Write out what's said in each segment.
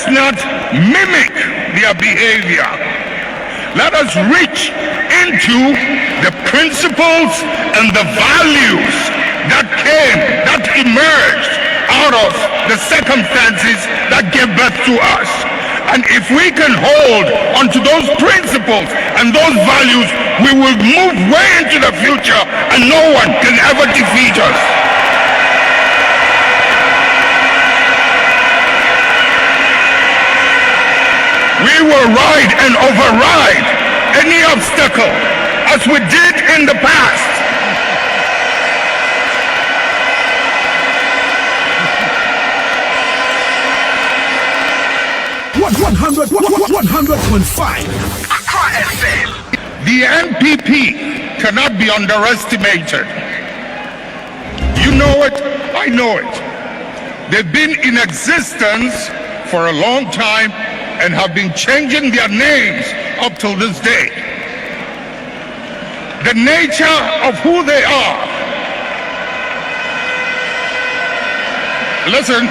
Let's not mimic their behavior. Let us reach into the principles and the values that emerged out of the circumstances that gave birth to us. And if we can hold onto those principles and those values, we will move way into the future and no one can ever defeat us. We will ride and override any obstacle as we did in the past. Accra FM. The NPP cannot be underestimated. You know it, I know it. They've been in existence for a long time and have been changing their names up till this day. The nature of who they are. Listen.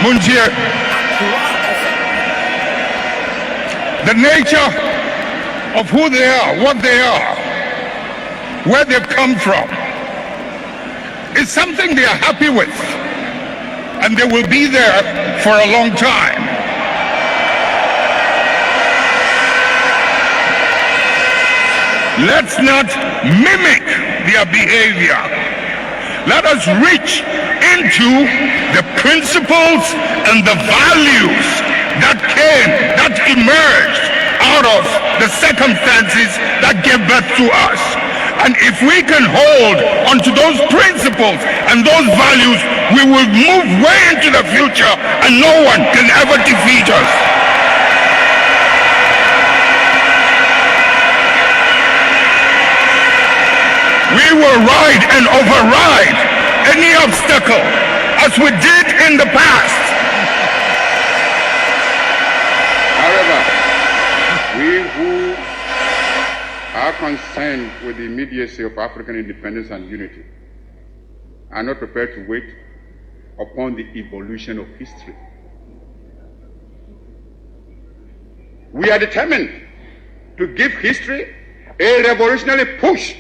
Munjir. The nature of who they are, what they are, where they've come from, is something they are happy with, and they will be there for a long time. Let's not mimic their behavior. Let us reach into the principles and the values that emerged out of the circumstances that gave birth to us. And if we can hold onto those principles and those values, we will move way into the future and no one can ever defeat us. We will ride and override any obstacle as we did in the past. However, we who are concerned with the immediacy of African independence and unity are not prepared to wait upon the evolution of history. We are determined to give history a revolutionary push.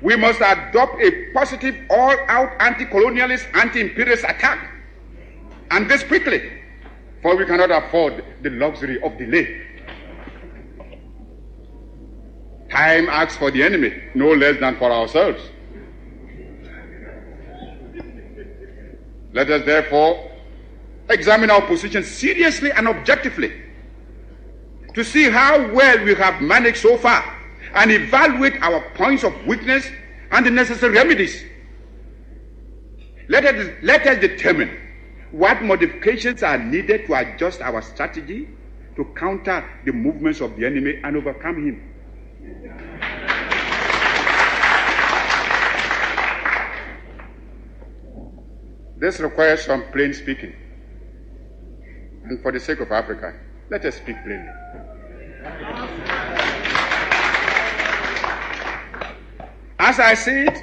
We must adopt a positive, all-out anti-colonialist, anti-imperialist attack. And this quickly, for we cannot afford the luxury of delay. Time acts for the enemy, no less than for ourselves. Let us therefore examine our position seriously and objectively to see how well we have managed so far, and evaluate our points of weakness and the necessary remedies. Let us determine what modifications are needed to adjust our strategy to counter the movements of the enemy and overcome him. This requires some plain speaking. And for the sake of Africa, let us speak plainly. As I see it,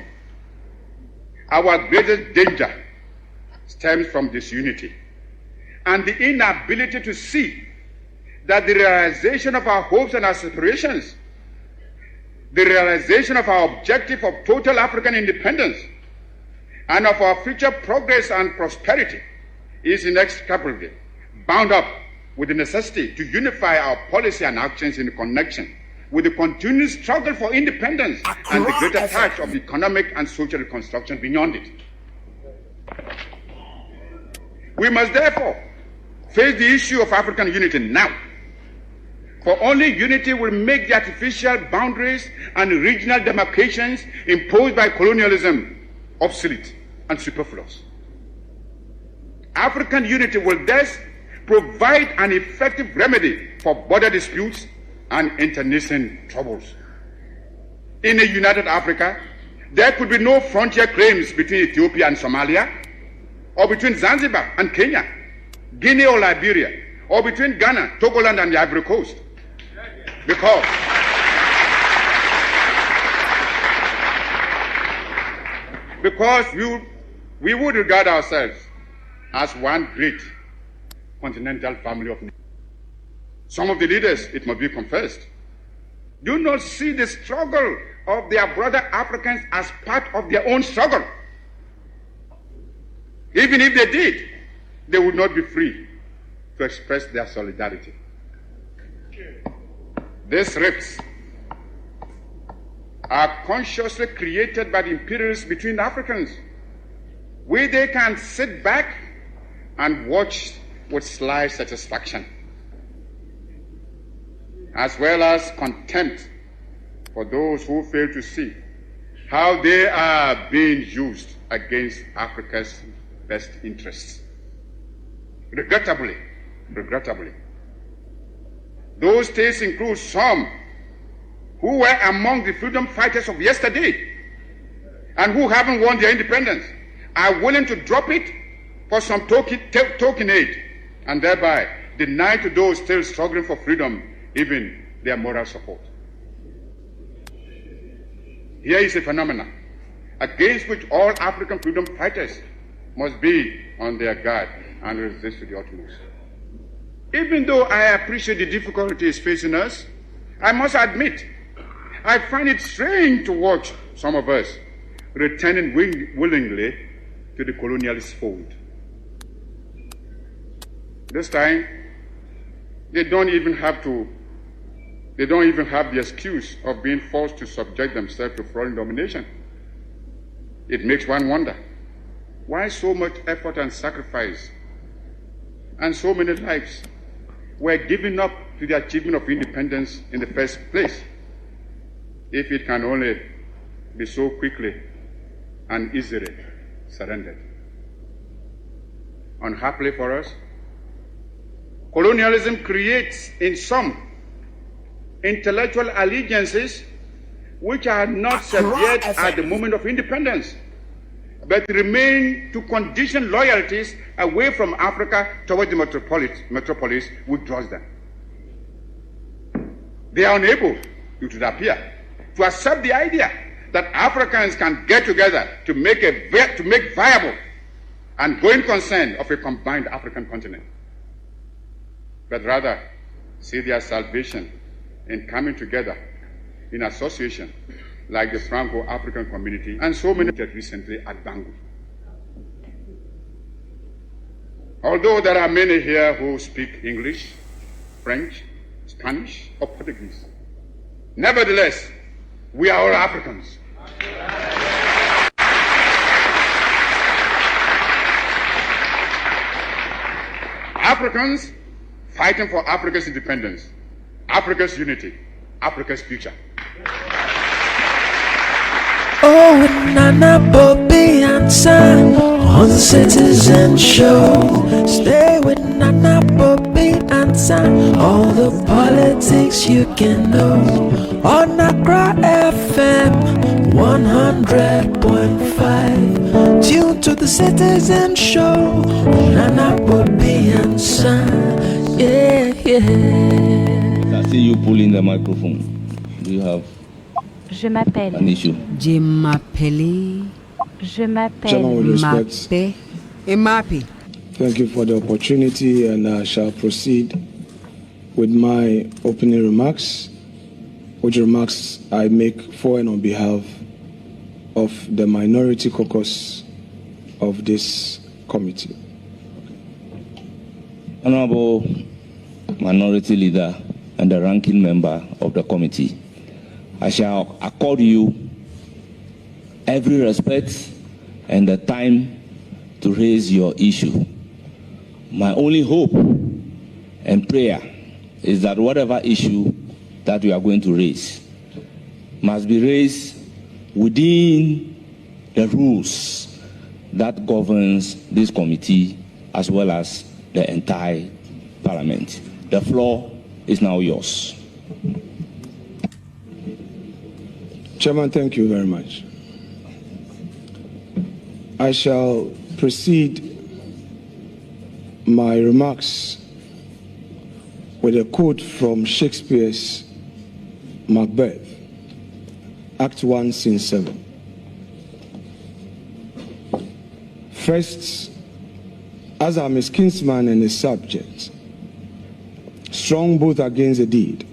our greatest danger stems from disunity and the inability to see that the realization of our hopes and aspirations, the realization of our objective of total African independence, and of our future progress and prosperity is inextricably bound up with the necessity to unify our policy and actions in connection with the continued struggle for independence and the greater task of economic and social reconstruction beyond it. We must therefore face the issue of African unity now, for only unity will make the artificial boundaries and regional demarcations imposed by colonialism obsolete and superfluous. African unity will thus provide an effective remedy for border disputes and internecine troubles. In a united Africa, there could be no frontier claims between Ethiopia and Somalia, or between Zanzibar and Kenya. Guinea or Liberia, or between Ghana, Togoland, and the Ivory Coast. Because we would regard ourselves as one great continental family of nations. Some of the leaders, it must be confessed, do not see the struggle of their brother Africans as part of their own struggle. Even if they did, they would not be free to express their solidarity. These rifts are consciously created by the imperialists between Africans, where they can sit back and watch with sly satisfaction, as well as contempt for those who fail to see how they are being used against Africa's best interests. Regrettably, those states include some who were among the freedom fighters of yesterday and who haven't won their independence, are willing to drop it for some token aid, and thereby deny to those still struggling for freedom even their moral support. Here is a phenomenon against which all African freedom fighters must be on their guard and resist to the utmost. Even though I appreciate the difficulties facing us, I must admit, I find it strange to watch some of us returning willingly to the colonialist fold. This time, they don't even have the excuse of being forced to subject themselves to foreign domination. It makes one wonder, why so much effort and sacrifice and so many lives were given up to the achievement of independence in the first place, if it can only be so quickly and easily surrendered. Unhappily for us, colonialism creates in some intellectual allegiances which are not severed at the moment of independence, but remain to condition loyalties away from Africa towards the metropolis which draws them. They are unable, it would appear, to accept the idea that Africans can get together to make viable and going concern of a combined African continent, but rather see their salvation in coming together in association like the Franco-African community and so many that recently at Bangui. Although there are many here who speak English, French, Spanish, or Portuguese, nevertheless, we are all Africans. Africans fighting for Africa's independence, Africa's unity, Africa's future. Oh, with Nana, Bobie, Ansah on the Citizen Show. Stay with Nana, Bobie, Ansah. All the politics you can know on Accra FM 100.5. Tune to the Citizen Show. Nana, Bobie, Ansah. Yeah, yeah. I see you pulling the microphone. Do you have Je m'appelle. an issue? Je m'appelle. Je m'appelle. Chairman, with respect, Mappé. thank you for the opportunity, and I shall proceed with my opening remarks, which remarks I make for and on behalf of the minority caucus of this committee. Honorable Minority Leader and the ranking member of the committee, I shall accord you every respect and the time to raise your issue. My only hope and prayer is that whatever issue that we are going to raise must be raised within the rules that governs this committee as well as the entire Parliament. The floor is now yours. Chairman, thank you very much. I shall precede my remarks with a quote from Shakespeare's Macbeth, Act 1, Scene 7. First, as I'm his kinsman and his subject, strong both against the deed,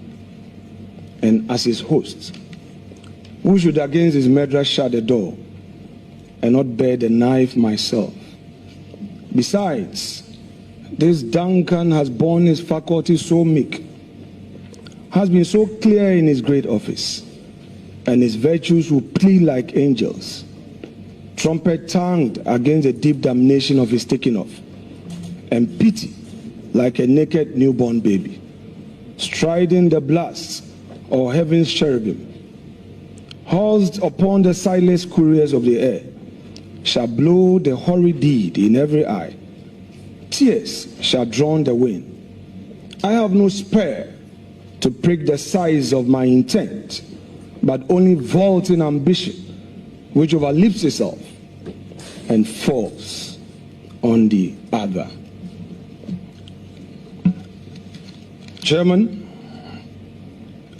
and as his host, who should against his murderer shut the door and not bear the knife myself. Besides, this Duncan has borne his faculties so meek, has been so clear in his great office, and his virtues will plead like angels, trumpet-tongued against the deep damnation of his taking off, and pity like a naked newborn baby, striding the blasts of heaven's cherubim, housed upon the sightless couriers of the air, shall blow the horrid deed in every eye. Tears shall drown the wind. I have no spare to prick the size of my intent, but only vaulting ambition, which overleaps itself and falls on the other. Chairman,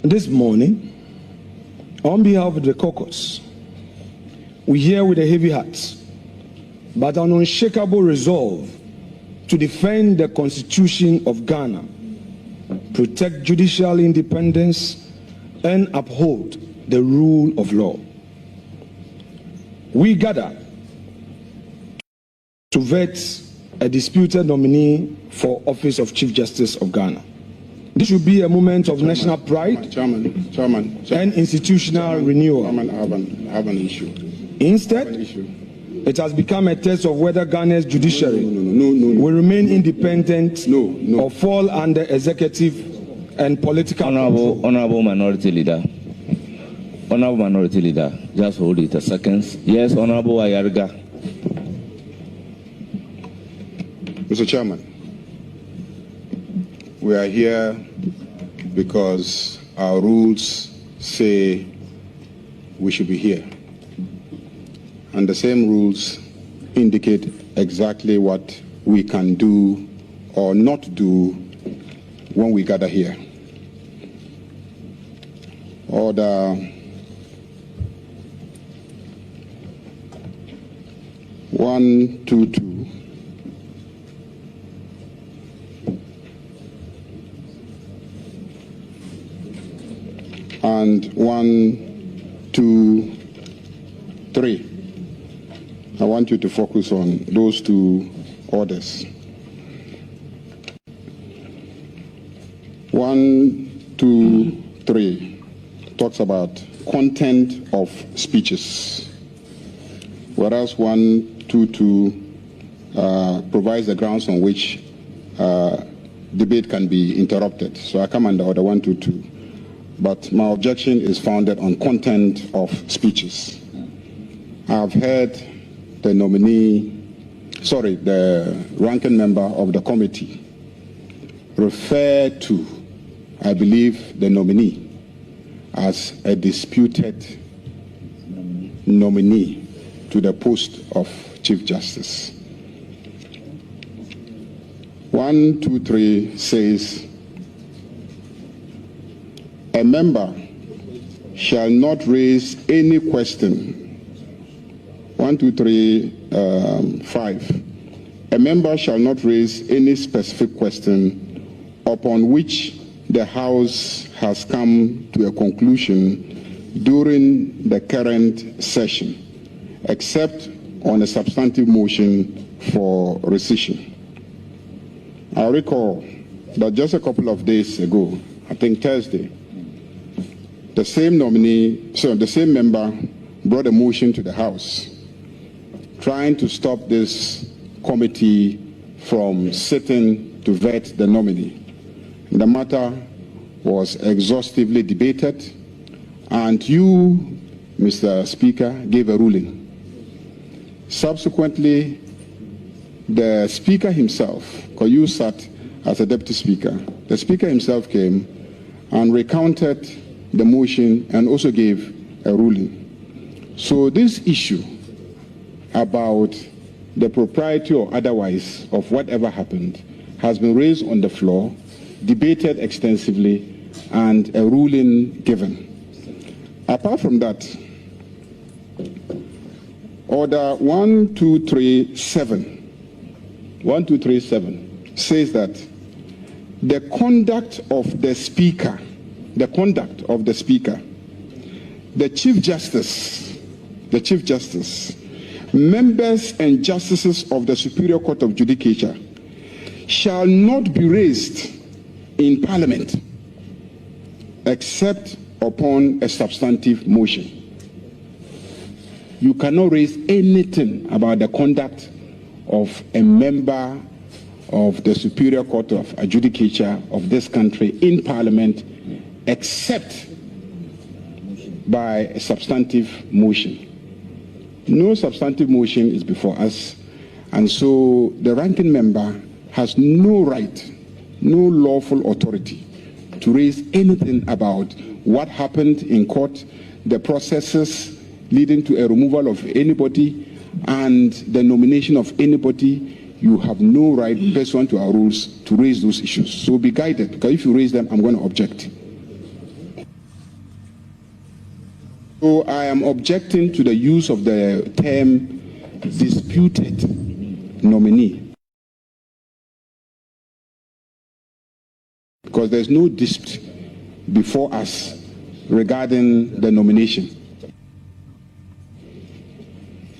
this morning, on behalf of the caucus, we hear with a heavy heart, but an unshakable resolve to defend the Constitution of Ghana, protect judicial independence, and uphold the rule of law. We gather to vet a disputed nominee for office of Chief Justice of Ghana. This should be a moment of national pride and institutional renewal. I have an issue. Instead, it has become a test of whether Ghana's judiciary will remain independent or fall under executive and political control. Honorable Minority Leader. Honorable Minority Leader, just hold it a second. Yes, Honorable Ayarga. Mr. Chairman, we are here because our rules say we should be here. And the same rules indicate exactly what we can do or not do when we gather here. Order 122. And 1, 2, 3. I want you to focus on those two orders. 1, 2, 3 talks about content of speeches, whereas 1, 2, 2 provides the grounds on which debate can be interrupted. So I come under order 1, 2, 2. But my objection is founded on content of speeches. I've heard the ranking member of the committee refer to, I believe, the nominee as a disputed nominee to the post of Chief Justice. 1, 2, 3 says, a member shall not raise any question. 1, 2, 3, 5. A member shall not raise any specific question upon which the House has come to a conclusion during the current session, except on a substantive motion for rescission. I recall that just a couple of days ago, I think Thursday, the same member brought a motion to the House trying to stop this committee from sitting to vet the nominee. The matter was exhaustively debated, and you, Mr. Speaker, gave a ruling. Subsequently, the Speaker himself, because you sat as a Deputy Speaker, the Speaker himself came and recounted the motion and also gave a ruling. So this issue about the propriety or otherwise of whatever happened has been raised on the floor, debated extensively, and a ruling given. Apart from that, Order 1237 says that the conduct of the Speaker, the Chief Justice, members and justices of the Superior Court of Judicature shall not be raised in Parliament except upon a substantive motion. You cannot raise anything about the conduct of a member of the Superior Court of Judicature of this country in Parliament except by a substantive motion. No substantive motion is before us, and so the ranking member has no right, no lawful authority to raise anything about what happened in court, the processes leading to a removal of anybody, and the nomination of anybody. You have no right, pursuant to our rules, to raise those issues. So be guided, because if you raise them, I'm going to object. So I am objecting to the use of the term disputed nominee, because there's no dispute before us regarding the nomination.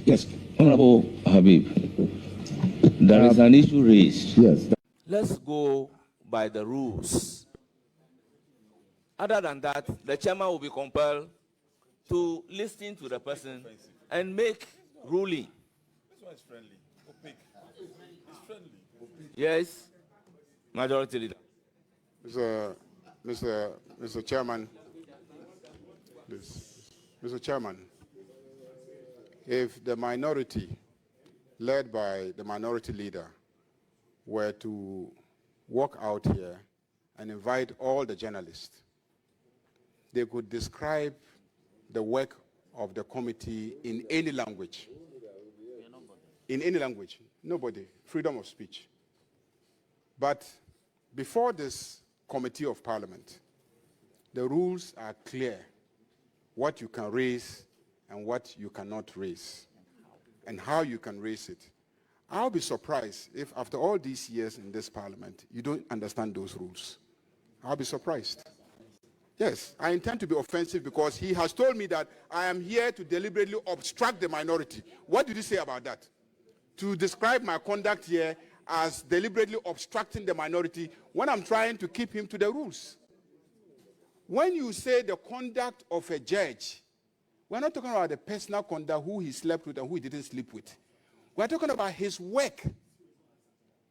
Yes, Honorable Habib, there is an issue raised. Yes. Let's go by the rules. Other than that, the chairman will be compelled to listen to the person and make ruling. This one is friendly. Opaque. It's friendly. Opaque. Yes, Majority Leader. Mr. Chairman, Mr. Chairman, if the minority, led by the minority leader, were to walk out here and invite all the journalists, they could describe the work of the committee in any language. In any language. Nobody. Freedom of speech. But before this Committee of Parliament, the rules are clear. What you can raise and what you cannot raise, and how you can raise it. I'll be surprised if after all these years in this Parliament, you don't understand those rules. I'll be surprised. Yes, I intend to be offensive because he has told me that I am here to deliberately obstruct the minority. What did he say about that? To describe my conduct here as deliberately obstructing the minority when I'm trying to keep him to the rules. When you say the conduct of a judge, we're not talking about the personal conduct, who he slept with and who he didn't sleep with. We're talking about his work,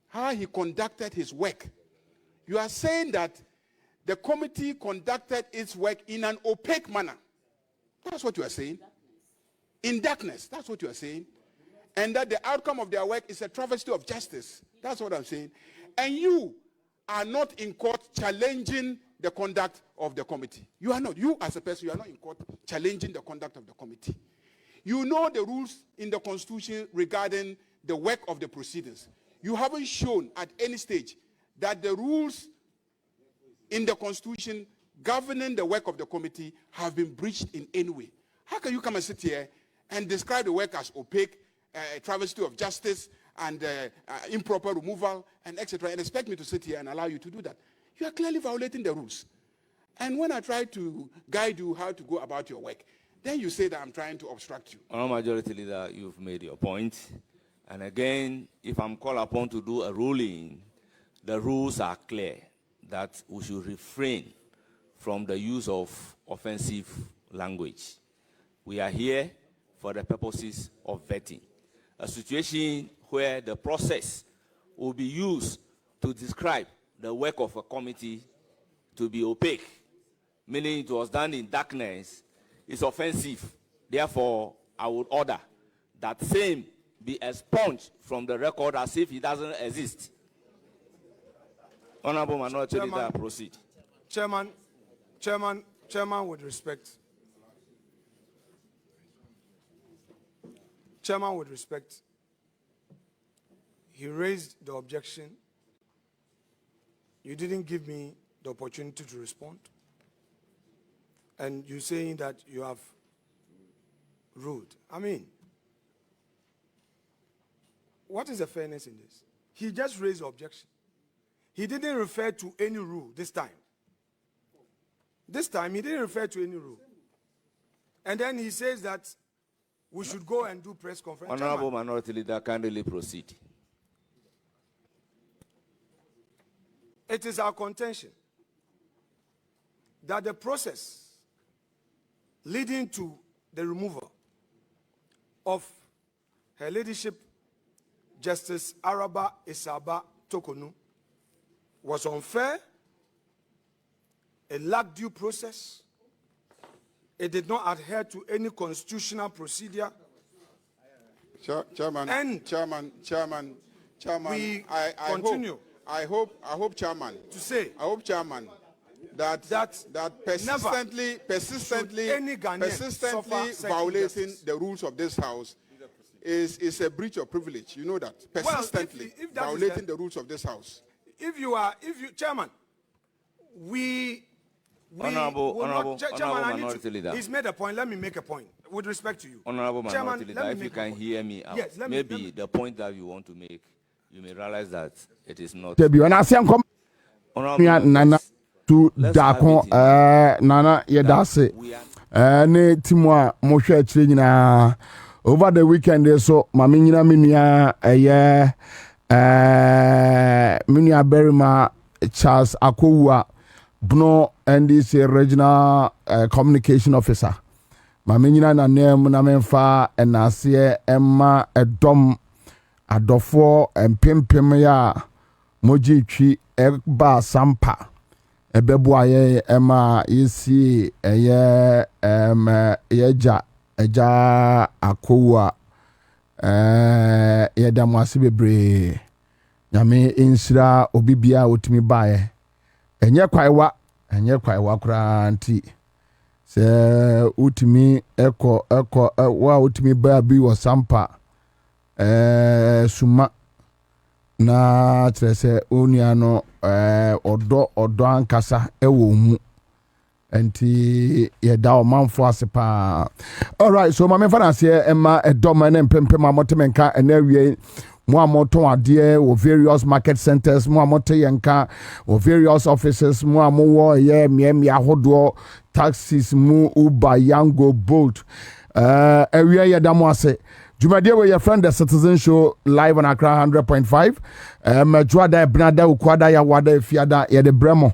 how he conducted his work. You are saying that the committee conducted its work in an opaque manner. That's what you are saying. In darkness, that's what you are saying. And that the outcome of their work is a travesty of justice. That's what I'm saying. And you are not in court challenging the conduct of the committee. You are not. You as a person, you are not in court challenging the conduct of the committee. You know the rules in the Constitution regarding the work of the proceedings. You haven't shown at any stage that the rules in the Constitution governing the work of the committee have been breached in any way. How can you come and sit here and describe the work as opaque, travesty of justice, and improper removal, and etc., and expect me to sit here and allow you to do that? You are clearly violating the rules. And when I try to guide you how to go about your work, then you say that I'm trying to obstruct you. Honorable Majority Leader, you've made your point. And again, if I'm called upon to do a ruling, the rules are clear that we should refrain from the use of offensive language. We are here for the purposes of vetting. A situation where the process will be used to describe the work of a committee to be opaque, meaning it was done in darkness, is offensive. Therefore, I would order that same be expunged from the record as if it doesn't exist. Honorable Minority Leader, proceed. Chairman, with respect. Chairman, with respect. he raised the objection. You didn't give me the opportunity to respond. And you're saying that you have ruled. I mean, what is the fairness in this? He just raised the objection. He didn't refer to any rule this time. This time, he didn't refer to any rule. And then he says that we should go and do press conference. Honorable Minority Leader, kindly proceed. It is our contention that the process leading to the removal of Her Ladyship Justice Araba Isaba Tokonu was unfair, it lacked due process, it did not adhere to any constitutional procedure. Chairman, And Chairman, we I continue. I hope, Chairman, To say I hope, Chairman, that persistently violating the rules of this House is a breach of privilege. You know that. Persistently if that violating the rules of this House. Chairman, Honorable Minority Leader. He's made a point. Let me make a point with respect to you. Honorable Chairman, Minority Leader, if you can hear me out, yes, maybe the point that you want to make, you may realize that it is not. Nana to Dakon, Nana Yedase, ne Timwa Moshe China over the weekend. So, Mamina Minia, Minia Berima, Charles Akua, Bno, and this regional communication officer. Mamina na name Namenfa, and Nasia Emma, a dom, a dofo, and Pimpimia. Moji chi eba sampa ebebuaye ema yesi eye yeja eja akowa yedamwase bebre nyame insira obibia otimi bae enye kwaiwa kura nti se utimi eko wa utimi ba bi wo sampa suma na trese oniano odo ankasa ewo mu enti yeda o manfo asepa. All right, so my fancy emma edom na mpempem amotemenka enawie mo amoton ade wo various market centers mo amote yenka wo various offices mo amowo ye miemia hodo taxis mu Uber Yango Bolt area yeda mo ase Jumadi we your friend the Citizen Show live on Accra100.5. Majwada Brada Ukwada ya wada fiada ya de bremo.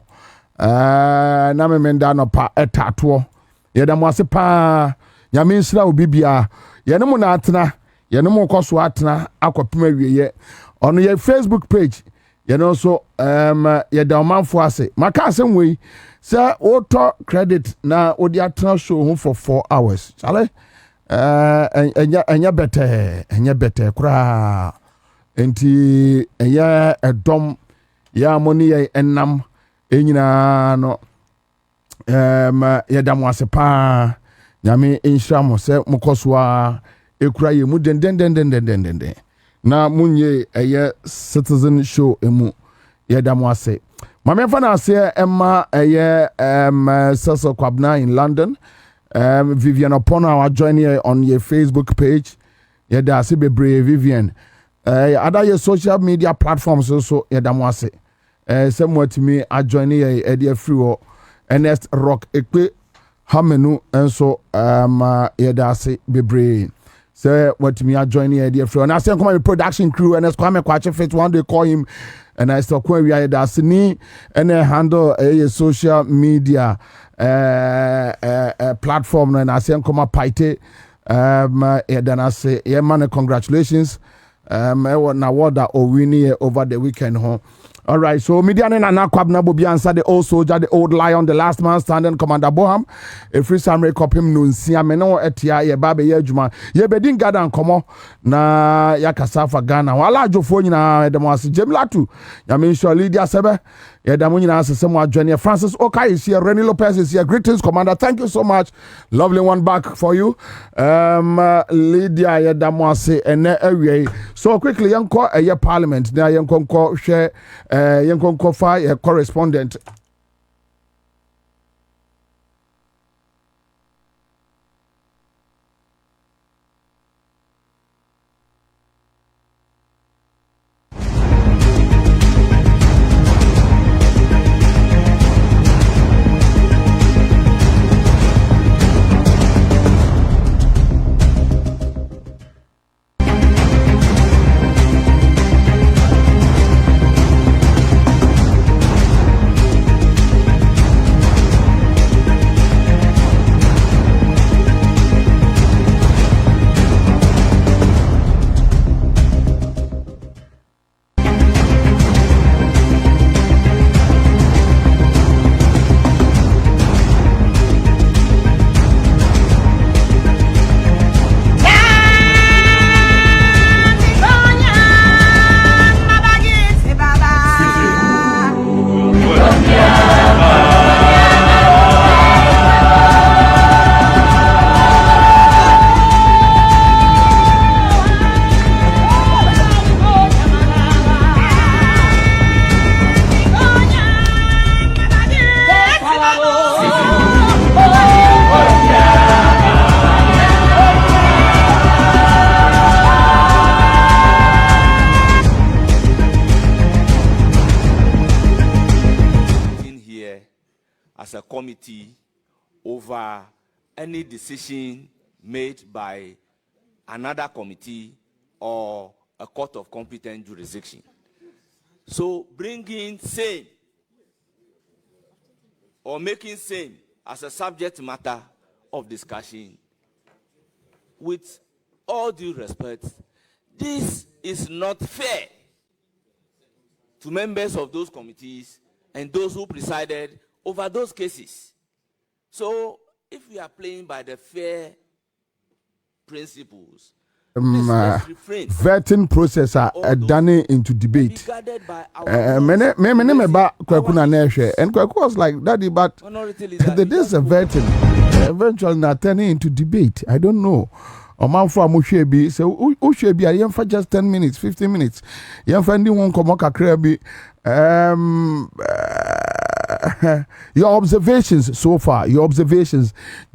Na memenda no pa etatuo. Ya da mwase pa nyame nsira obibia. Ya no mu na atena, ya no mu koso atena akopema wieye. Ono ye Facebook page. Ya no so ya da manfo ase. Maka asem we say auto credit na odi atena show for 4 hours. Chale? Enya bete kura enti enya edom ya moni ye enam enyina no yedam wase pa nyame enhira mo se mukoswa ekura ye mu den na munye eye Citizen Show emu yedam wase mame fa na ase emma eye Sasa Kwabena in London. Vivian Opono, our join here on your Facebook page. Yeah, that's a brave Vivian. Other your social media platforms also. Yeah, damwase. Somewhere to me, I join here. Eddie Free Ernest Rock Ekwe Hamenu and so yeah, that's a brave. Say what to me, I join here. Eddie Free. And I say come on production crew and as Kwame Kwache Fit one day call him. And I still query that's ni and handle a social media platform and I say come paite then I say yeah man congratulations na award that winning over the weekend home. All right, so Midian and Kwabena Bobie Ansah, the old soldier, the old lion, the last man standing, Commander Boham, a free summary copy nunsia meno etia ye babe ye juma ye bedin gada and komo na yakasa for Ghana wala jofo nyina edemwase jemlatu ya mensho Lydia Sebe Yadamunyina Sesamo Junior Francis Oka is here, Renny Lopez is here. Greetings, Commander. Thank you so much. Lovely one back for you. Lydia Yadamwase and away. So quickly, young call a parliament. Now young call share young call fire a correspondent. As a committee over any decision made by another committee or a court of competent jurisdiction. So bringing same or making same as a subject matter of discussion, with all due respect, this is not fair to members of those committees and those who presided over those cases. So, if we are playing by the fair principles, let's refrain. Vetting process are done into debate. Many ba Kwaku na neshe, and Kwaku was like, Daddy, but this is a vetting. Eventually, not turning into debate. I don't know. Omanfo amushebi so ushebi a yemfa just 10 minutes 15 minutes yemfa ndi won komo kakra bi your observations so far,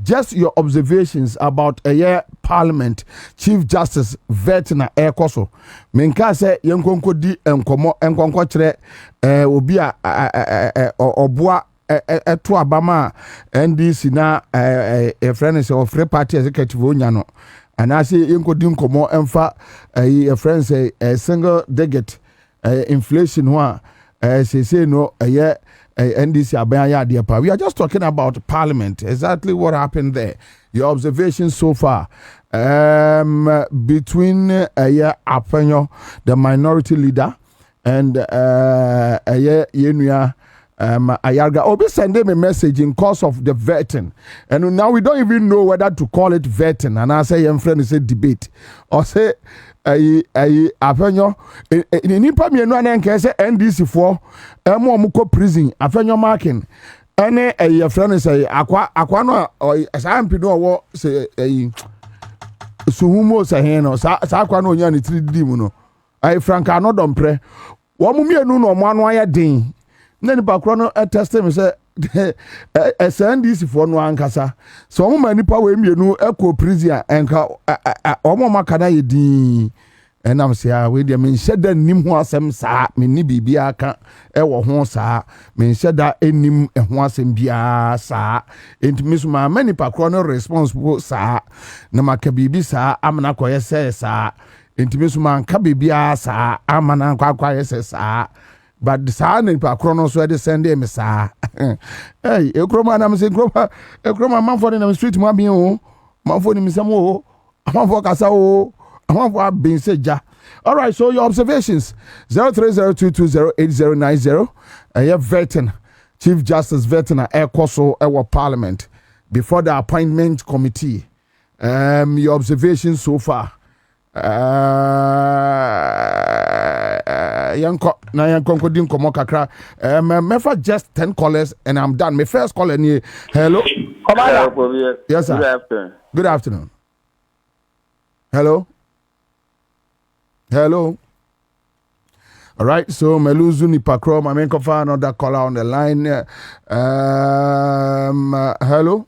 just your observations about a year Parliament Chief Justice Vetina Ekoso. Menka se yenkonko di enkonko kire obi a obua eto abama NDC na a friend is of free party executive onya no. And I say yenko di nkomo emfa a friend say a single digit inflation wa say no a year NDC. We are just talking about Parliament. Exactly what happened there. Your observations so far between Apenyo, the minority leader, and Yenuya Ayarga. Obi send them a message in course of the vetting, and now we don't even know whether to call it vetting. And I say, your friend, say debate or say. Apenyo nipa mienu ana nke se NDC for mo prison Apenyo marking ene your friend say akwa no sampi no wo say suhumo say he no sa akwa no nya ni 3D mu no franka no dompre wo mu mienu no mo anu ayedin na nipa kro no test me say NDC for no ankasa so mo manipa we mienu ekọ prison enka omo makana yedin and I'm saying, we mean said that nim ho asem sa me ni bibia ka e wo ho sa me said that enim e ho asem bia sa entimi so ma many pakro no responsible sa na maka bibi sa amana koye se sa entimi so ma nka bibia sa amana kwa yese sa but sa na pakro no so de send me sa hey ekroma na me say ekroma man for the street mo bi o man for ni me sam o man for kasa o being said, ja. All right, so your observations 0302208090. Vetin, Chief Justice Vetin Ekoso our Parliament before the appointment committee. Your observations so far. yanko na yanko ko din komo kakra mefa just 10 callers and I'm done. My first caller ni hello. Commander. Yes sir. Good afternoon. Good afternoon. Hello. Hello. All right, so Meluzu Nipakro, my main cover, another caller on the line. Hello.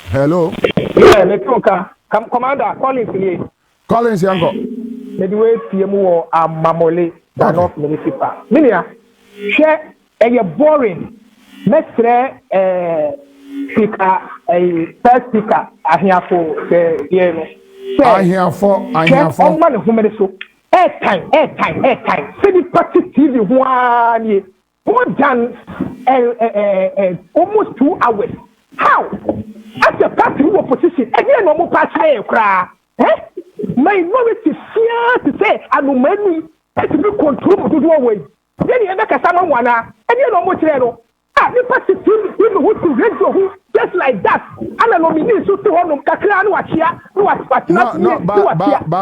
Hello. Yeah, Metuka. Commander, Collins here. Collins, Yanko. Medway PMO Mamole, Danoff Municipal. Minia, share a boring. Mestre, speaker, a first speaker, I hear for the year. I hear for. Man, who made so. Airtime. See the party TV one more than almost 2 hours. How? As a party who opposition, again, no more party cry. Minority fear to say, I know many to be controlled to do away. Then you make a summer one, and you know much. The party TV, you know what to radio just like that. And I know me so to one Kakra no achia, no achia. No,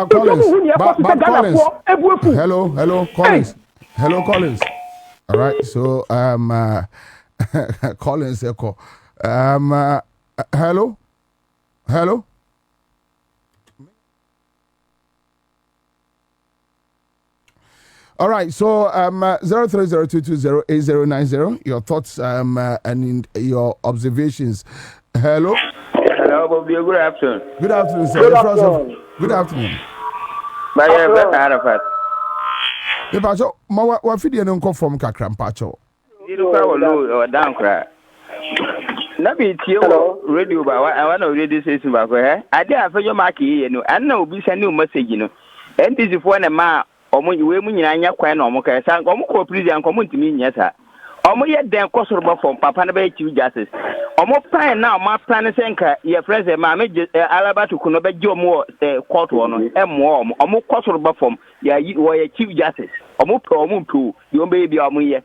Collins. Hello, Collins. Hello, Collins. All right, so Collins echo. Hello. All right, so 0302208090. Your thoughts and your observations. Hello. Hello, Bobie. Good afternoon. Good afternoon, sir. Good afternoon. My Arafat. The Pacho, what video no come from Kakram Pacho? You know, down cry. Nabi Tio radio, but I want to read this about her. I did have your mark, you know, and no be sending message, you know. And this is one a ma. Omo iwe mu nyina nya kwan na omo ka san omo ko president ko mun timi nya sa omo ye den ko soro ba fom papa na ba chief justice omo plan na omo plan senka ye friends ma me alaba to kuno ba ji omo court wo no emo omo ko soro ba fom ya yi wo ye chief justice omo pro yo be bi omo ye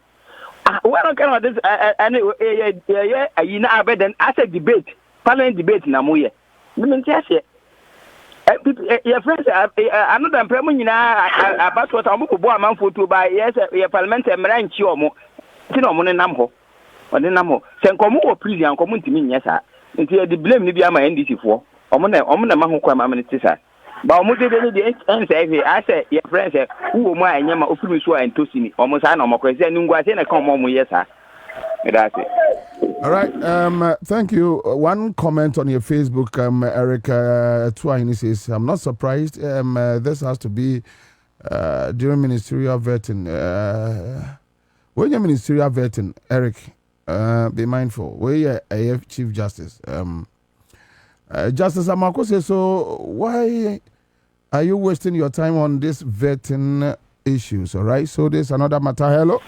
what kind of this and ye ayi na abedan as a debate parliament debate na mo ye me ntia your friends, another Premina about what I'm going to buy. Yes, your parliament and ranch your mo. Tino Monenamo or the Namo. Sencomo or prison community mean yes, sir. Until the blame maybe I'm NDC for. Omona Mahu Minister. But the answer, I said, your friends, who am I and Yama Officer and Tosini, almost I know my question, and I come home, yes, sir. That's it. All right. Thank you. One comment on your Facebook, Eric Twaini says, I'm not surprised. This has to be during ministerial vetting. When you're ministerial vetting, Eric, be mindful. Where you're AF Chief Justice. Justice Amako says, so why are you wasting your time on this vetting issues? All right. So there's another matter. Hello.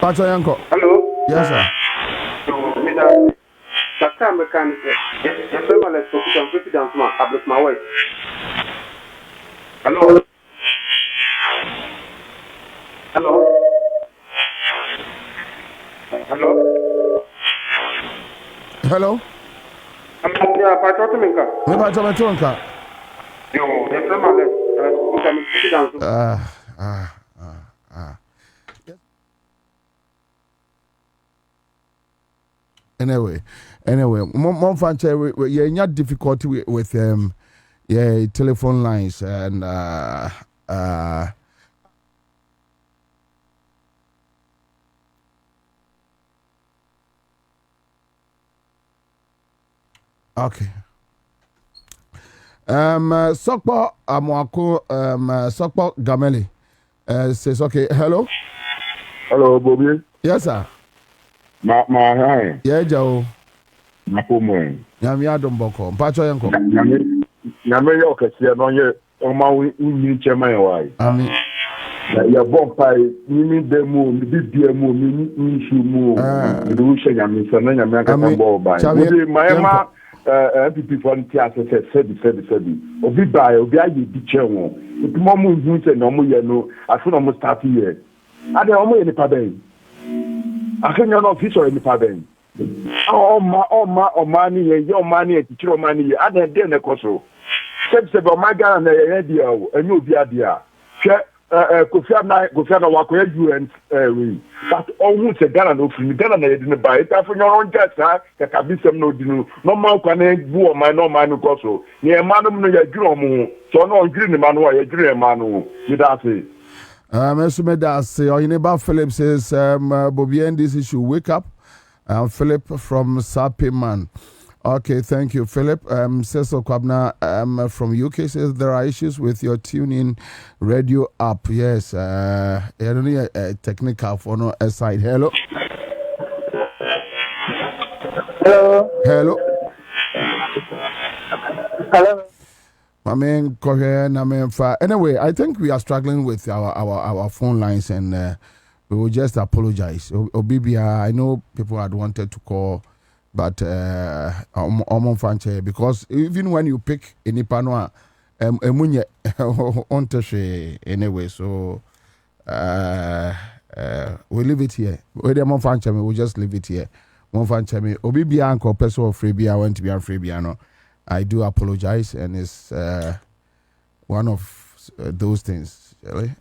Pacho Yanko. Hello. Yes, sir. Doctor Mechanic. Yes, let's focus on confidence, my wife. Hello. Hello. Yeah, Pacho Minka. Me Pacho Minka. Yo, yes, confidence. Anyway, more fun. Yeah, not difficulty with telephone lines and okay. Sokpo Amwako Sokpo Gameli says okay. Hello, Bobie. Yes, sir. Hi. Yeah, Joe. Napomo. Nyame adom boko. Mpacho yanko. Nyame yo kese no ye o ma wi chema wai. Amen. Ya bompai ni demo ni bibia mu ni shu mu. Ni wo she nyame se na nyame aka bo ba. Wo ma MPP for nti asese said. Obi ba obi aye bi chenwo. Ntimo mu hu se no mu ye no aso no mu start here. Ade o mu ye ni pa ben. Akenya no official in the paben. Oh, ma, ni ye, your money, teacher money, other than the coso. sɛ bɛ ɔman Ghana na yɛyɛ deɛ o ɛnyɛ obi adeɛ a hwɛ Kofi Annan wakɔyɛ UN wei but ɔhu sɛ Ghana na ofiri Ghana na yɛde ne ba etafo nyɛ ɔnkyɛ saa kakabisɛm na odi no na ɔman kwa na bu ɔman na ɔman no kɔ so ne ɛma no mu no yɛdwiri ɔmo ho sɛ ɔno ɔndwiri ne ma no a yɛdwiri ɛma no ho yɛda ase. Oyineba Philip says, Bobie NDC should wake up. Philip from Sapiman. Okay, thank you, Philip. Cecil Kwabena from UK says there are issues with your tuning radio app. Yes, only technical for no aside. Hello. Hello. Anyway, I think we are struggling with our phone lines and we will just apologize. Obibia, I know people had wanted to call, but because even when you pick any panua, anyway, so we'll leave it here. We'll just leave it here. Obibia uncle person of Freebia went to be on Freebiano. I do apologize, and it's one of those things. Really,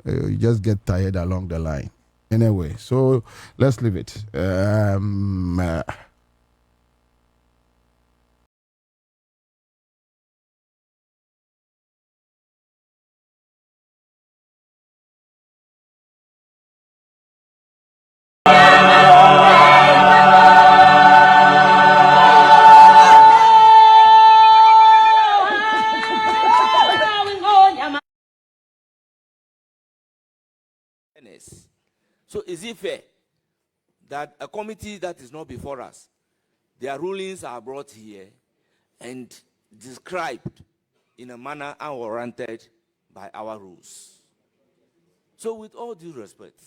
you just get tired along the line. Anyway, so let's leave it. So is it fair that a committee that is not before us, their rulings are brought here and described in a manner unwarranted by our rules? So with all due respect,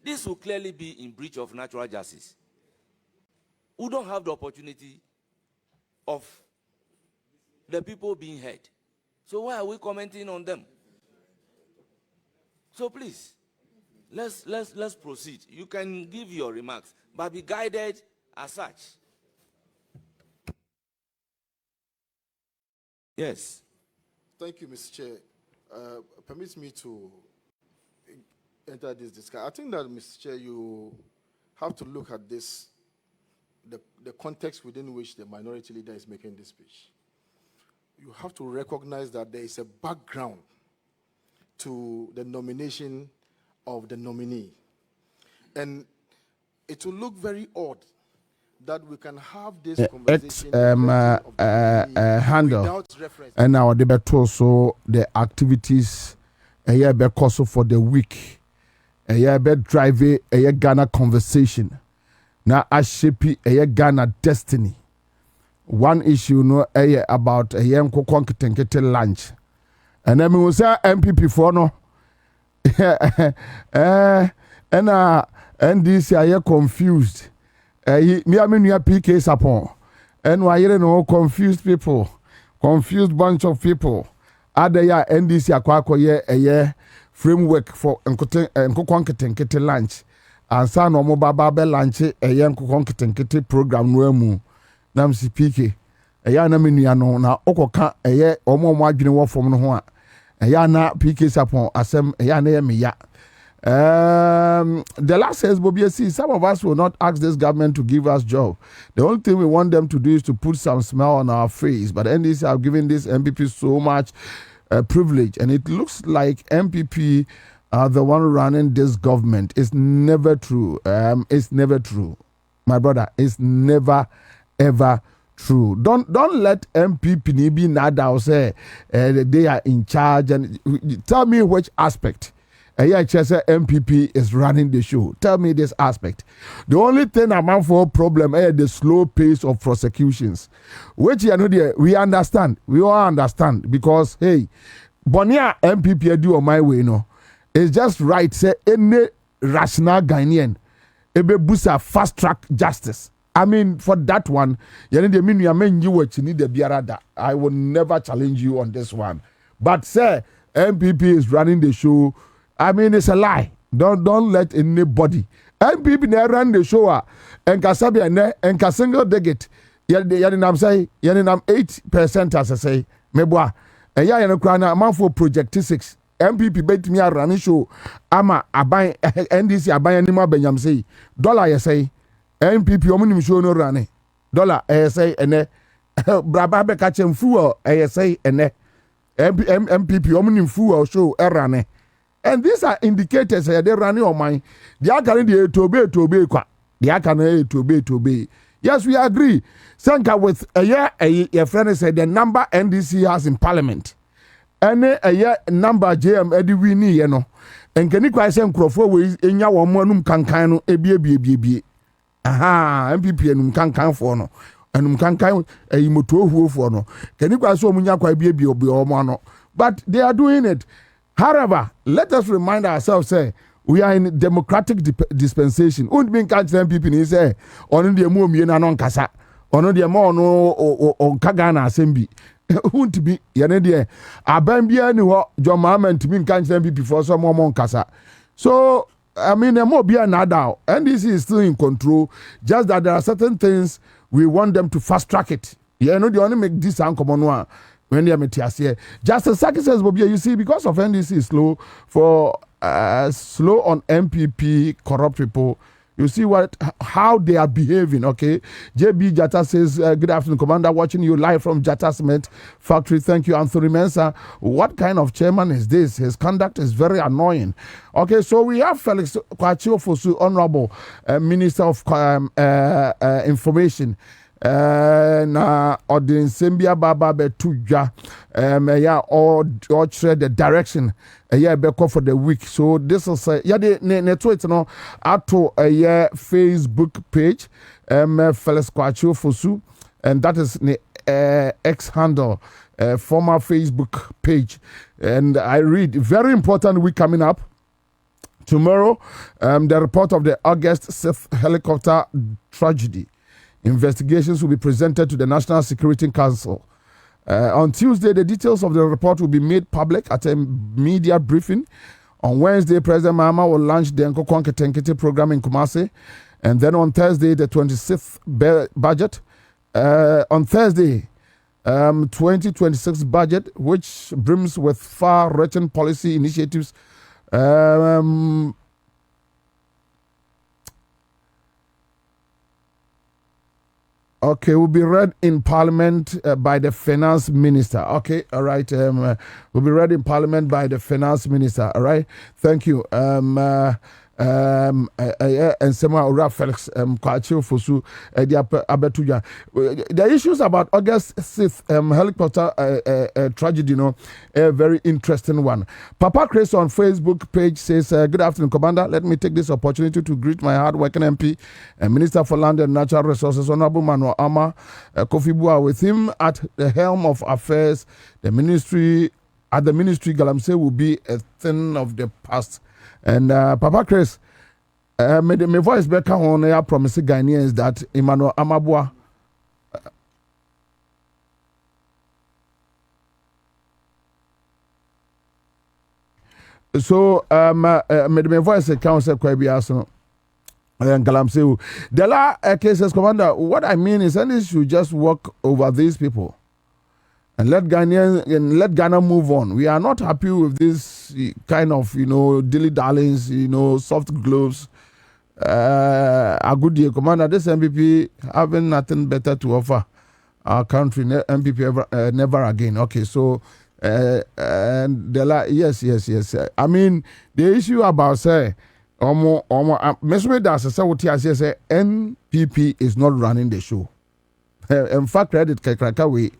this will clearly be in breach of natural justice. We don't have the opportunity of the people being heard. So why are we commenting on them? So please, let's proceed. You can give your remarks, but be guided as such. Yes. Thank you, Mr. Chair. Permit me to enter this discussion. I think that, Mr. Chair, you have to look at this, the context within which the minority leader is making this speech. You have to recognize that there is a background to the nomination of the nominee. And it will look very odd that we can have this conversation handle without reference. And now the better also the activities a year because for the week a year bed drive a year Ghana conversation now I shape a year Ghana destiny. One issue no a year about a year conquer lunch and then we will say MPP for no and this are confused. Me PK sapon. And why you know confused people, confused bunch of people. Other ya NDC akwako ye a year framework for nkokwankete lunch. Ansah no mo baba lunch a year nkokwankete program no mu. Nam si PK. A ya na menu ano na okoka a year omo adwene wo fom no ho a. A na PK sapon asem a ya na ye me ya. The last says Bobie, see, some of us will not ask this government to give us job. The only thing we want them to do is to put some smile on our face. But NDC have given this MPP so much privilege, and it looks like MPP are the one running this government. It's never true. It's never true, my brother. It's never ever true. Don't let MPP be nada say they are in charge. And tell me which aspect. MPP is running the show. Tell me this aspect. The only thing I'm for problem is the slow pace of prosecutions, which we understand. We all understand because hey, Bonia MPP do on my way it's just right. Say any rational Ghanaian, ebe busa fast track justice. I mean, for that one, you need the biarada. I will never challenge you on this one. But say MPP is running the show. I mean, it's a lie. Don't let anybody. MPP run the show and Kasabi and single digit. Yaninam say, Yaninam 8% as I say, Meboa, a Yan Crana, man for Project 6. MPP bet me a running show. Ama, I buy NDC, I buy any more Benjam say. Dollar, I say. MPP, omni show no running. Dollar, I say, and Brababe catch him fool, I say, and MPP, omni fool show, errane. And these are indicators they running on mine. They are carrying the to obey. They are carrying to obey. Yes, we agree. Sanka with a year, a friend said the number NDC has in Parliament. Any a year number JM Eddie Winnie, you know. And can you quite send Crawford ways in your one cancano, a B. Aha, MPP and cancan for no. And cancan a motor who for no. Can you quite so munya quite be or mono? But they are doing it. However, let us remind ourselves, say, we are in democratic dispensation. Won't be catch them people in say, on the more me non casa, on the more no or Kagana assembly. Won't be Yanedia. I bambia no John Mamman to be catch them people for some more casa. So, I mean, a more be another, and this is still in control. Just that there are certain things we want them to fast track it. Yeah, no, they only make this uncommon one. When they are here, just a second says Bobie, you see, because of NDC is slow for slow on MPP corrupt people. You see how they are behaving. Okay, JB Jata says, "Good afternoon, Commander. Watching you live from Jata Cement Factory. Thank you, Anthony Mensah. What kind of chairman is this? His conduct is very annoying." Okay, so we have Felix Kwabena, Honorable Minister of Information. Na ordin sembia baba betuja ya or trade the direction be call for the week. So this is ne tweet no ato Facebook page Felix Kwabena, and that is the X handle former Facebook page. And I read very important week coming up tomorrow, the report of the August 6th helicopter tragedy. Investigations will be presented to the National Security Council. On Tuesday, the details of the report will be made public at a media briefing. On Wednesday, President Mahama will launch the Nkokon Ketenkete program in Kumasi. And then on Thursday, the 26th budget. On Thursday, 2026 budget, which brims with far-reaching policy initiatives. Okay, will be read in Parliament by the Finance Minister. Okay, all right. Will be read in Parliament by the Finance Minister. All right. Thank you. And Sema Ora Felix Kwabena Fosu Abetuja. The issues about August 6th helicopter tragedy, a very interesting one. Papa Chris on Facebook page says, "Good afternoon, Commander. Let me take this opportunity to greet my hard-working MP and Minister for Land and Natural Resources, Honorable Manuel Ama Kofi Bua. With him at the helm of affairs, the ministry Galamsey will be a thing of the past." And Papa Chris, my voice back on I promise Ghanaians that Emmanuel Amabua so my voice council Kwabena and Galamsey. There are cases, Commander. What I mean is, and should just walk over these people and let Ghana move on. We are not happy with this kind of, dilly-dallings, soft gloves. A good year, Commander. This MPP having nothing better to offer our country. MPP ever, never again. Okay, so and yes. I mean, the issue about say, Mesme does say what he says. NPP is not running the show. In fact, credit Kakaway.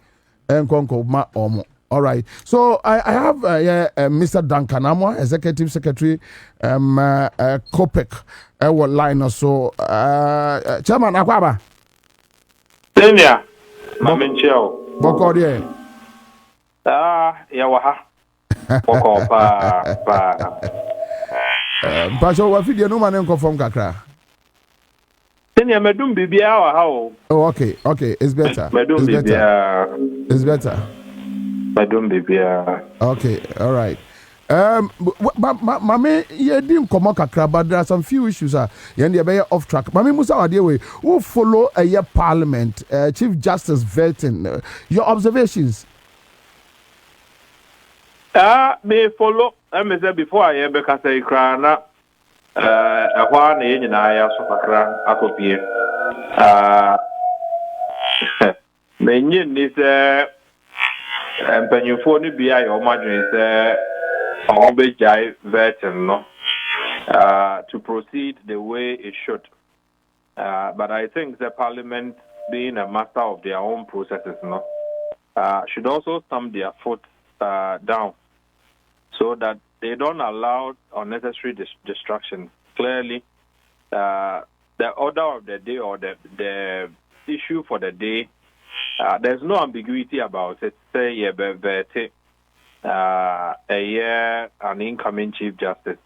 All right. So I have Mr. Duncan Amwa, Executive Secretary, COPEC, line. So Chairman Akwaba. Senior, Mamenchio. Bokodie. Yawaha. Boko pa. Pastor, what video no man from Kakra? Senior, medum bibia wa how? Oh, okay, it's better. Medum bibia. It's better. Medum bibia. Okay, all right. Mame, ye didn't come kakra, but there are some few issues. Yendi be off track. Mame Musa Adewe, who follow a year Parliament, Chief Justice vetting. Your observations. Me follow. I say before I ever can say crana. A one in I so kakra akopie. Menyin is mpanyinfo ni bia your margin is obejai vetting no to proceed the way it should. But I think the Parliament, being a master of their own processes, no, should also stamp their foot down so that they don't allow unnecessary distractions. Clearly, the order of the day or the issue for the day, there's no ambiguity about it. Say, an incoming Chief Justice.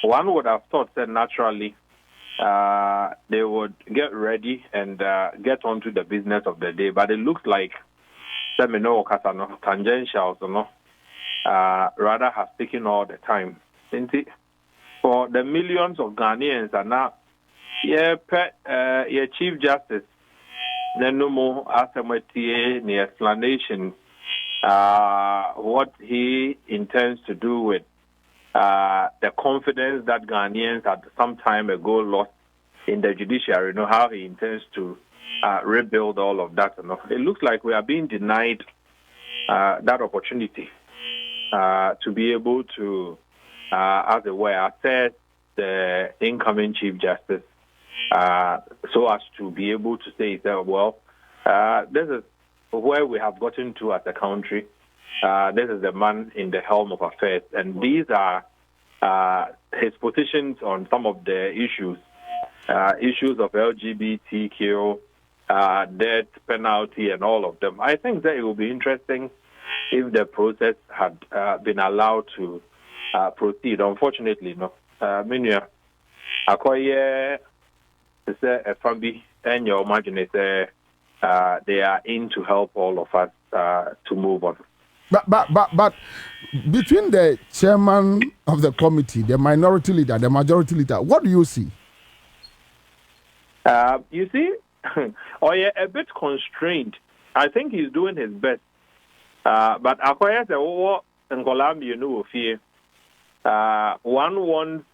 One would have thought that naturally they would get ready and get on to the business of the day. But it looks like tangentials, rather has taken all the time. For the millions of Ghanaians are now, Chief Justice, then no more assemblea, the explanation what he intends to do with the confidence that Ghanaians had some time ago lost in the judiciary, how he intends to rebuild all of that. It looks like we are being denied that opportunity to be able to, as it were, assess the incoming Chief Justice so as to be able to say, well, this is where we have gotten to as a country. This is the man in the helm of affairs. And these are his positions on some of the issues of LGBTQ, death penalty, and all of them. I think that it will be interesting if the process had been allowed to proceed. Unfortunately, no. Akoye is a family, and your imagine is they are in to help all of us to move on. But between the chairman of the committee, the minority leader, the majority leader, what do you see? You see, a bit constrained. I think he's doing his best. But Akoya said, one wants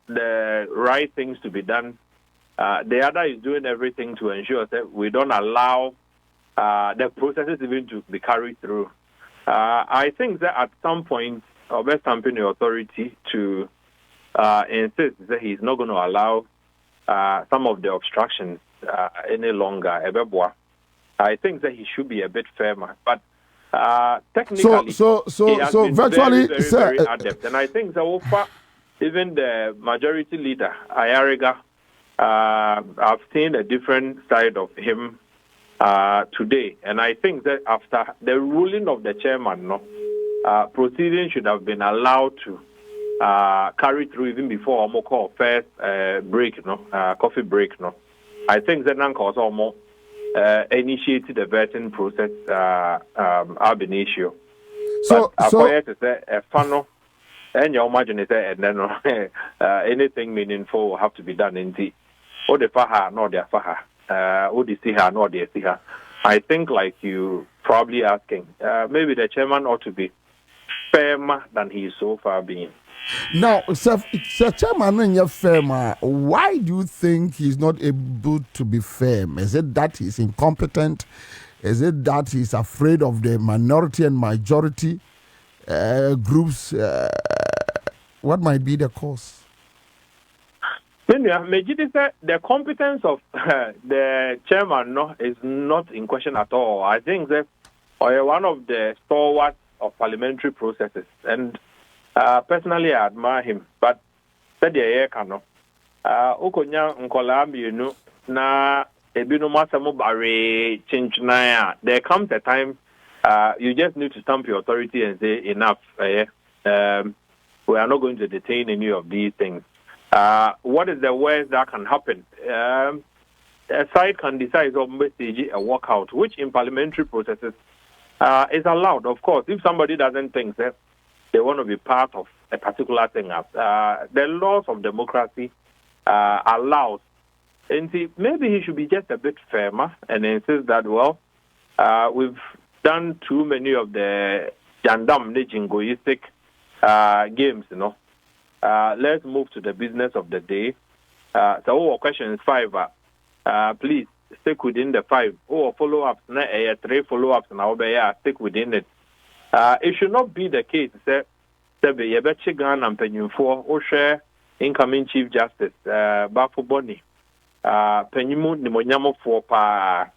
the right things to be done. The other is doing everything to ensure that we don't allow the processes even to be carried through. I think that at some point, our best company authority to insist that he's not going to allow some of the obstructions any longer. I think that he should be a bit firmer, but technically, so virtually, very, very adept. And I think that even the majority leader, Ayariga, I've seen a different side of him today, and I think that after the ruling of the chairman, proceedings should have been allowed to carry through even before we call first break, coffee break. I think that Nanka was almost initiated the vetting process ab initio. So to say a funnel, and your margin is there, and then anything meaningful will have to be done in the or the faha, nor the faha. Siha, nor the Siha. I think, like you probably asking, maybe the chairman ought to be firmer than he is so far being. Now, Sir Chairman, when you're firmer, why do you think he's not able to be firm? Is it that he's incompetent? Is it that he's afraid of the minority and majority groups? What might be the cause? The competence of the chairman is not in question at all. I think that one of the stalwarts of parliamentary processes, and personally I admire him. But there comes a time you just need to stamp your authority and say enough. We are not going to detain any of these things. What is the worst that can happen? A side can decide on message a walkout, which in parliamentary processes is allowed. Of course, if somebody doesn't think that they want to be part of a particular thing. The laws of democracy allows. And maybe he should be just a bit firmer and insist that, well, we've done too many of the jandam jingoistic games, let's move to the business of the day. So question is 5. Please stick within the 5. Follow-ups, 3 follow-ups, now stick within it. It should not be the case. Say, you bet Ghana and Penyumfo, or share incoming Chief Justice, Bafo Boni, Penyumu, Nimonyamo for pa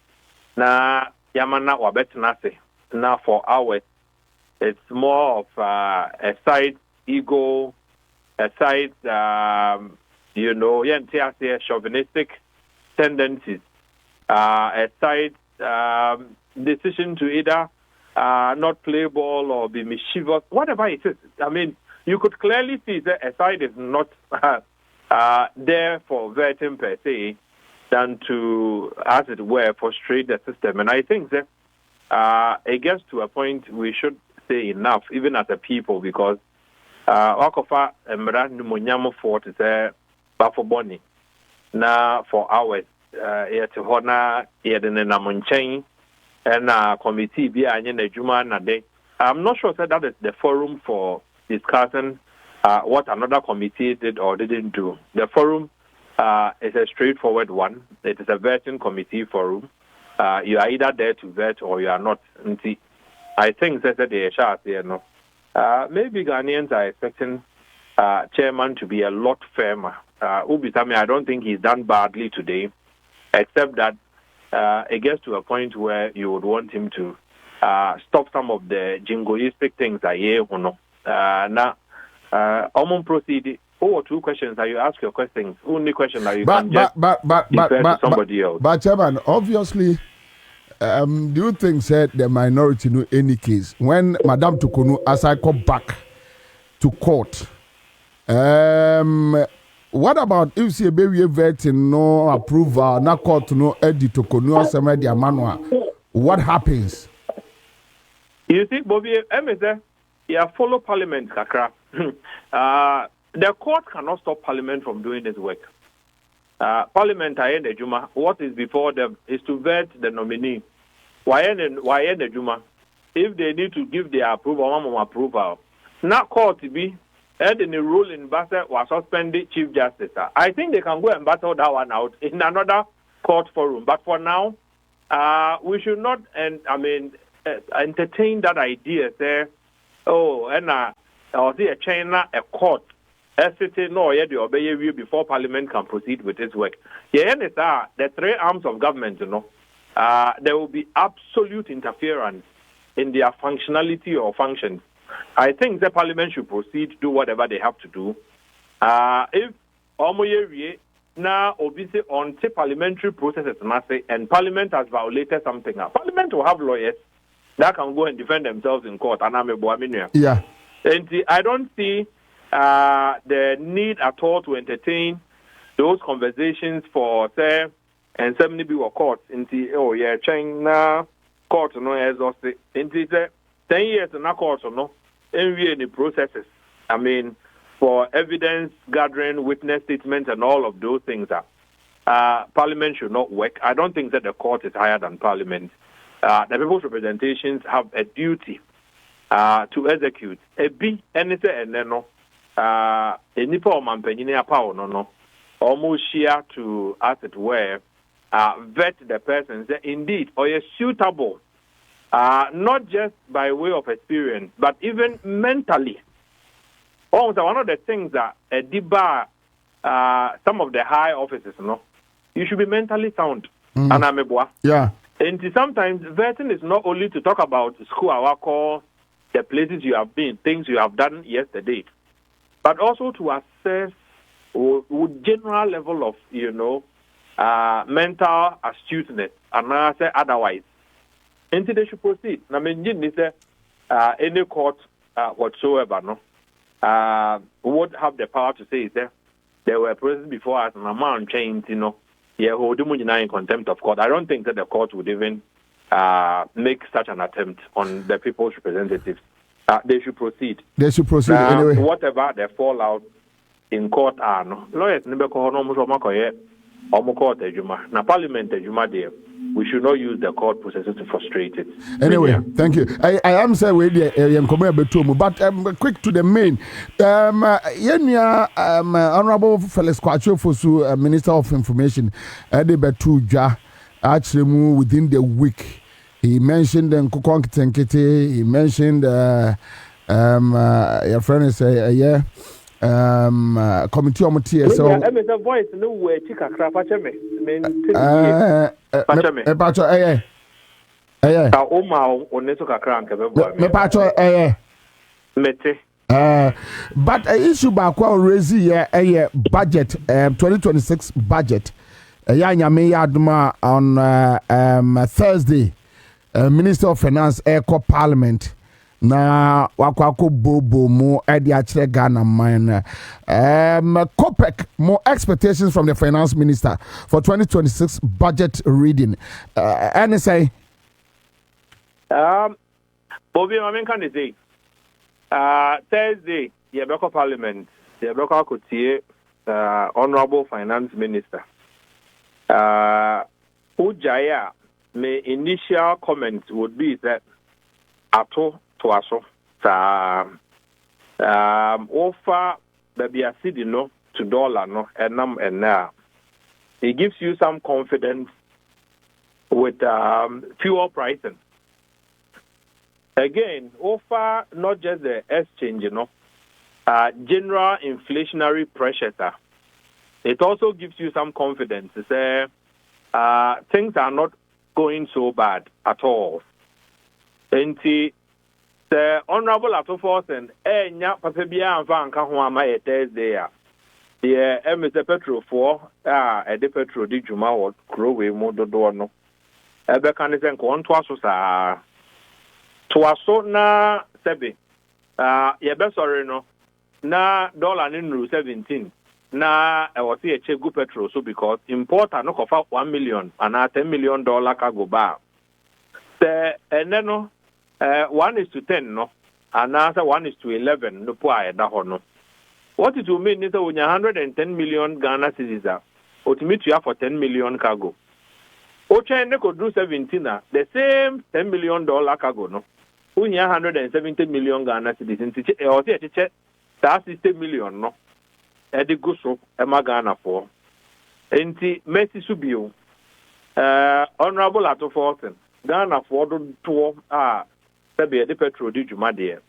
na Yamana or Betnase. Now for hours, it's more of a side ego, a side, chauvinistic tendencies, a side decision to either not play ball or be mischievous, whatever it is. I mean, you could clearly see that a side is not there for vetting per se, than to, as it were, frustrate the system. And I think that it gets to a point we should say enough, even as a people, because Wakofa Emra Numonyamo Fort is a Bafoboni. Now, for hours, yet Hona, yet in a Namunchain, and committee be a Juma Nade. I'm not sure that is the forum for discussing what another committee did or didn't do. The forum is a straightforward one. It is a vetting committee forum. You are either there to vet or you are not. I think that the HR there, no. Maybe Ghanaians are expecting chairman to be a lot firmer. Ubisami, I don't think he's done badly today, except that it gets to a point where you would want him to stop some of the jingoistic things that you know. Now, proceed. 2 questions that you ask your questions. Only question that you can just defer to somebody else. But Chairman, obviously, do you think said the minority in any case when Madame Tukunu as I come back to court? What about if she be vetting no approval, na court no edit Tukunu or some media manual? What happens? You see, Bobie, follow Parliament, Kakra. The court cannot stop Parliament from doing its work. Parliament, Juma, what is before them is to vet the nominee. Why the Juma? If they need to give their approval, not court to be, and in the rule in Basel was suspended Chief Justice. I think they can go and battle that one out in another court forum. But for now, we should not, entertain that idea there. Or see a China, a court. Before Parliament can proceed with its work. The 3 arms of government, there will be absolute interference in their functionality or functions. I think the Parliament should proceed, do whatever they have to do. If now obviously on parliamentary processes and Parliament has violated something, Parliament will have lawyers that can go and defend themselves in court. Yeah. And I don't see the need at all to entertain those conversations for say and somebody be a court into China court exhausted into 10 years in a court any processes. I mean, for evidence gathering, witness statements, and all of those things Parliament should not work. I don't think that the court is higher than Parliament. The people's representations have a duty to execute a B anything and then any power man penny power almost share to, as it were, vet the person that indeed or is suitable, not just by way of experience, but even mentally. Also, one of the things that some of the high offices, you should be mentally sound. Yeah. And sometimes vetting is not only to talk about school, our call, the places you have been, things you have done yesterday, but also to assess with general level of, mental astuteness and otherwise. And they should proceed. I mean, any court whatsoever, would have the power to say that there were processes before us and amount changed, hold them in contempt of court. I don't think that the court would even make such an attempt on the people's representatives. They should proceed. They should proceed anyway. Whatever the fallout in court are, no lawyers never call no much court ejuma. Na parliament ejuma there. We should not use the court processes to frustrate it. Anyway, thank you. I am saying we but quick to the main. Honorable Felix Kwacho Fosu, Minister of Information, Betuja, actually within the week. He mentioned Nkukong Tenkete. He mentioned your friend is committee on TSO. The voice no way chika krapa cheme. But issue back raise a budget 2026 budget. On Thursday, Minister of Finance Eco Parliament. Na wakwako bobo mo edi achire Ghana mine COPEC more expectations from the finance minister for 2026 budget reading and say Bobie mamen kan say Thursday Yebeko Parliament Yebeko kotie honorable finance minister Ujaya my initial comment would be that ato to aso offer baby asidi no to dollar no enam ena. It gives you some confidence with fuel pricing. Again, offer not just the exchange, general inflationary pressures. It also gives you some confidence to say things are not going so bad at all. And the Honorable Atoforsen, nya papebia and van Kahuama Thursday. The Mr. Petro for a de Petro di Juma or Crowe Mododono. Ebecanis and Quantuaso Tuaso na Sebi. Yebesorino na dollar in 17. Na I was here Chegu Petro so because importer no cover $1 million and $10 million cargo bar. The eneno 1:10 no, and answer 1:11 no poa da hono. What it will mean is that when 110 million Ghana citizens, ultimately you have for 10 million cargo. Ocha could do 17 the same $10 million cargo no. When 170 million Ghana citizens, or that's 60 million no. Edi guso ema Ghana for. Enti Messi Subio, Honorable Atoforsen, Ghana for do Sebi the Petro di Juma there.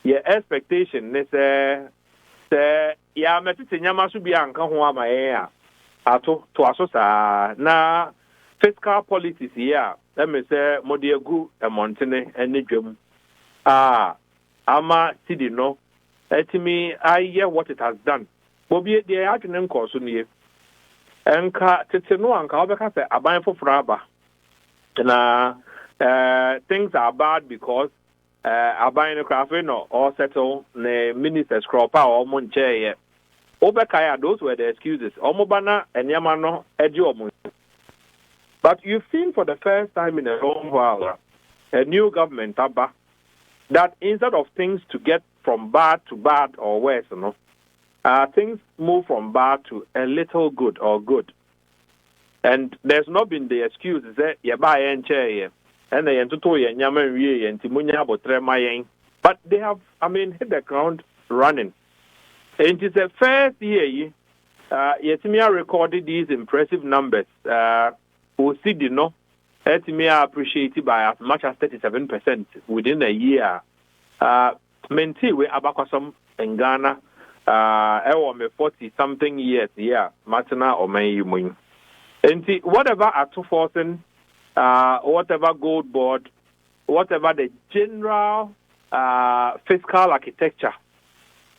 Your expectation is ya metiti nyama subi anka ho ama ya ato to asosa na fiscal policies here let me say modiegu emontene ene dwam ama tidi no etimi aye what it has done Bobie de atwene nkoso nie enka tete no anka obeka se aban foforo aba na things are bad because aban no craft no all settle the ministers crop or monche obekaya those were the excuses omobana enyama no eji omo. But you've seen for the first time in a long while a new government aba that instead of things to get from bad to bad or worse things move from bad to a little good or good. And there's not been the excuse that you buy and chair and they to yaman and timunya botremayen. But they have hit the ground running. And it's the first year Yetimia recorded these impressive numbers. We'll see Yetimia appreciated by as much as 37% within a year. Menti we abakwasam in Ghana me 40-something years Matana or May Yumuin. And see, whatever Atoforsen, whatever gold board, whatever the general fiscal architecture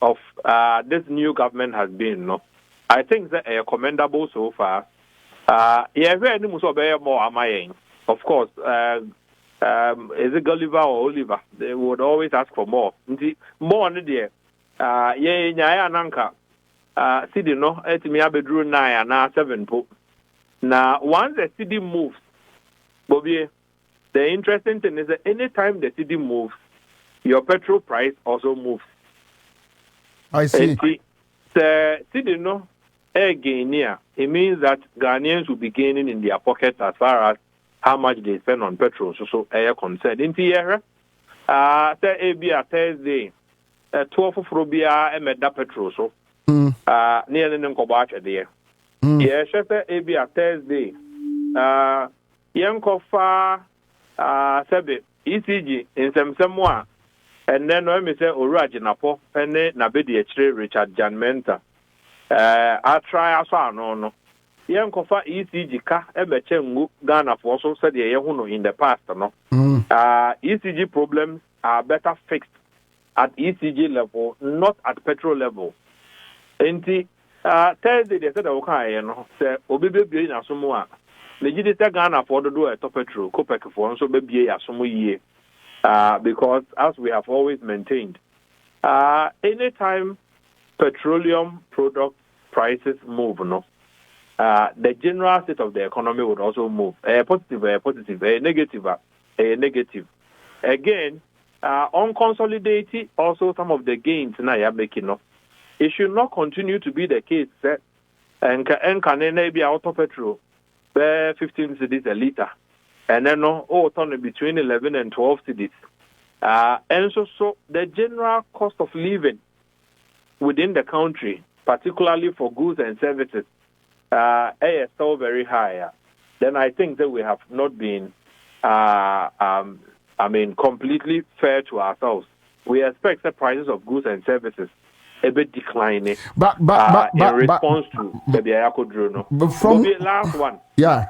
of this new government has been, I think that commendable so far. Of course, is it Gulliver or Oliver? They would always ask for more. More on the nanka. City no, etimi abedru 9 and 7 po. Now, once the city moves, Bobie, the interesting thing is that anytime the city moves, your petrol price also moves. I see. See, no, again, it means that Ghanaians will be gaining in their pockets as far as how much they spend on petrol. So air concerned. In the year, say a Thursday, 12 of Robia and made that petrol. So, near the Nkobacha there. Yeah, Shepherd a Thursday. Yankofa, Sabe, ECG in some one. And then when we say Oraj Napo, and Nabedi Richard Jan Menta. I try as far no. Yankofa ECG ka ebechengu Ghana for also said in the past no. ECG problems are better fixed at ECG level, not at petrol level. And Thursday they said okay, say obibe na somo Legit Ghana for the do a top petrol, Copec for so baby asomo ye. Because as we have always maintained, anytime petroleum product prices move, the general state of the economy would also move. A positive, a negative. Again, on consolidating also some of the gains now you're making. It should not continue to be the case that and can be auto petrol 15 cedis a liter. And then turn between 11 and 12 cedis. And so the general cost of living within the country, particularly for goods and services, is still very high. Then I think that we have not been, completely fair to ourselves. We expect the prices of goods and services a bit declining in response to the Biayako drone. From the last one. Yeah.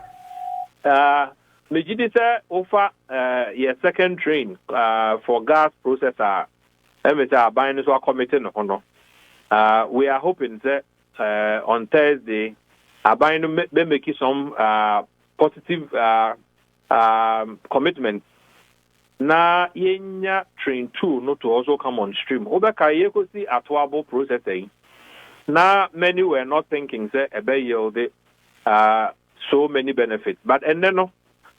Mejidisa offer your second train for gas processor. Buying this committee no. We are hoping that on Thursday, buying may make some positive commitments. Na yenya train 2 not to also come on stream. Obeka yeko si atwabo processing. Na many were not thinking say ebe yield so many benefits. But and then no.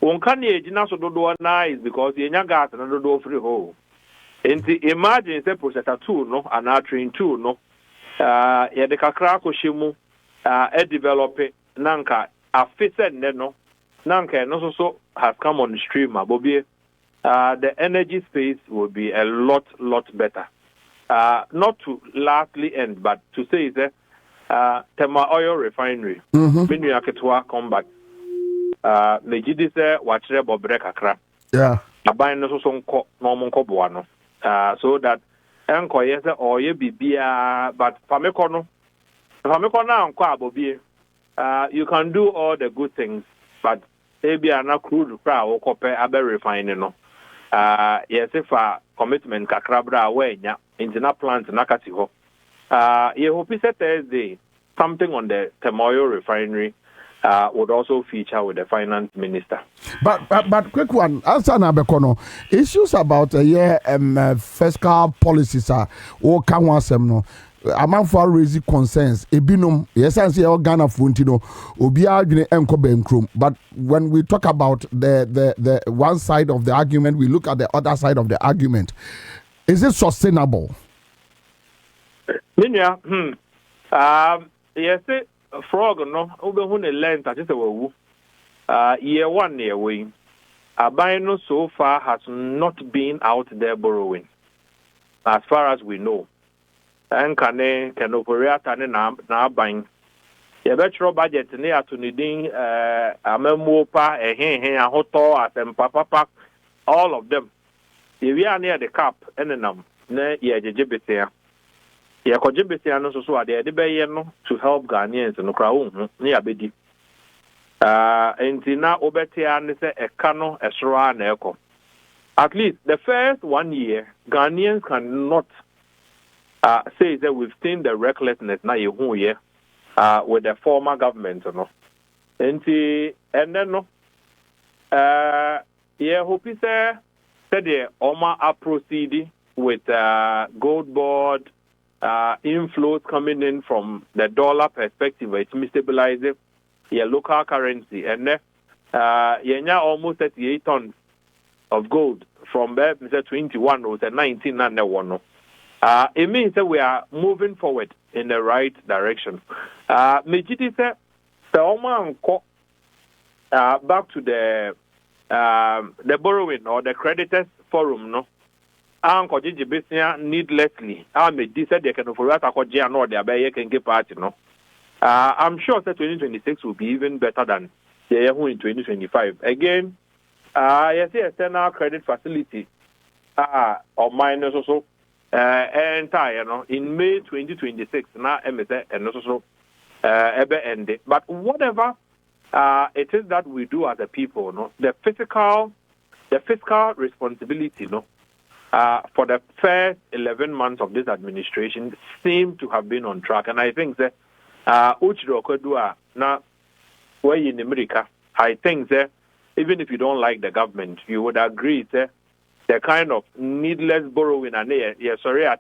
Unkani ejina so dodo na is because yenya gas na dodo free ho. Enti imagine say processor 2 no and train 2 no. Ya de kakra ko shimu develop nanka afise ne no. Nanka no so has come on stream Bobie. The energy space will be a lot better. Not to lastly end, but to say that Tema Oil Refinery, Minu Yaketwa come back. Mejidi se wachire bobre kakra. Yeah. Abayin no so normal kobuano. So that enko yese oye bibia, but fameko na enko abobie. You can do all the good things, but maybe ana crude kra wo kope abe refining no. Yes, if a commitment kakrabra wenya into plant nakati ho. You hope Thursday something on the Temoyo refinery would also feature with the finance minister. But quick one, Ansah na bekono issues about fiscal policies are or can no. Amanfo raise concerns ebinom yesanse e Ghana funtino obi adwene enko benkrom. But when we talk about the one side of the argument, we look at the other side of the argument. Is it sustainable? Yes, frog no obehu ne length that is a year 1 year way. Abino so far has not been out there borrowing as far as we know. And can operate na buying. You better budget near to needing a memopa, a hoto, papa, all of them. If we are near the cap, and then ye jibbetia. Ye cojibbetia no so are the bayano to help Ghanaians and Crown near Bedi. And now Obetia and say a cano, a sra, and echo. At least the first 1 year, Ghanaians cannot. Says that we've seen the recklessness now with the former government, and then hope he said the Oma are proceeding with gold board inflows coming in from the dollar perspective. It's stabilizing local currency, and almost 38 tons of gold from there, 21 or 19 and one. It means that we are moving forward in the right direction. Mejidi said, back to the borrowing or the creditors forum, no. Uncle Gigi Bisnia needlessly. I made this said they can afford to go jail or they can get party, no. I'm sure that 2026 will be even better than the year in 2025. Again, I see a external credit facility or minus also entire, no, in May 2026 now MSA and also ended. But whatever it is that we do as a people, no, the fiscal responsibility, no, for the first 11 months of this administration seem to have been on track, and I think that Uchiro Kodua now where in America, I think that even if you don't like the government, you would agree that the kind of needless borrowing and at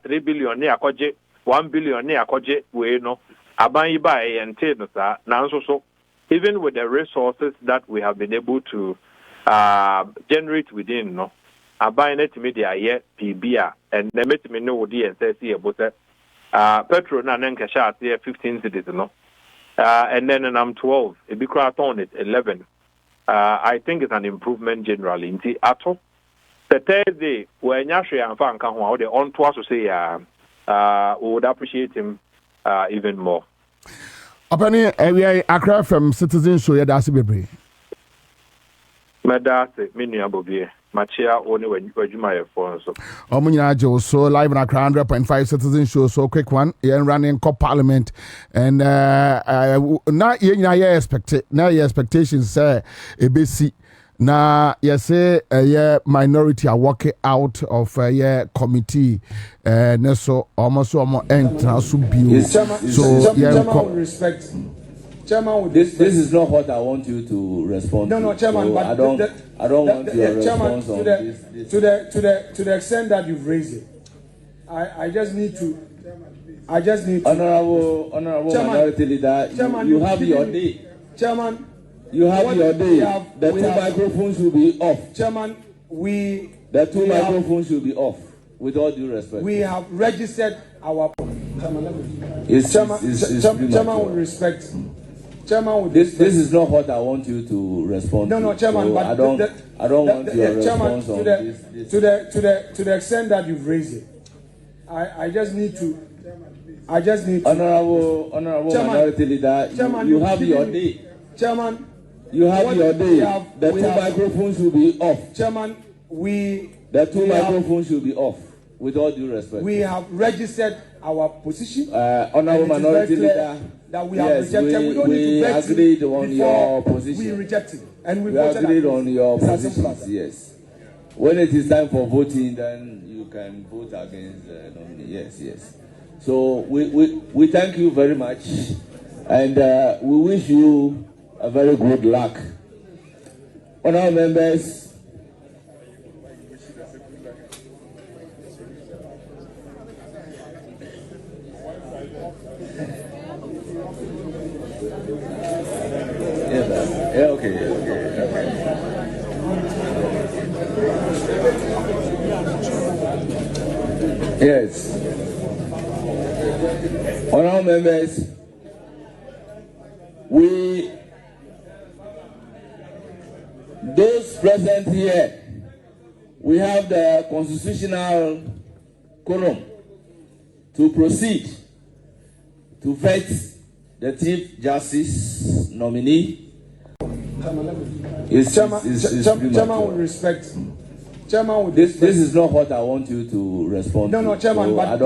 3 billion near 1 billion near we know abai by and now so even with the resources that we have been able to generate within, no, abai net media here PBA and the met me know the and say about petrol na nenkasha here 15 cities, no, and then I'm 12, it be on it 11. I think it's an improvement generally in the ato. The Thursday, when Yashri and Fan come out, the on to us to say, we would appreciate him even more. Apani, we are Accra from Citizen Show. That's Bobie. Medase, Minia Bobie, Machia, only when you my phone. So, Omunya so live on Accra100.5 Citizen Show. So quick one, you're running COP Parliament, and now you expectations say ABC. Na yese minority are working out of committee so almost enter so Chairman respect. Chairman, this is not what I want you to respond. No, Chairman, so but I don't want your response on this. To the extent that you've raised it, I just need to. Honorable Chairman, Minority Leader, you have your day. Chairman. You have your day. The two microphones will be off. Chairman, the two microphones will be off. With all due respect, we have registered our. Chairman with respect. Chairman, with this is not what I want you to respond. No, Chairman, so but I don't want your response on this. To the extent that you've raised it, I just need to. Honorable Minority Leader, you have your day. Chairman, you have your day. The two microphones will be off. Chairman, the two microphones will be off. With all due respect, we have registered our position. Honorable Minority Leader, that we have rejected. We agreed on your position. We rejected, and we agreed on your positions. Yes. When it is time for voting, then you can vote against the nominee. Yes. So we thank you very much, and we wish you a very good luck. Honourable members, okay. Yes. Honourable members, those present here, we have the constitutional quorum to proceed to vet the Chief Justice nominee. Chairman, with respect. Chairman, with this is not what I want you to respond to. No, Chairman, so but I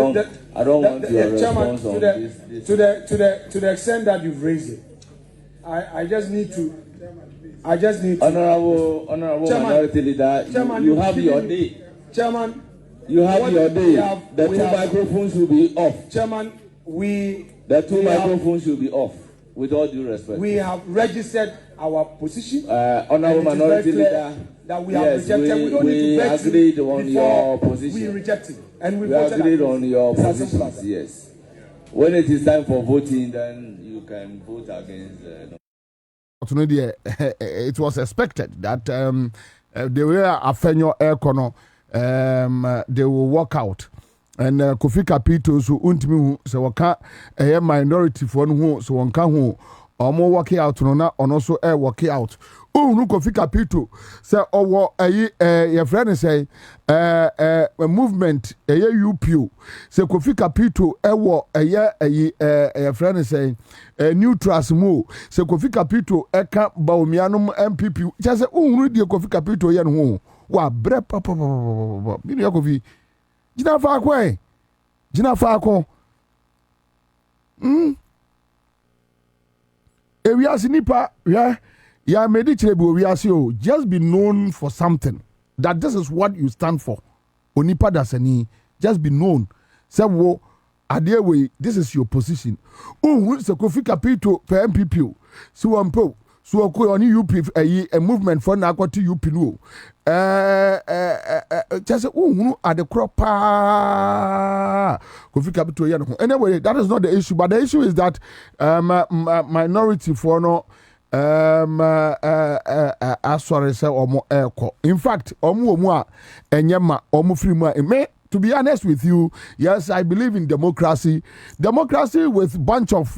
don't want your response on this. To the extent that you've raised it, I just need to. Honorable Minority Leader, you have your day. Chairman, you have your day. The two microphones will be off. Chairman, the two microphones will be off. With all due respect, we have registered our position. Honorable Minority Leader, that we have rejected. We agreed on your position. We rejected, and we agreed on your positions. Yes. When it is time for voting, then you can vote against. It was expected that the way a fenyo aircono they will walk out. And Kofi Kapito so untimi so waka minority for no so wonka ho omo work out no na ono so work out. Unu Kofi Kapito say owo your friend say a movement UPO say Kofi Kapito ewo your friend say neutral mo say Kofi Kapito eka baomianum MPP just say unu die Kofi Kapito ye no ho wa bre papa bi no Kofi Jina Fakwe. Jina Fako. Ewiasi nipa, ya medichrebu ewiasi o. Just be known for something. That this is what you stand for. Onipa dasani. Just be known. Say wo, adewe, this is your position. Se Kofi Kapito per MPP. So wampo. So oni UP a movement for na kwati UP no. Just at the crop Kofi Kapito ya no. Anyway, that is not the issue, but the issue is that minority for no sorry say omo eko. In fact, omo enyema omo free me. To be honest with you, yes, I believe in democracy. Democracy with bunch of,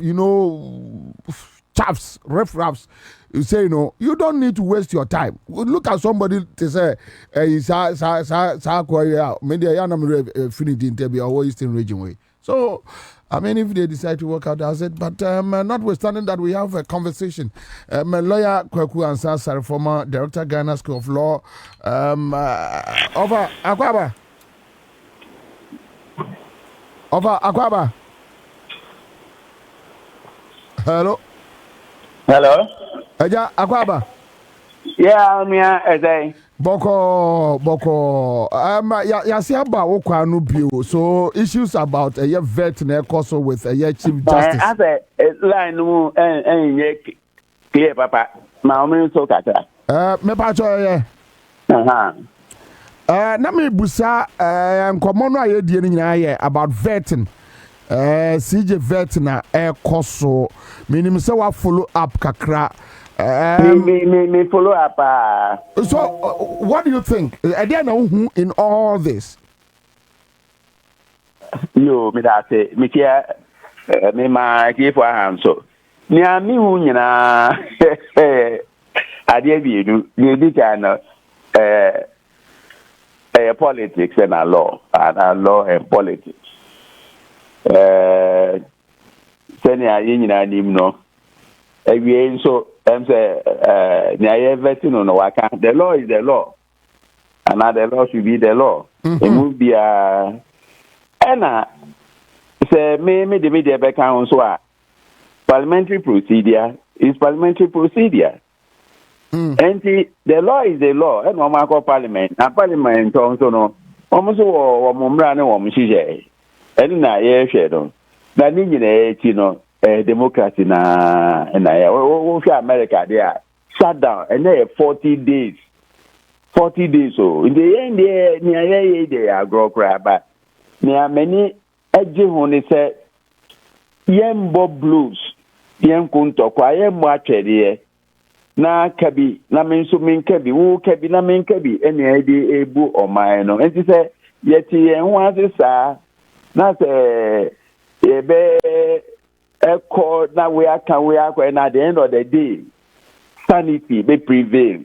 chaffs, riff-raffs. You say, you don't need to waste your time. Look at somebody to say, maybe I am Finity interview or Eastern region way. So, I mean, if they decide to work out, that's it. But notwithstanding that, we have a conversation. My lawyer, Ansah, former director, Ghana School of Law, over Akwaba. Hello. Eja Akwaba. Yeah, I'm here. Ezay. Boko. Ya see about Okwanu bio. So issues about a vet na also with a Chief Justice. I say line no clear papa. Ma o so kata. Me pa cho ye. Na me busa nkomo no ayedie ni nyina ye about vetting. CJ vet na koso. Minim say wa follow up kakra. Me follow up. So, what do you think? In all this? Yo, me that say, me kia, me ma give for ham so. Ni ami hu nyina. Ade bi du, ni di kana politics and law and politics. Seni ayi nyina nim no. Ewie so say the law is the law, and the law should be the law. It would be say me the media back so parliamentary procedure is parliamentary procedure. And the law is the law, and no matter parliament, and parliament also no almost or mumra no mshije. And na ye shedo. Na ni democracy na America there shut down and then 40 days so in the end they are grow crab but there many edge honey say yembo blues yem kunto kwa yem atwede na kabi na menso menkabi wo kabi na menkabi ene ade ebu oman no enti say yeti enho asesa na say ebe echo na we are and at the end of the day sanity be prevail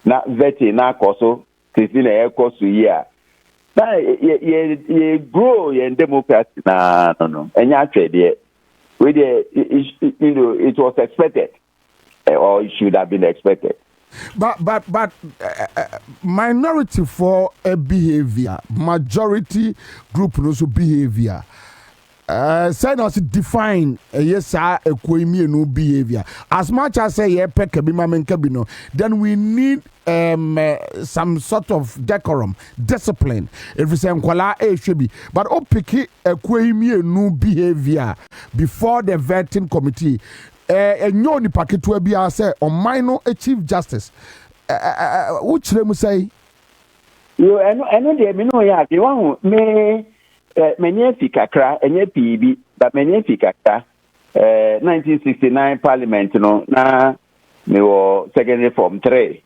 na vetting na koso Christina echo so here na ye grow in democracy na no enya twede we it was expected or it should have been expected. But minority for a behavior, majority group no so behavior. Say not define yes a kwemi no behavior. As much as say ye peke bi mamenkabino, then we need some sort of decorum, discipline. If we say nkwala should but o pick a kwemi no behavior before the vetting committee. Enyo ni paketu bia say on minor chief justice. Which them say you eno de me no ya de wan me many fikakra enye PB but many fikakra 1969 parliament no na me wo secondary form 3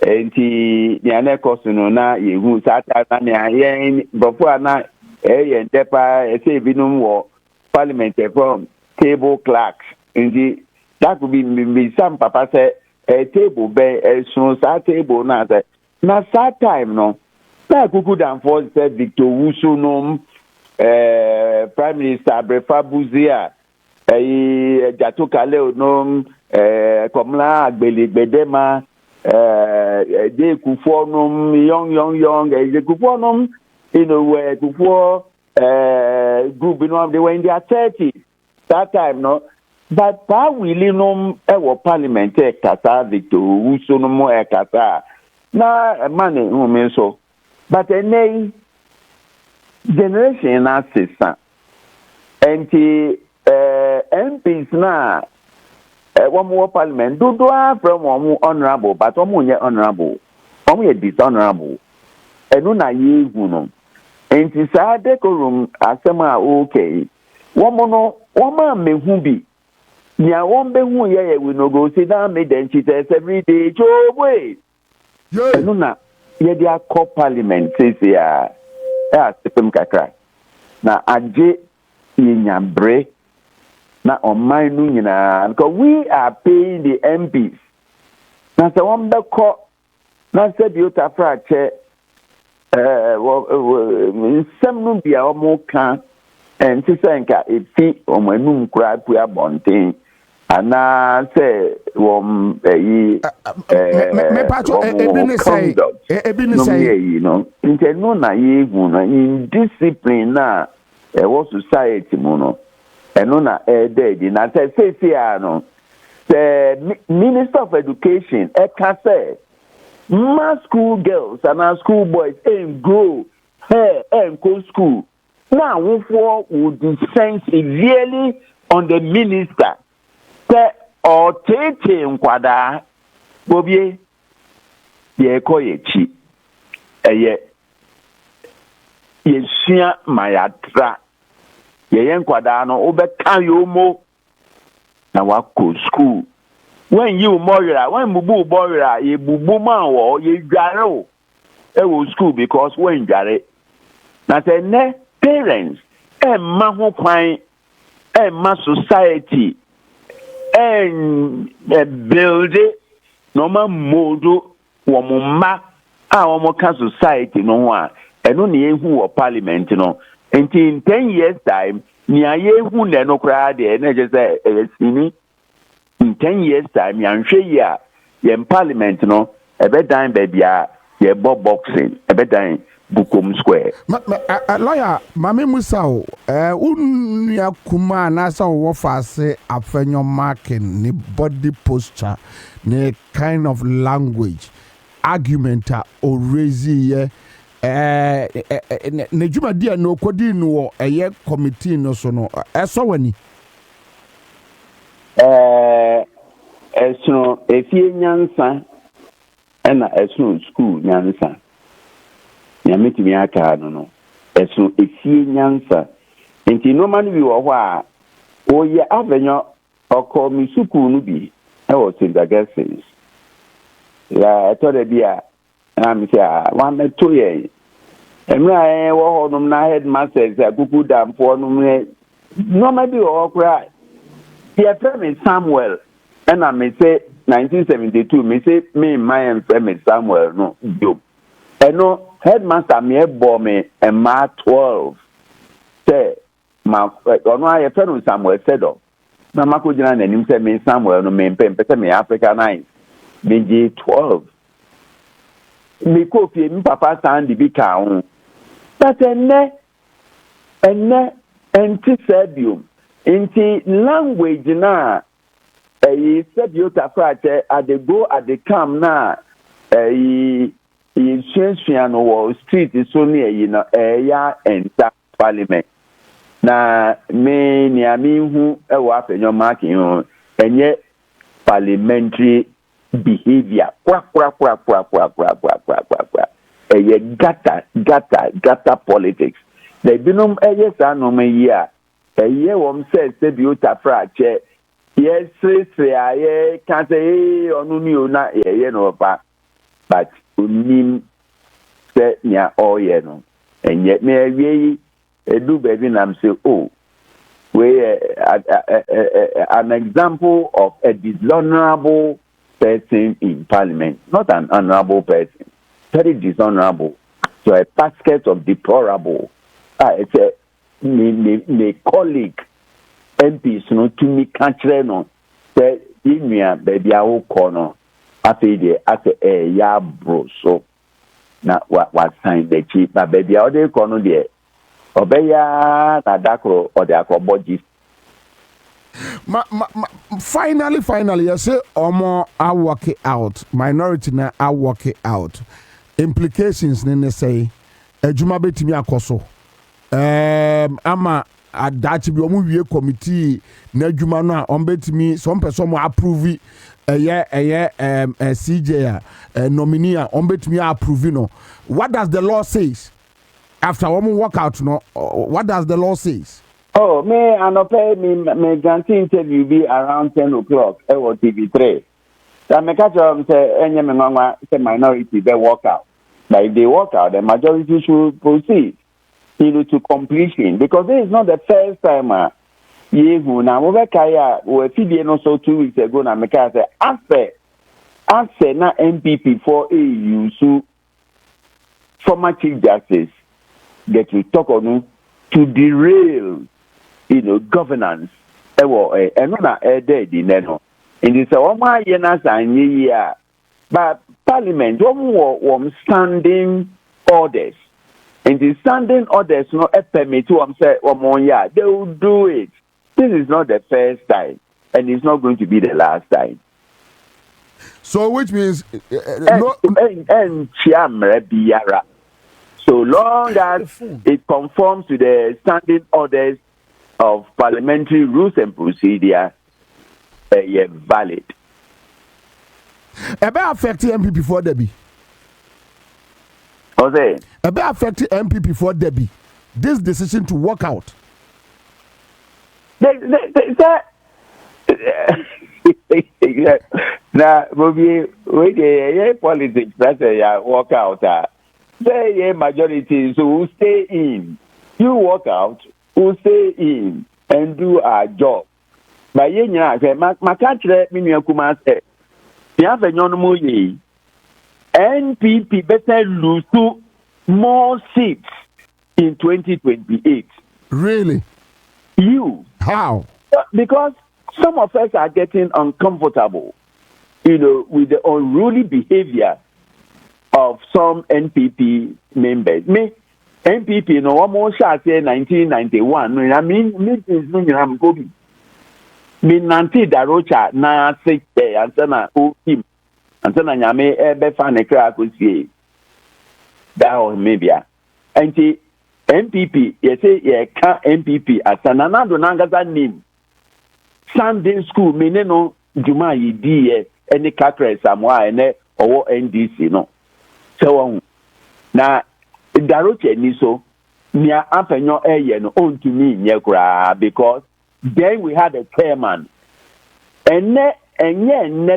enti nea na koso no na yehu sata na nea yen before na yen depa say binum wo parliament from table clerks enti that could be some papa say a table be so sa table na say na that time no na kuku dan for say Victor Wusu no prime minister Brefa Buzia Jato Kale no Komla Agbelegbedema de Kufo no young de Kufo no you know where Kufo group you know they were in their 30s that time no but pa willi no parliament kata Victor Wusu no mo kata na man who mean so but any generation na sisa enti MPs na one more parliament do from one honorable but one more honorable one more dishonorable enu na ye gu no enti sa decorum asema okay one more one ma mehu bi nia one be hu ye we no go sit down me then cheaters every day job enu na ye dia call parliament says ya sepem kakra na age yenyabre na online nu nyina because we are paying the MPs na se won be ko na se bi utafra che nsem nu bia o mo kan en ti se nka efi o manum kura pu abonten ana se won yi me pacho ebi ni say you know intenu na yehu na indiscipline na what society mo no eno na dead na say no the Minister of Education can say mass school girls and our school boys ain't grow and go school now who would descend severely on the minister or take nkwada Bobie ye koyechi ye shia mayatra ye nkwada no obeka yomo na wako school when you moira when bubu boira ye bubu man wo ye dware o e school because when dware na say ne parents ma ho kwan ma society build normal modo wo mma a wo ka society no ho a eno ne ehu wo parliament no in 10 years time ni ayehu ne no kra de na je say sini in 10 years time yanhwe ya ye parliament no ebedan babia ye boxing ebedan bukom square lawyer mame musao unya kuma na sa wo fase afenyo marking ni body posture ni kind of language argument or raise ye ne juma dia no kodi no eye committee no so no eso wani eso efie nyansa na eso school nyansa nyametimi aka no eso efie nyansa enti no man bi wo ho a oye avenyo oko mi school no bi e wo St. Augustine ya to de bia na mi sia wa meto ye emra wo ho no na headmasters akuku dampo no no ma bi wo kra here from Samuel and I may say 1972 me say me my friend Samuel no job and no headmaster me bore me and ma 12 say ma ono aye friend Samuel said o na mako jina na nim say me Samuel no me pempese me Africa 9 me 12 me ko fie mi papa stand bi ka ho but enne anti-sabium inti language na sabiota frache at the go at the come na shensuan no street so near you know ya enter parliament na me ni ami hu e wa afenyo marking ho enye parliamentary behavior kwa eye gata politics they binom eye sa no me yi a eye wom se biota frache yes aye can say onu ni ona eye no pa but unim se nya oye no and yet me we do baby nam say oh we an example of a dishonorable person in parliament, not an honorable person, very dishonorable. So a basket of deplorable. It's a me colleague MPs no to me country no say inua baby a wo kono afi de ase ya bro so na what sign the chief na baby a de kono de obeya na dakro or the akobodji. Finally, you say Omo I work it out. Minority na I work it out. Implications ne say ejuma betimi akoso. Ama adachi bi omu wie committee na ejuma no a ombetimi some person mo approve CJ nominee a ombetimi approve no. What does the law says? After one work out no, what does the law says? Oh, me me guarantee interview be around 10 o'clock. Or TV3. So me catch up say any say minority they walk out. But if they walk out, the majority should proceed to completion because this is not the first time. Yehu na we kaya we fidie no so 2 weeks ago na me say after na MPP for AU so former Chief Justice get to talk on to derail governance. And na dead in no. And it's a woman yenas and year. But Parliament, standing orders. And the standing orders no permit to say they will do it. This is not the first time, and it's not going to be the last time. So which means so long as it conforms to the standing orders of parliamentary rules and procedure, valid. Ebe affect MPP for Debbie. Okay. Ebe affect MPP for Debbie. This decision to walk out. Now, Bobie, we politics that's a walk out. Say majority so who stay in. You walk out, who stay in and do our job. But you know, my country, me kuma say, you have a normal ye. NPP better lose to more seats in 2028. Really? You? How? Because some of us are getting uncomfortable, with the unruly behavior of some NPP members. Me, NPP, no one more shot here 1991. I mean, meetings, I'm going. Me, Nanti Darocha, na 6 day, and then I owe him. And then I may ever find a crack with you. That was maybe. And the NPP, you say, NPP, as an another Nangaza name. Sunday school, me no Juma yi any kakre samwa ene or NDC no. So na daroche ni so nia apenyo no on to me nyekura because then we had a chairman. Enye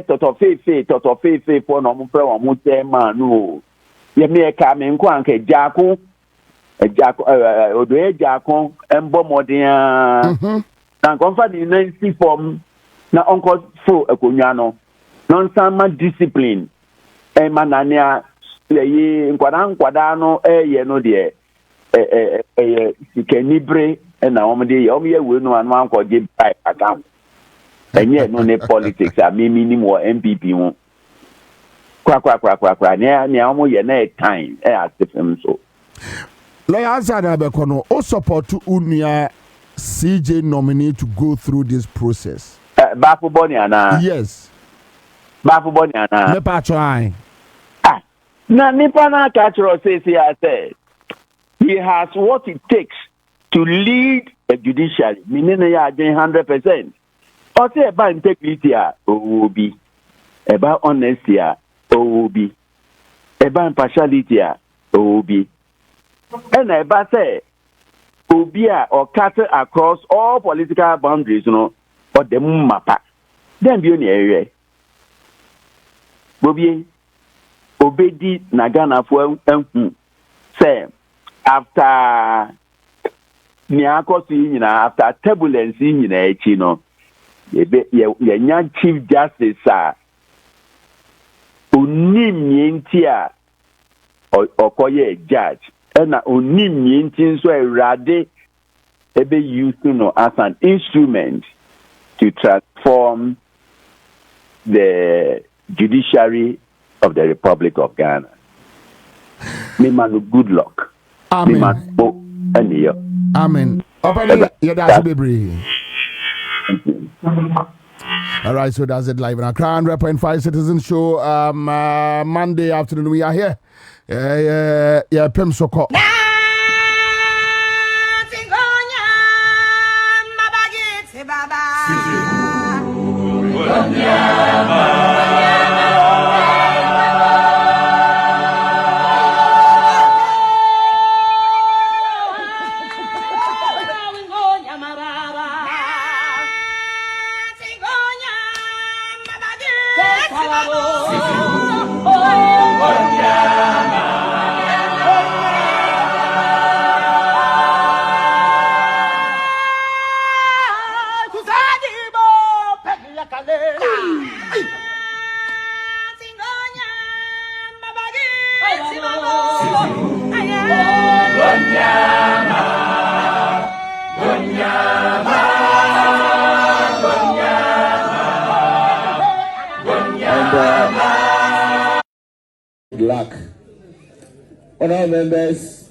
toto fefe for no mo fra mo chairman no. Ye me ka me nko anke jako odoye jako embo modern na comfort the Nancy form na uncle fo akonya no non sama discipline e manania ye nkwada no no de sikanibre na omde ye we no anu anko give pipe account enye no ne politics a me minimum or MPP ho kwa ne omo ye na time asefem so lawyer Ansah na be kono o support unia CJ nominee to go through this process. Bafu Boniana. Yes. Bafu Boniana. Nepa try. Na nipa na catcher says he has what it takes to lead a judiciary. Meaning ya 100%. Or say about integrity OOB. About honesty OOB. About impartiality OOB. And about say Obia or cut across all political boundaries, or the mappa. Then be on the area. Bobie, obedi na Ghana for say after after turbulence ye chief justice onim yenti a okoye judge na onim yenti so erade ebe used as an instrument to transform the judiciary of the Republic of Ghana. Me man, good luck. Amen. Me man, Amen. All right, so that's it live on Accra100.5 Citizen Show. Monday afternoon, we are here. Yeah, Pim Soko. Luck. Honourable members,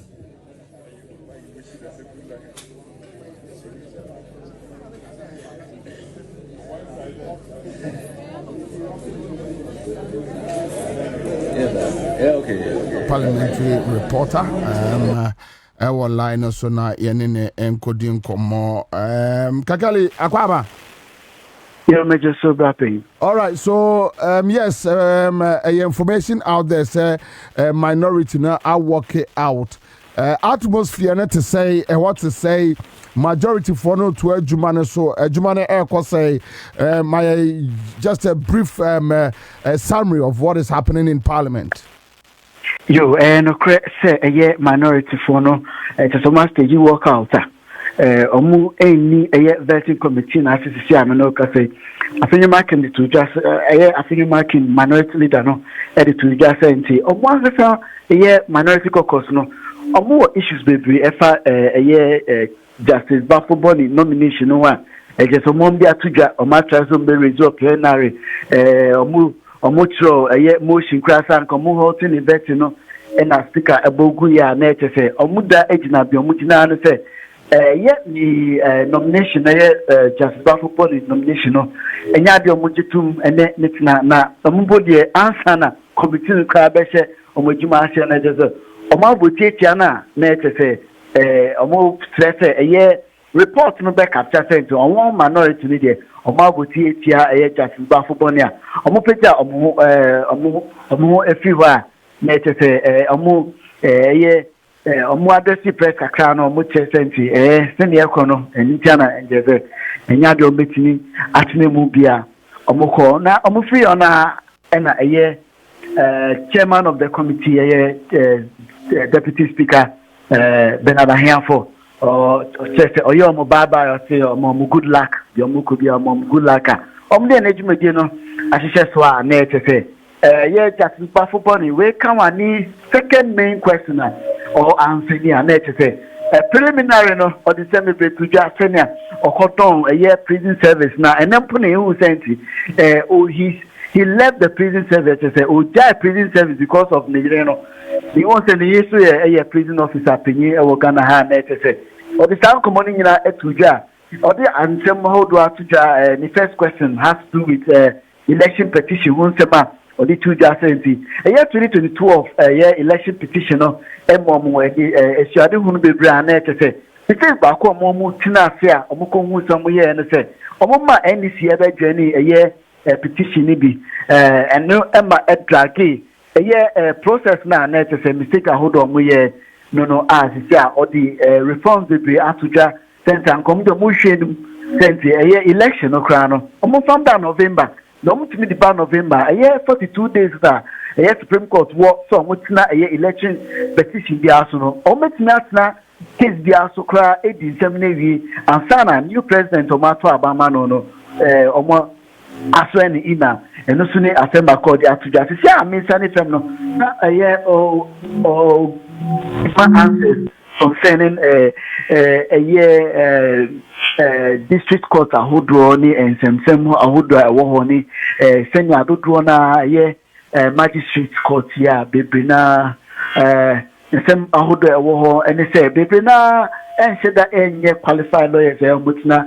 parliamentary reporter. Our line so na yenene encoding komo. Kakali Akwaba. Yeah, Major Sobrapping. All right, so yes, information out there say minority now are working out. Atmosphere not to say what to say. Majority for no to Jumane so Jumane Airco say my just a brief summary of what is happening in Parliament. Yo, no say minority for no to so much you work out. Omu any vetting committee na assisi ameno ka say afenye marking the to just afenye marking minority leader no edit to just say nti omu afesa minority caucus no omu issues bebre efa justice bafo body nomination no one just omu bi atuja omu trazo be result plenary omu tro motion krasa nko omu holding the vetting no na speaker ebogu ya na eche omu da ejina bi omu tina no say the nomination just Bafo Body nomination no enya de omujitum ene netina na ombo de Ansah na committee no ka be hye omojuma ahye na jezo omabotietia na etese omo stress report no be capture center on minority ni de omabotietia just Bafo Body a omo peja omo efiwa na etese omo omo adresi press kakra no omo chesenti sene ekono entiana njeze enya de obetini atene mu bia omo ko na omo free ona na chairman of the committee deputy speaker Bernard Ahiafo chese oyo omo baba yo say omo good luck yo omo ko bia omo good luck omo de na ejumadi no ahihye so a na chese just Bafo Body we come ani second main question or answer here na chese preliminary no or the same be to just senior or cotton prison service now and then put who senti he left the prison service to say prison service because of Nigeria. He wants to issue a prison officer penny or Ghana hand say or the sound commanding in a tuja or the answer how do I tuja the first question has to do with election petition once a month or the two just senti a year 2022 of election petition no emo a shade who be brand say it is back on momu tina fair or muko some year and say omoma NDC ever journey a year petition nibi and no Emma Edragi a year process now net say mistake a hold on we no as or the reforms they be atuja center and come to mushedum senti a year election no crano omo from that November no mutimi di ba November 42 days that Supreme Court work so mutina election petition bi aso no o metimi atena case bi aso kra edi nsem wi ansana new president Omato Abama no omo aso any ina eno so ni Assembly Court atuja se amisa ne fem no na answers concerning district court ahodoɔ ne nsɛmsɛm ahodoɔ a ɛwɔ hɔ ne sɛnea adodoɔ na magistrate court ya bebre na nsɛm ahodoɔ a ɛwɔ hɔ ɛne sɛ bebre na ɛnhyɛ da ɛnyɛ qualified lawyers a wɔtena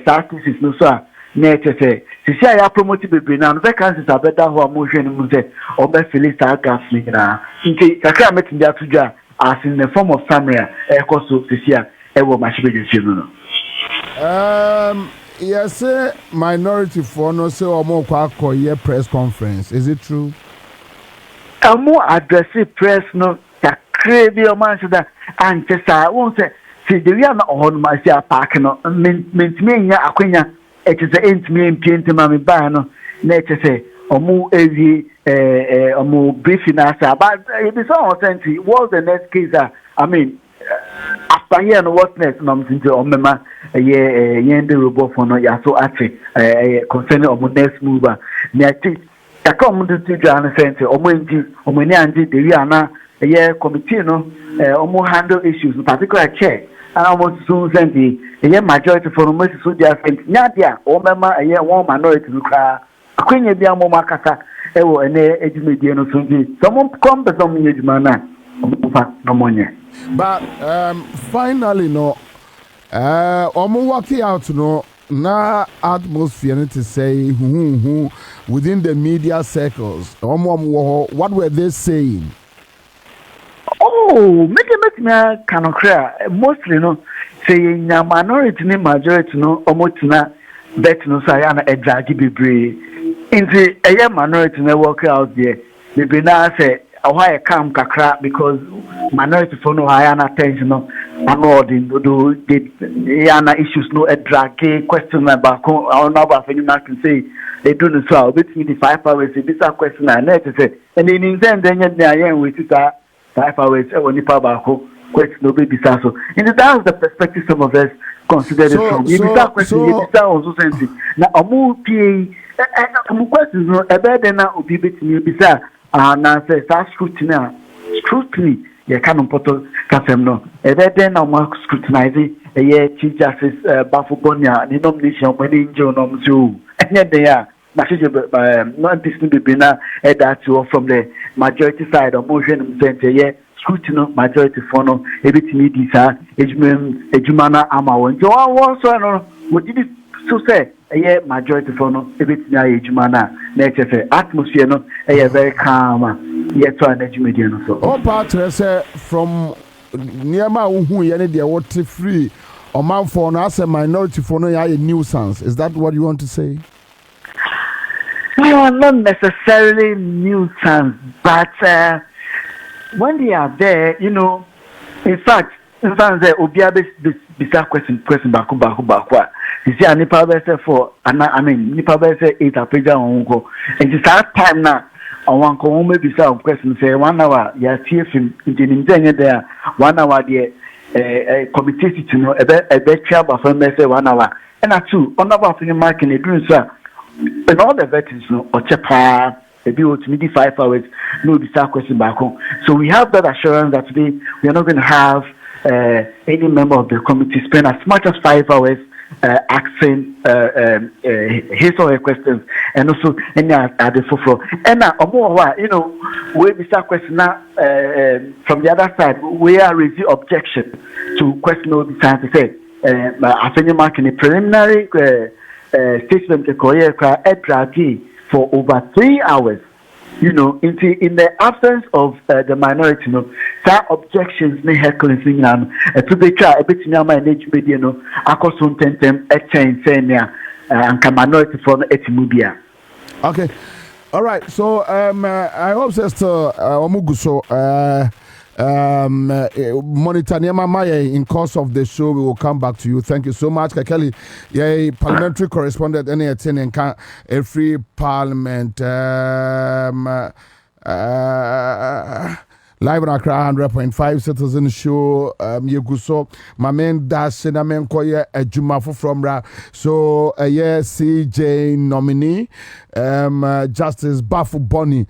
saa cases no so a na ɛkyɛ sɛ sisi a yɛapromote bebre na no vacancies abɛda hɔ a mohwɛ no mu sɛ ɔbɛfili saa gas no nyinaa nti kakra a mɛtumi ato dwa as in the form of summary so sisi a ɛwɔ mahyɛbɛdwasua no no. Yes, minority for no say or more kwa press conference. Is it true? More addressing press no that crazy man said that and just I won't say see the real on my park no mean me ya akwenya it is the end me paint mami ba no nature say omu evi omu briefing us but it is all authentic. What's the next case? I mean after here no what next no mtinje omema yende robot for no ya so ate concerning omu next mover na ati taka omu to dwa na sente omu nji omu ni anje de wi ana committee no omu handle issues particular chair and omu so sente majority for no so dia sente nya dia omema one minority lukra akwenya bia mo makaka ewo ene ejumedie no so nji some come be some ejuma na no money. But finally, no, working out, no, na atmosphere to say who within the media circles. What were they saying? Oh, make me kind of clear. Mostly, no, saying a minority, no majority, no, omotina bet no sayana a dragi be into a minority no work out there. Maybe now say. Why come kakra because minority for no higher attention no anoording do yana issues no a drag question about our number of any man can say they do the so between the 5 hours this a question and net say and in then with 5 hours only power question no baby so and that's the perspective some of us consider it from that question also sense now amu questions no e be na obi betimi bisa na say scrutiny ye can poto kafem no then na mo scrutinize chief justice Bafogonia the nomination when injo no so enye dey a na shije no distinct be na that from the majority side of motion center scrutiny majority for no ebitimi di sa ejuma na ama won jo so no we did so say majority for no ebitimi ejuma na say atmosphere no very calm yet to an media no so all part say from nearma who ye dey what free or man for no as a minority for no a nuisance. Is that what you want to say? No, not necessarily nuisance, but when they are there, you know, in fact say obiabe bisa question back. You see, nipa be say for I mean nipa be say 8 apeja onko and it's that time now on ko me bisa question say 1 hour ya TFM injinimzenye there 1 hour there committee to know ebe chair ba for me say 1 hour and at 2 on about the mark in do so and all the veterans no ochepa maybe what me 5 hours no bisa question back home. So we have that assurance that today we are not going to have any member of the committee spend as much as 5 hours asking his or her questions and also any other for and now you know we start question now from the other side we are raising objection to question all the time to say I think you're marking a preliminary statement for over 3 hours. You know, in the absence of the minority, you know, some objections may heckling thing to be try a bit now my age media no akosun tentem exchange senior and minority for etimubia. Okay. All right. So I hope sister Omuguso Monitor Niema Maye, in course of the show, we will come back to you. Thank you so much, Kakeli. Yeah, parliamentary correspondent, any attending a free parliament. Live on Accra 100.5 Citizen Show. Yeguso, my man dash na men koye ejumafo from ra. So CJ nominee, Justice Bafu Bonnie,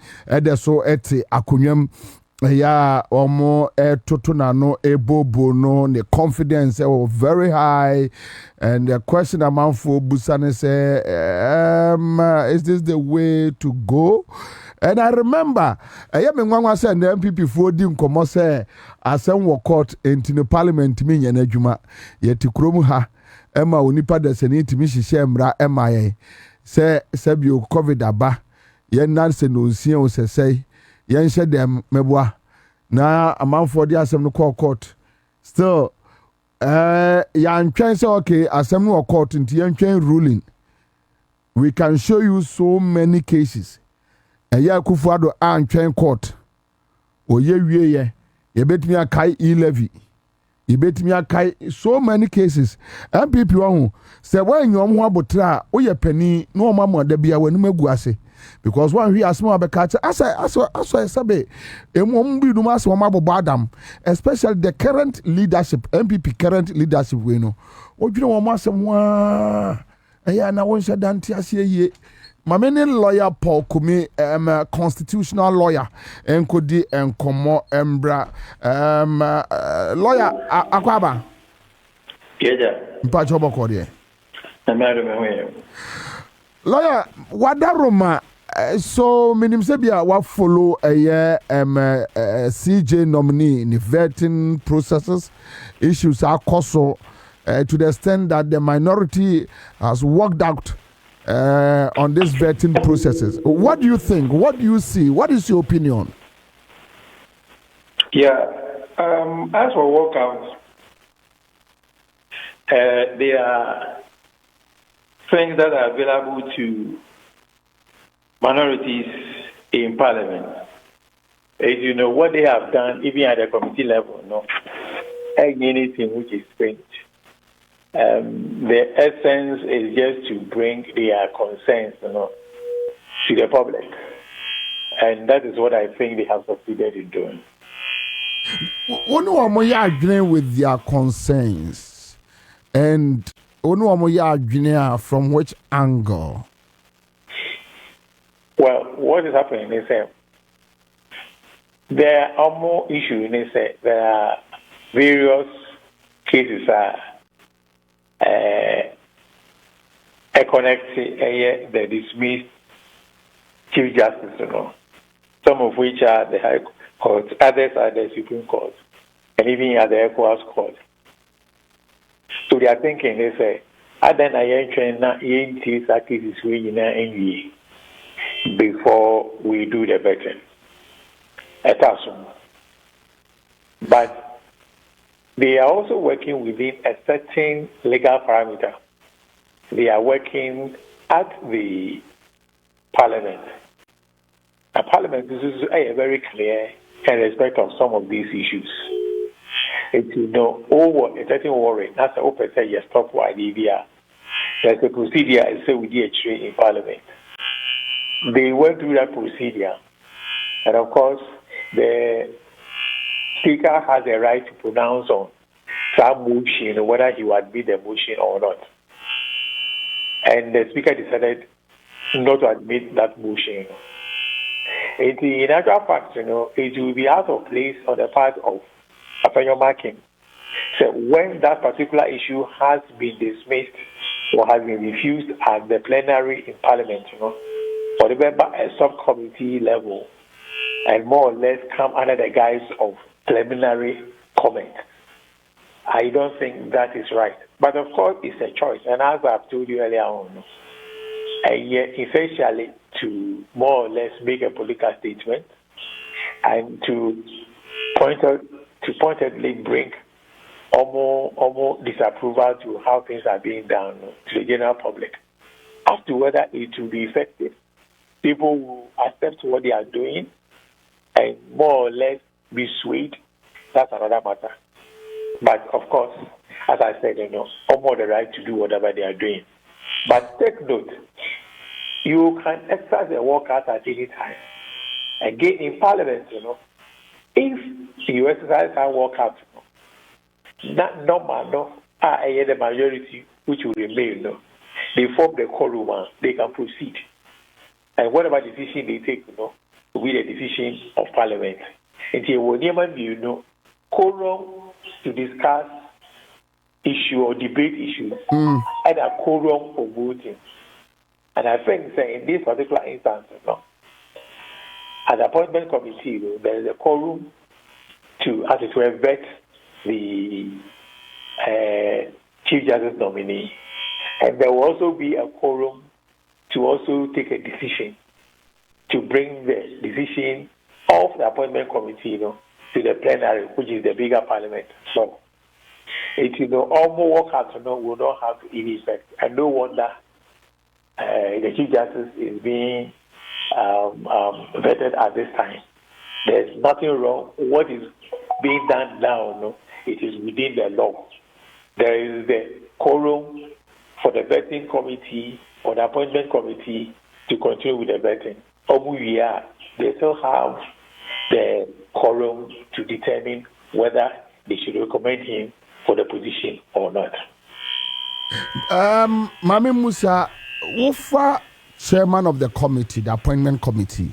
so eti akunyem. Yeah, omo totuna no ebobo no the confidence very high, and the question amount for Busane say, is this the way to go? And I remember, I am in one said the MPP for dim komo say asem wo court into the parliament me nya adwuma yet krom ha ema onipa da sene ntimi hihye mra ema ye say sabio covid aba ye nanse no nsia o sesei yen hye dem meboa na amanfo di asem no court still yan twen say okay asem no court nti yan twen ruling. We can show you so many cases. Eya Kufuado antwen court oye wieye ye betimi akai e-levy ye betimi akai so many cases. MPP won say when you ho abotra oye pani no mama da bia wani magu ase because one we asmo abeka asa sabe emom bi dum ase wo mabobo adam, especially the current leadership, MPP current leadership we no odwene wo masem wa eya na won hyedanti ase ye. My main lawyer Paul Kumi, constitutional lawyer, Enkodi Enkomo Embra, lawyer Akwaba. Yeah. Mpachobo Kodie. Lawyer Wadaroma. So minim sebia wa follow a year CJ nominee in the vetting processes issues are coso to the extent that the minority has worked out on these vetting processes. What do you think? What do you see? What is your opinion? Yeah, as for walkouts, there are things that are available to minorities in Parliament. As you know, what they have done, even at the committee level, no, anything which is strange. The essence is just to bring their concerns, to the public, and that is what I think they have succeeded in doing. Onu agree with their concerns, and onu agree from which angle? Well, what is happening is there are more issues. There are various cases connect the dismissed Chief Justice, some of which are the High Court, others are the Supreme Court, and even at the ECOWAS Court. So they are thinking, they say, before we do the vetting. But they are also working within a certain legal parameter. They are working at the Parliament. A Parliament is very clear in respect of some of these issues. It's over a certain worry. That's the open say yes, stop idea. There's a procedure and say we did a in Parliament. They went through that procedure, and of course, the Speaker has a right to pronounce on some motion, whether he would admit the motion or not. And the Speaker decided not to admit that motion. In actual fact, it will be out of place on the part of Afenyomakin. So when that particular issue has been dismissed or has been refused at the plenary in Parliament, for the member at subcommittee level, and more or less come under the guise of preliminary comment. I don't think that is right. But of course, it's a choice. And as I've told you earlier on, essentially to more or less make a political statement and to pointedly bring almost disapproval to how things are being done to the general public. As to whether it will be effective, people will accept what they are doing and more or less be swayed that's another matter. But of course, as I said, all more the right to do whatever they are doing. But take note, you can exercise a walkout at any time. Again, in Parliament, if you exercise a walkout, not normal, the majority which will remain, they form the quorum, they can proceed. And whatever decision they take, will be the decision of Parliament. Until when you quorum to discuss issue or debate issues, and a quorum for voting. And I think in this particular instance, at the appointment committee, there is a quorum to, as it were, vet the Chief Justice nominee. And there will also be a quorum to also take a decision, to bring the decision of the appointment committee, to the plenary, which is the bigger Parliament. So, all more workouts, will not have any effect. And no wonder the Chief Justice is being vetted at this time. There's nothing wrong. What is being done now, it is within the law. There is the quorum for the vetting committee or the appointment committee to continue with the vetting. They still have the quorum to determine whether they should recommend him for the position or not. Mami Musa, Wofa chairman of the committee, the appointment committee,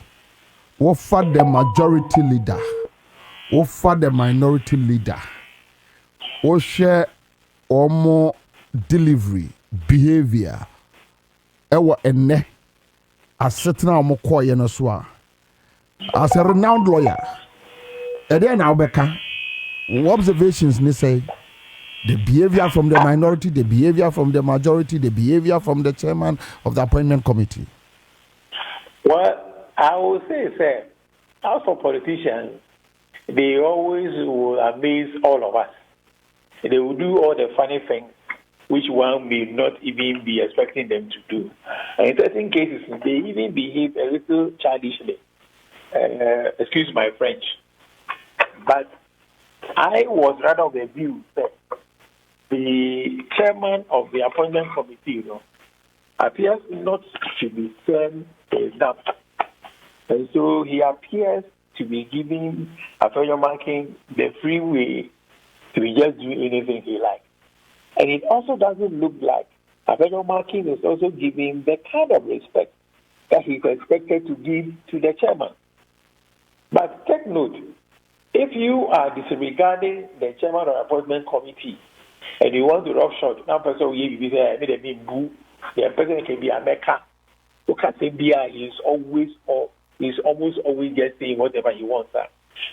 Wofa the majority leader, Wofa the minority leader, Oshe Omo delivery, behavior, Ewa ene, asetna omo kwa yenoswa. As a renowned lawyer, and then Albeka, observations they say the behavior from the minority, the behavior from the majority, the behavior from the chairman of the appointment committee. Well, I will say, sir, as for politicians, they always will amaze all of us. They will do all the funny things which one may not even be expecting them to do. And in certain cases, they even behave a little childishly. Excuse my French. But I was rather of the view that the chairman of the appointment committee, appears not to be firm enough. And so he appears to be giving Afenyomarkin the free way to just do anything he likes. And it also doesn't look like Afenyomarkin is also giving the kind of respect that he's expected to give to the chairman. But take note, if you are disregarding the chairman of the appointment committee and you want to roughshod, now person will be there, the person can be a mecca. Look at him, he's almost always just saying whatever he wants.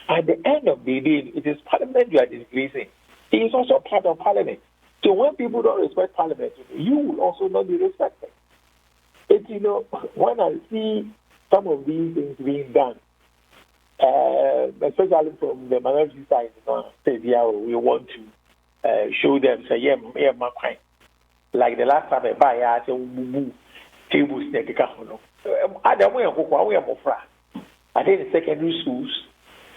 At the end of the day, it is Parliament you are disgracing. He is also part of Parliament. So when people don't respect Parliament, you will also not be respected. It's, when I see some of these things being done, especially from the minority side, we want to show them, say, yeah, my kind. Like the last time I buy, I said, tables, I think in secondary schools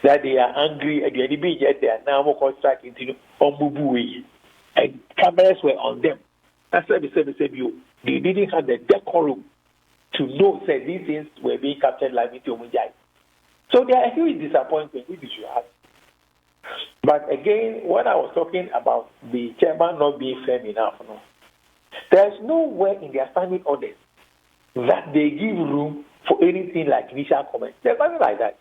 that they are angry at the enemy, yet they are now more constructing and cameras were on them. That's why they didn't have the decorum to know that these things were being captured live into Mujai. So there are huge disappointments, which you should have. But again, when I was talking about the chairman not being firm enough, there's nowhere in their standing orders that they give room for anything like initial comments. There's nothing like that.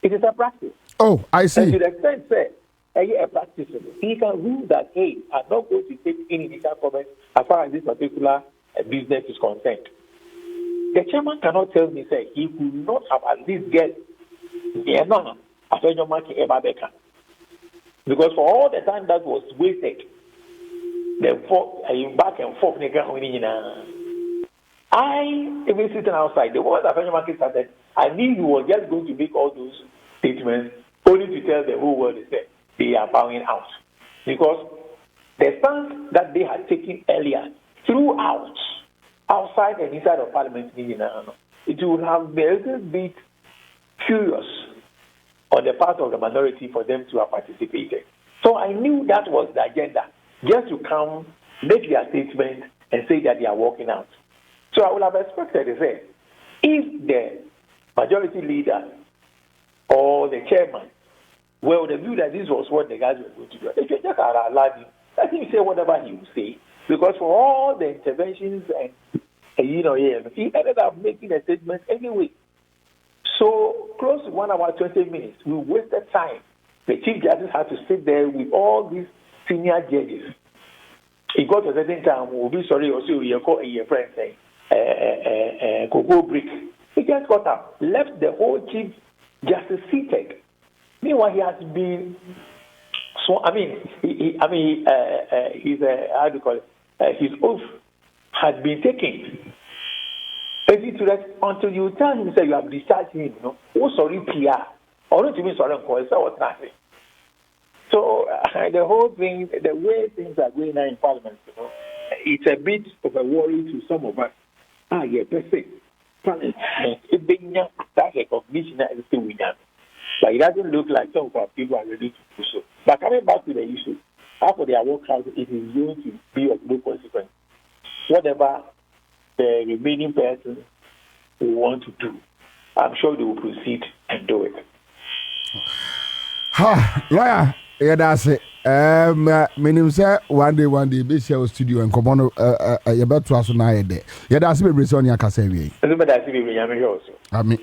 It is a practice. Oh, I see. And to the extent, say, a practice, he can rule that, hey, I'm not going to take any initial comments as far as this particular business is concerned. The chairman cannot tell me, say, he could not have at least get the because for all the time that was wasted, the back and forth, I even sitting outside, the moment that Afenyomarkin started, I knew he was just going to make all those statements only to tell the whole world that they are bowing out. Because the stance that they had taken earlier throughout, outside and inside of Parliament, it would have been a little bit curious on the part of the minority for them to have participated. So I knew that was the agenda, just to come, make their statement, and say that they are walking out. So I would have expected to say, if the majority leader or the chairman were of the view that this was what the guys were going to do, they should just allow him, let him say whatever he will say, because for all the interventions and he ended up making a statement anyway. So close to 1 hour, 20 minutes, we wasted time. The Chief Justice had to sit there with all these senior judges. He got to a certain time, we'll be sorry, also, we call a friend saying, Cocoa Brick. He just got up, left the whole Chief Justice seated. Meanwhile, he has been, so, how do you call it? His oath has been taken. Until you tell him that you have discharged him, oh, sorry, PR. Or not even sorry, so the whole thing, the way things are going on in Parliament, it's a bit of a worry to some of us. Perfect. Parliament, that recognition is still with them. But it doesn't look like some of our people are ready to do so. But coming back to the issue, after their work out, it is going to be of no consequence. Whatever the remaining person will want to do, I'm sure they will proceed and do it. Lawyer, yeah, that's it. Meaning say one day be share studio and come on you better to na there. Yeah, that's me bring on your cassette. I mean,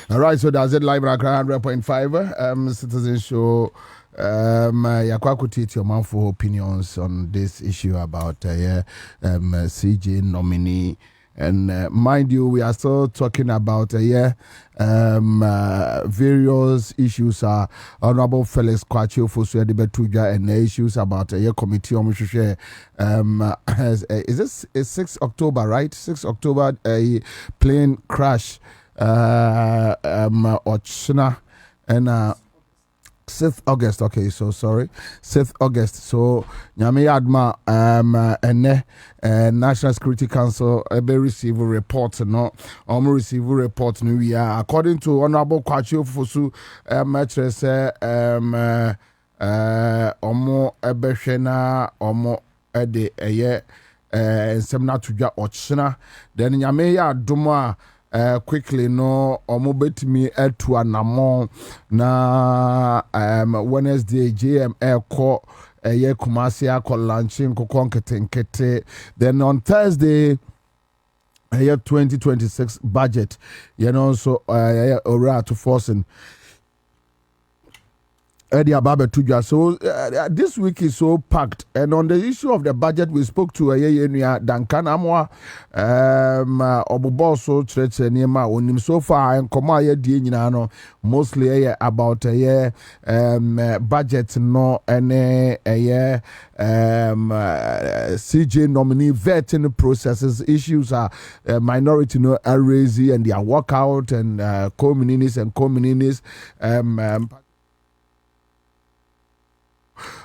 all right, so that's it live Accra100.5 citizen show. Yakwaku take your manful opinions on this issue about CJ nominee. And mind you, we are still talking about various issues. Honorable Felix Kwachi Fosu Edibetuja and issues about committee on is this 6 October, right? 6 October, a plane crash. Ochina and 6th August, okay, so sorry. 6th August. So Nyame Adma National Security Council receive a report receive a report we are according to Honorable Kwachi Fosu mattress omo ebehwena omo ede ensem na tudwa ochina then Nyame ya adoma quickly no omobetimi etu anamo na Wednesday JM Airco Kumasi akọ launching kokonkete then on Thursday 2026 budget so ora to forcing Eddie Ababe Tuja. So this week is so packed, and on the issue of the budget, we spoke to Duncan Amwa, Obuboso Church Nema Unim so far, and Komaya Dinano mostly about a year budget no any a year CJ nominee vetting processes issues are minority no raising and their walkout and communities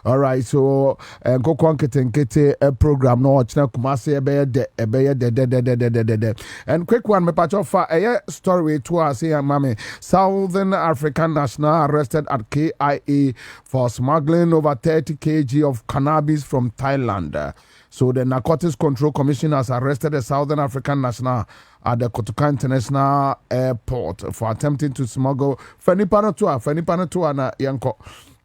all right, so Koko Nkete program no china Kumasi ebeye de. And quick one, me patch of a story to us here, mami. Southern African national arrested at KIA for smuggling over 30 kg of cannabis from Thailand. So the Narcotics Control Commission has arrested a Southern African national at the Kotoka International Airport for attempting to smuggle Fenipanatua na yanko.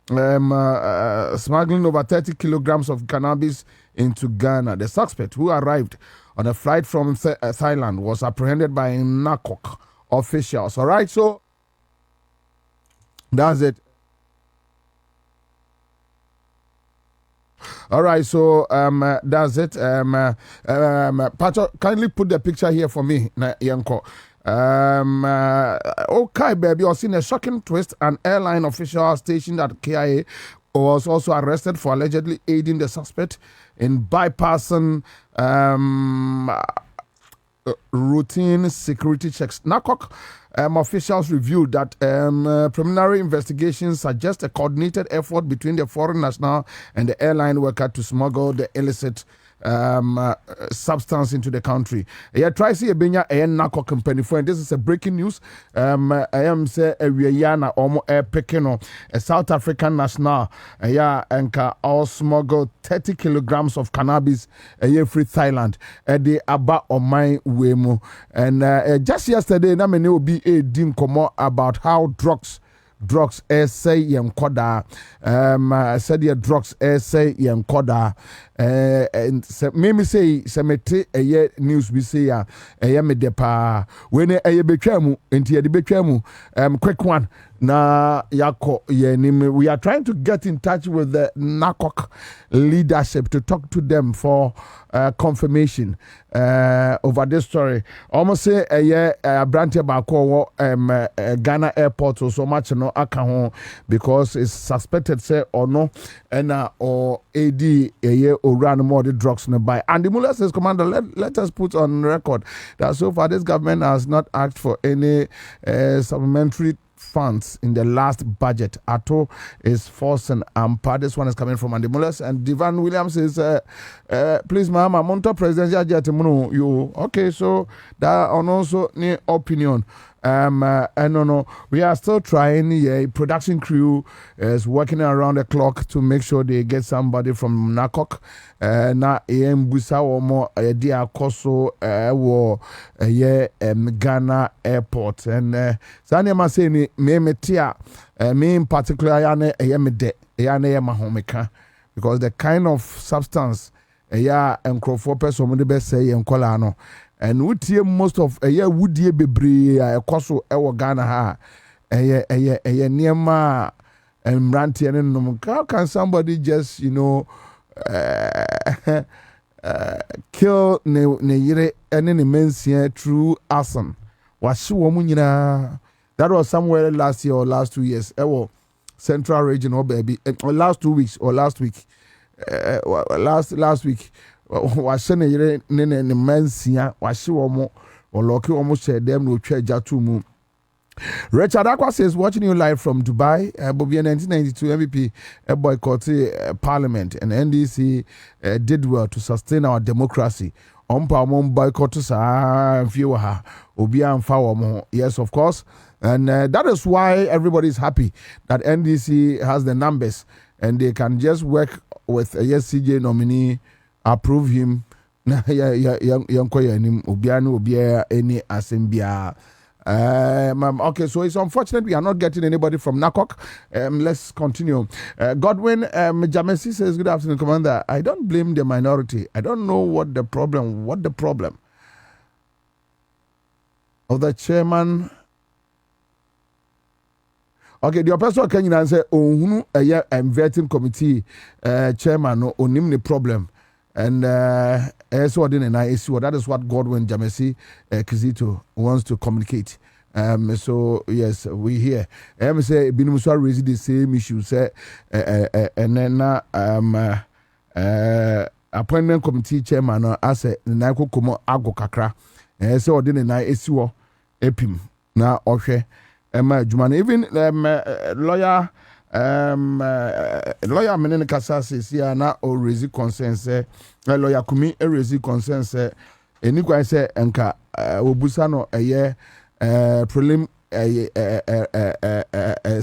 Smuggling over 30 kilograms of cannabis into Ghana. The suspect, who arrived on a flight from Thailand, was apprehended by NACOC officials. All right, so that's it. All right, so that's it. Pacho, kindly put the picture here for me, Yanko. Okay, baby, I've seen a shocking twist. An airline official stationed at KIA was also arrested for allegedly aiding the suspect in bypassing routine security checks. NACOC officials reviewed that preliminary investigations suggest a coordinated effort between the foreign national and the airline worker to smuggle the illicit substance into the country. Yeah, try see a benya a narco company for, and this is a breaking news. I am say a Rihanna omo air pekino, a South African national, yeah, enka all smuggled 30 kilograms of cannabis a year free Thailand. The aba on my wemo, and just yesterday, na me will be a dim komo about how drugs say yem koda said your drugs say yem koda and me say semete a news we say ya me depa when a betwamu enti de betwamu quick one na yako yenim. We are trying to get in touch with the NACOC leadership to talk to them for confirmation over this story. Almost say a year branch bako Ghana airport or so much no akaho because it's suspected say or no and or AD a year or run more the drugs nearby. And the Muller says, Commander, let us put on record that so far this government has not asked for any supplementary funds in the last budget. Ato is forcing part. This one is coming from Andy Mullers, and Divan Williams says, please, Mama, Monto Presidential Jet, you okay? So that on also new opinion. And no, we are still trying. Yeah, production crew is working around the clock to make sure they get somebody from NACOC. Na Busa or more dear Koso war Ghana airport. And Sanya Maseni me tia me in particular yane mahomeka because the kind of substance and crop person the best say and colano. And we hear most of a year would ye be bree a coso ewa Ghana ha a near ma and ranty and how can somebody just kill ne yire and any men's here through arson was that was somewhere last year or last 2 years central region or baby or last 2 weeks or last week last week was ne mansia was she or lucky almost said them no treasure to move. Richard Aqua says watching you live from Dubai. Bobie 1992 MVP boycotted Parliament and NDC did well to sustain our democracy. Boycott yes, of course, and that is why everybody is happy that NDC has the numbers and they can just work with a CJ nominee. Approve him. Any assembly. Okay, so it's unfortunate we are not getting anybody from NACOC. Let's continue. Godwin Jamesi says, good afternoon, Commander. I don't blame the minority. I don't know what the problem of the chairman. Okay, the person can answer, oh, a vetting committee chairman, no, onim the problem. And so that is what Godwin Jamesi Kizito wants to communicate. So yes, we hear. Say Binumuswa raised the same issue. Say and then appointment committee chairman as a Nako Komo Ago Kakra. So ordinary na esiwo epim na ohwe Juman even lawyer. Lawyer Menene Kasa says here na o raise concerns lawyer Kumi raise concerns eni kwa say enka obusa no eye prelim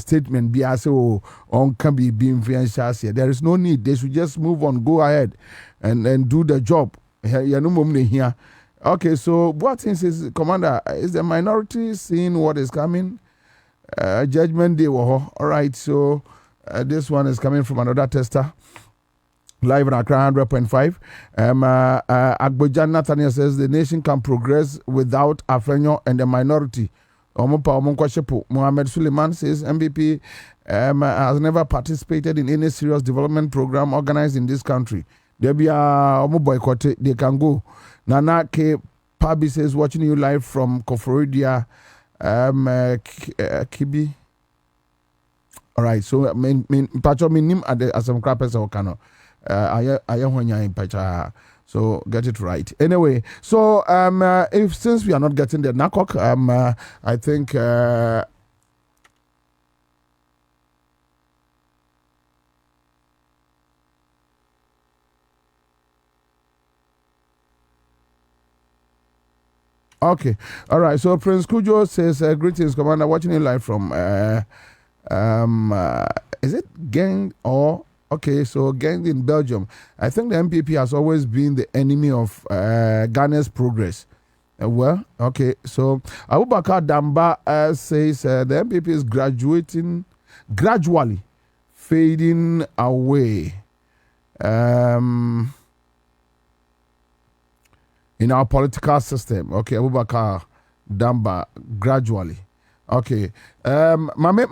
statement bi ase on can be influential here. There is no need. They should just move on, go ahead and do the job. Ya no mum here. Okay, so what things is Commander, is the minority seeing what is coming? Judgment Day. All right, so this one is coming from another tester live in Accra100.5. Agbojan Nathaniel says the nation can progress without Afenyo and the minority. Mohammed Suleiman says MVP has never participated in any serious development program organized in this country. They be boycott, they can go. Nana K. Pabi says watching you live from Koforidia. Kibi. All right, so Pacho nim at the some crappers or cano. So get it right. Anyway, so if since we are not getting the NACOC, I think Okay. All right. So Prince Kujo says, greetings, Commander. Watching you live from, is it Genk or, okay, so Genk in Belgium. I think the MPP has always been the enemy of Ghana's progress. Well, okay. So Abubakar Damba says the MPP is gradually fading away. In our political system. Okay, Abubakar Damba, gradually. Okay. Mame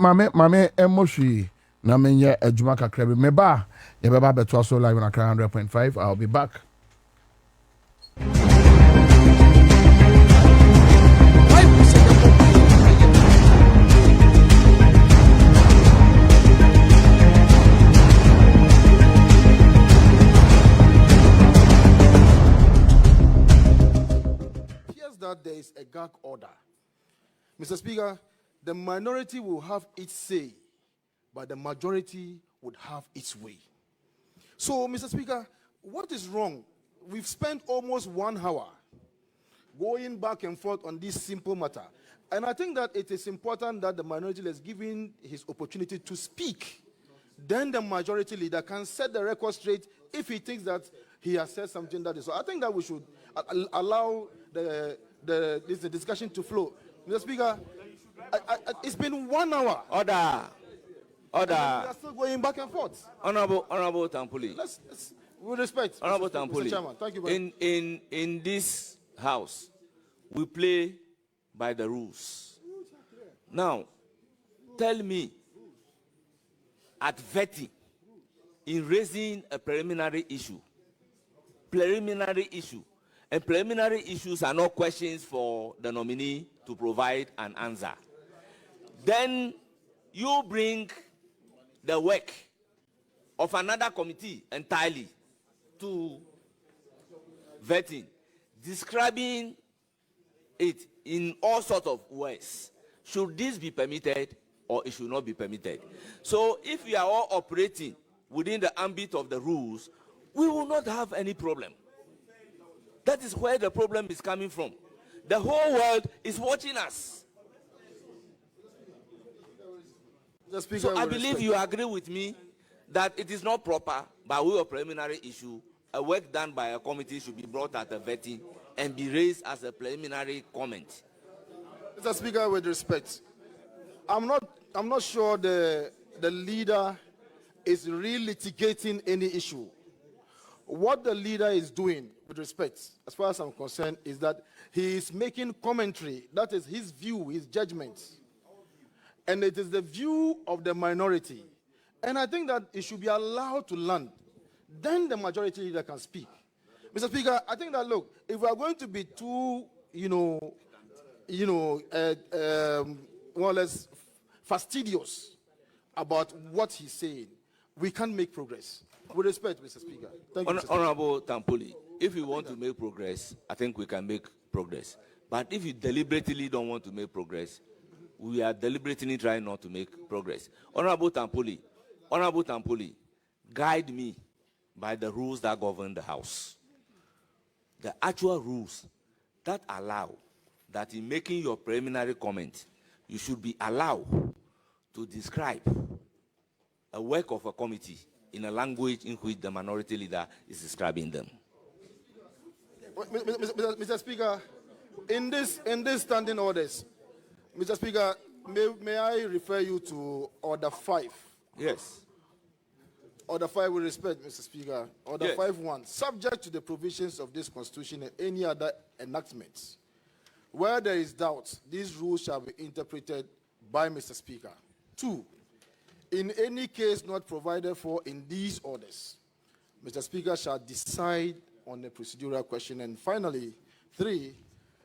Emoshi na menye ejuma kakrebi. Meba, yebeba beto also live on Accra100.5. I'll be back. That there is a gag order. Mr. Speaker, the minority will have its say, but the majority would have its way. So, Mr. Speaker, what is wrong? We've spent almost 1 hour going back and forth on this simple matter. And I think that it is important that the minority is given his opportunity to speak. Then the majority leader can set the record straight if he thinks that he has said something that is. So I think that we should allow the discussion to flow. Mr. Speaker, it's been 1 hour. Order. We are still going back and forth. Honorable Tampuli. Let's with respect. Honorable Mr. Tampuli. Chairman, thank you very much. In this house, we play by the rules. Now, tell me, at vetting, in raising a preliminary issue, and preliminary issues are not questions for the nominee to provide an answer. Then you bring the work of another committee entirely to vetting, describing it in all sorts of ways. Should this be permitted or it should not be permitted? So if we are all operating within the ambit of the rules, we will not have any problem. That is where the problem is coming from. The whole world is watching us. So I believe you agree with me that it is not proper, by way of preliminary issue, a work done by a committee should be brought at a vetting and be raised as a preliminary comment. Mr. Speaker, with respect, I'm not sure the leader is re-litigating any issue. What the leader is doing, with respect, as far as I'm concerned, is that he is making commentary. That is his view, his judgment. And it is the view of the minority. And I think that it should be allowed to land. Then the majority leader can speak. Mr. Speaker, I think that, look, if we are going to be too, more or less fastidious about what he's saying, we can't make progress. With respect, Mr. Speaker. Thank you, Mr. Speaker. Honorable Tampuli, if you want to make progress, I think we can make progress. But if you deliberately don't want to make progress, we are deliberately trying not to make progress. Honorable Tampuli, guide me by the rules that govern the House. The actual rules that allow that in making your preliminary comment, you should be allowed to describe a work of a committee in a language in which the minority leader is describing them. Mr. Speaker, in this standing orders, Mr. Speaker, may I refer you to Order 5? Yes. Order 5 with respect, Mr. Speaker. Order 5.1, subject to the provisions of this Constitution and any other enactments. Where there is doubt, these rules shall be interpreted by Mr. Speaker. 2, in any case not provided for in these orders, Mr. Speaker shall decide on a procedural question. And finally, 3,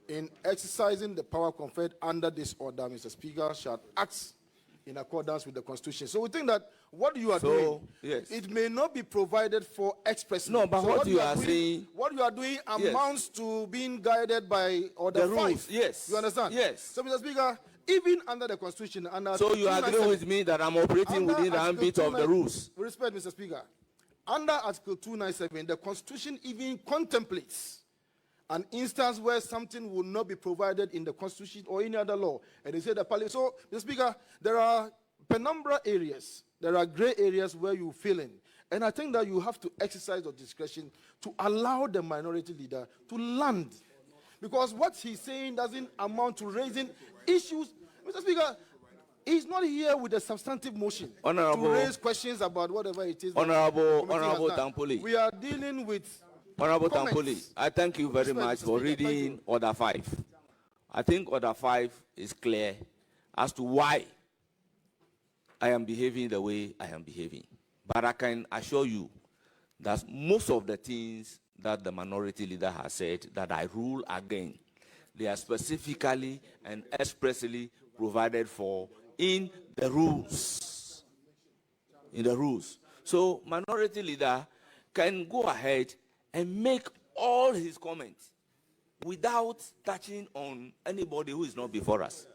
in exercising the power conferred under this order, Mr. Speaker shall act in accordance with the Constitution. So we think that what you are doing, it may not be provided for expressly. No, but so what you are saying, what you are doing amounts to being guided by Order 5. Rules, yes. You understand? Yes. So, Mr. Speaker, even under the Constitution, so you agree with me that I'm operating within the ambit of the rules? With respect, Mr. Speaker, under Article 297, the Constitution even contemplates an instance where something will not be provided in the Constitution or any other law, and they say the Parliament. So, Mr. Speaker, there are penumbra areas, there are gray areas where you fill in. And I think that you have to exercise your discretion to allow the minority leader to land. Because what he's saying doesn't amount to raising issues. Mr. Speaker, he's not here with a substantive motion to raise questions about whatever it is. Honorable Tampoli. We are dealing with Honorable Tampoli, I thank you very much for reading Order 5. I think Order 5 is clear as to why I am behaving the way I am behaving. But I can assure you that most of the things that the minority leader has said that I rule against, they are specifically and expressly provided for in the rules. In the rules. So minority leader can go ahead and make all his comments without touching on anybody who is not before us.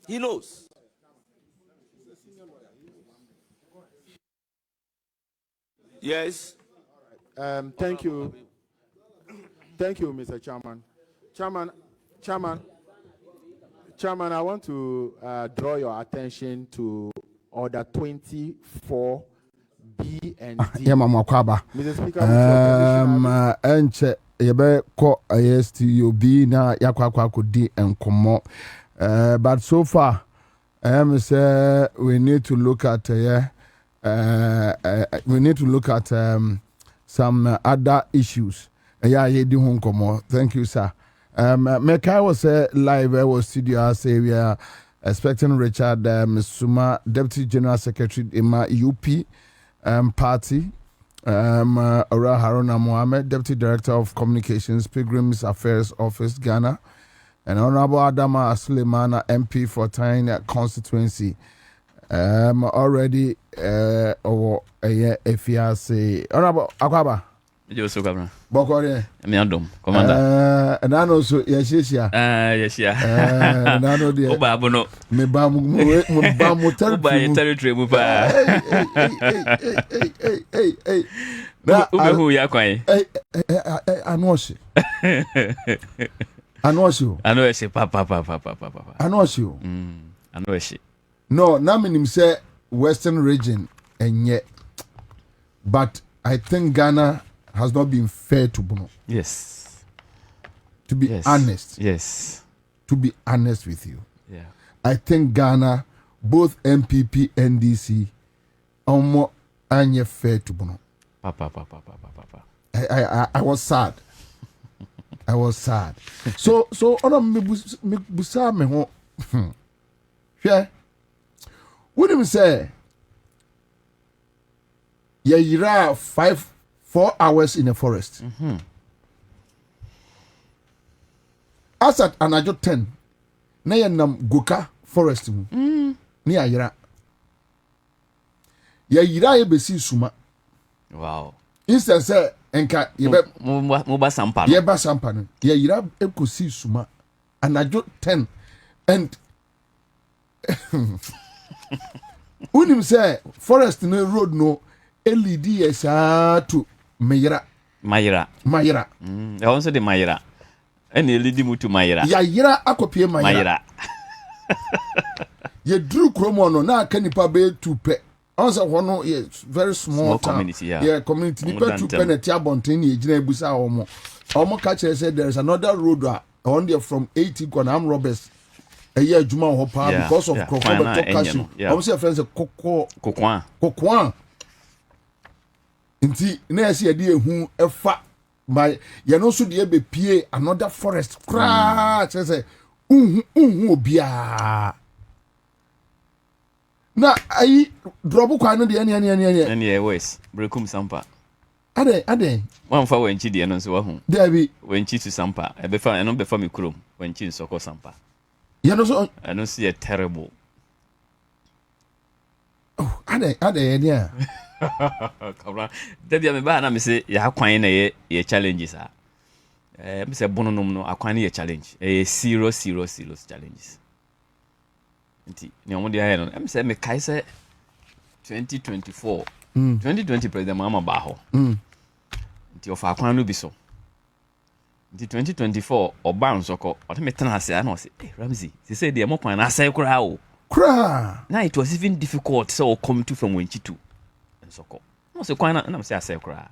He knows. Yes. Thank you. Thank you, Mr. Chairman. Chairman, I want to draw your attention to Order 24 B and D. Mr. Speaker, enche yebe ko ASTUB na yakwa kodi enkomo. But so far, say we need to look at some other issues. Thank you, sir. Mekai was live. I was studio. Say we are expecting Richard Misuma, Deputy General Secretary in my UP party. Ora Haruna Mohammed, Deputy Director of Communications, Pilgrims Affairs Office, Ghana, and Honorable Adama Suleimana, MP for Tyne constituency. Already or if you say Honorable Akwaba. Joso Kwabena. Bokore. Me adom, commander. And I know so yes. Yes. And I know the Oba bono. Me bamu territory mu pa. Hey. Ube hu ya kwan. Anoshi. Anoshi papa. Anoshi. No, na minim say Western region and yet, but I think Ghana has not been fair to Bono. Yes. To be honest. Yes. To be honest with you. Yeah. I think Ghana, both MPP, NDC, almost anye fair to Bono. Papa. I was sad. So ona me busa me ho. Yeah. What do you say? Yira 4 hours in the forest. As at anajo 10. Na yenam Goka forest mu. Ni ayira. Yira ebesi suma. Wow. Instead say enka yebe muba sampa. Yeba sampa no. Yira ekosi suma. Anajo 10 and unim say forest no road no LED yesa to Mayra. I also the Mayra. And LED mu to Mayra. Ya yira akopie Mayra. Ye drew chromono na kanipa be to pe. Answer one very small community, yeah, community. Nipa to pe na tia bonten ye gina ebusa omo. Omo catch said there is another road on there from 80 Kwanam Roberts. A year Juma Hopa because of Kokoba. I'm saying friends Kokwan. Inti na see a dear who a fat my Yanosu de be pie another forest crash. Say bia. Na I drop kwano de any ways brekum sampa. Ade one for when chi de no so hu. There be when chi to sampa e be fa no be fa me krom when chi soko sampa. You know so I don't see a terrible. Oh, ade yeah. Kabra. Debi me ba na me say ya kwan na ye challenges ah. Me say bononum no akwan ye challenge. Serious challenges. Nti ni omo de aye no. Me say me kai say 2024. 2020 president mama ba ho. Nti ofa akwan no bi so. The 2024 or bounce or automaton say, I know, say, hey, Ramsey, they say the Mopan, I say, crowd. Now it was even difficult, so come to from Winchitu and so called. No, so quite not, and I'm say, I say, crowd.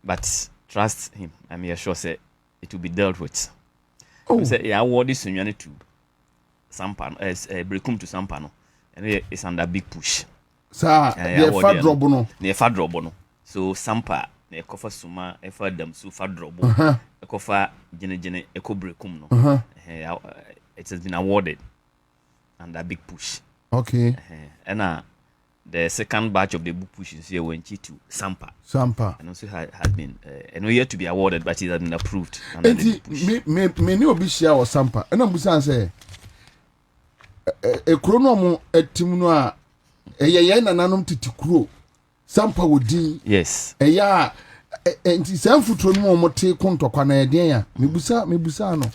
But trust him, I'm sure, say, it will be dealt with. Oh, say, yeah, I award this in to Sampan, as a breakum to Sampano, and it's under big push. Sir, the fat drobono. The fat drobono. So Sampa, the cover suma, a fat them so fat drobo, a cover gene, a cobrecum. No, it has been awarded under big push. Okay. And the second batch of the book push is here went to Sampa. And also has been, and we yet to be awarded, but it has been approved. And me no be share or Sampa. And I'm say, a chronomo at Timua. Eya na nanom titikuro Sampa wodi yes eya enti sanfutro no mo te kontokwa na eden ya mebusa no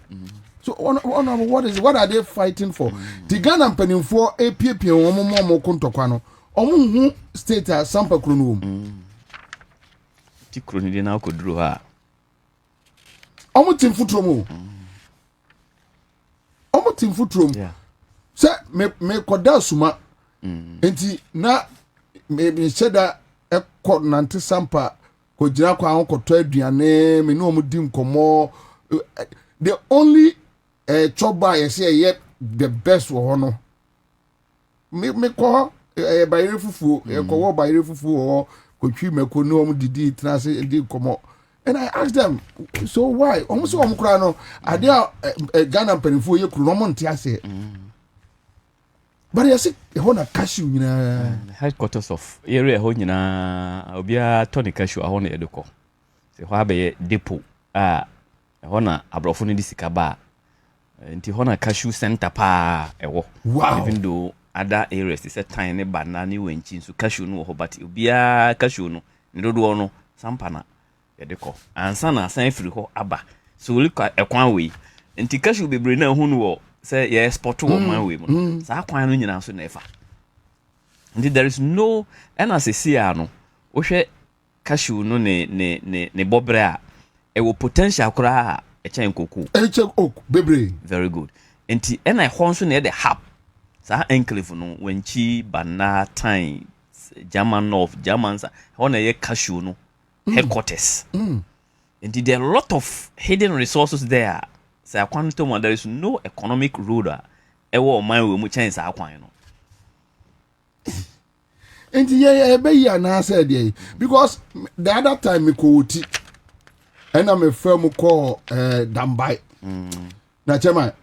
so what are they fighting for the Ghana mpanimfo epiepie won mo kontokwa no omo hu state a Sampa kro no ti kro ni na akoduro ha omo timfutro mo omo timfutro mo se me koda suma enti na me cheda ekọ nante Sampa ko gira kwa an ko to aduane me no mu dim komo the only choba you say the best wo no me ko bayire fufu ko wo bayire fufu wo ko twi me ko no mu didi trase di komo and I asked them so why almost so kura no ade Ghana penifo ye kru no mo nte ase but you see hona cashew nyina headquarters of area ho nyina obia tony cashew a hona edeko se ho abe depot hona abrofo no di sika ba nti hona cashew center pa ewo even though other areas is a tiny banana wenchi so cashew no ho but obia cashew no ndodo no sampana edeko Ansah na san free ho aba so lika ekwan we nti cashew bebre na hu no wo say yeah sport wo man we mu sa kwan no nyina so na efa and there is no and as see no wo hwe cashew no ne bobre a e wo potential kura e chen koku bebre very good enti and I hon so na the hub sa enclave no wenchi bana time German North Germans hon na ye cashew no headquarters enti there are a lot of hidden resources there. Say quantum there is no economic road ewo man we mu chance akwan no and yeah be ya na said there because the other time me ko oti and am a firm call Dambai na chema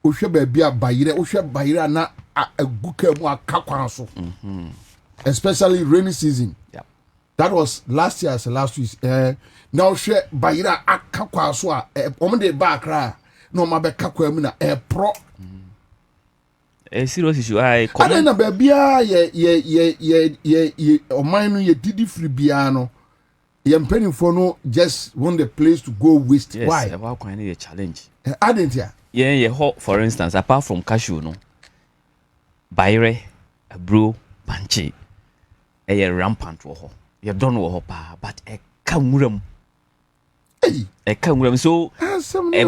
o hwe ba bia bayire o hwe bayire na aguka mu akakwan so especially rainy season. That was last year as last week now hwe bayire akakwan so a omde ba Accra no mabe kakwa mu na pro serious issue I na ba bia ye oman no ye didi free bia no ye mpanimfo no just want the place to go waste. Yes, why about kind of challenge adentia for instance apart from cashew no bayre abro banche rampant wo ho ye don wo ho pa but kanwuram so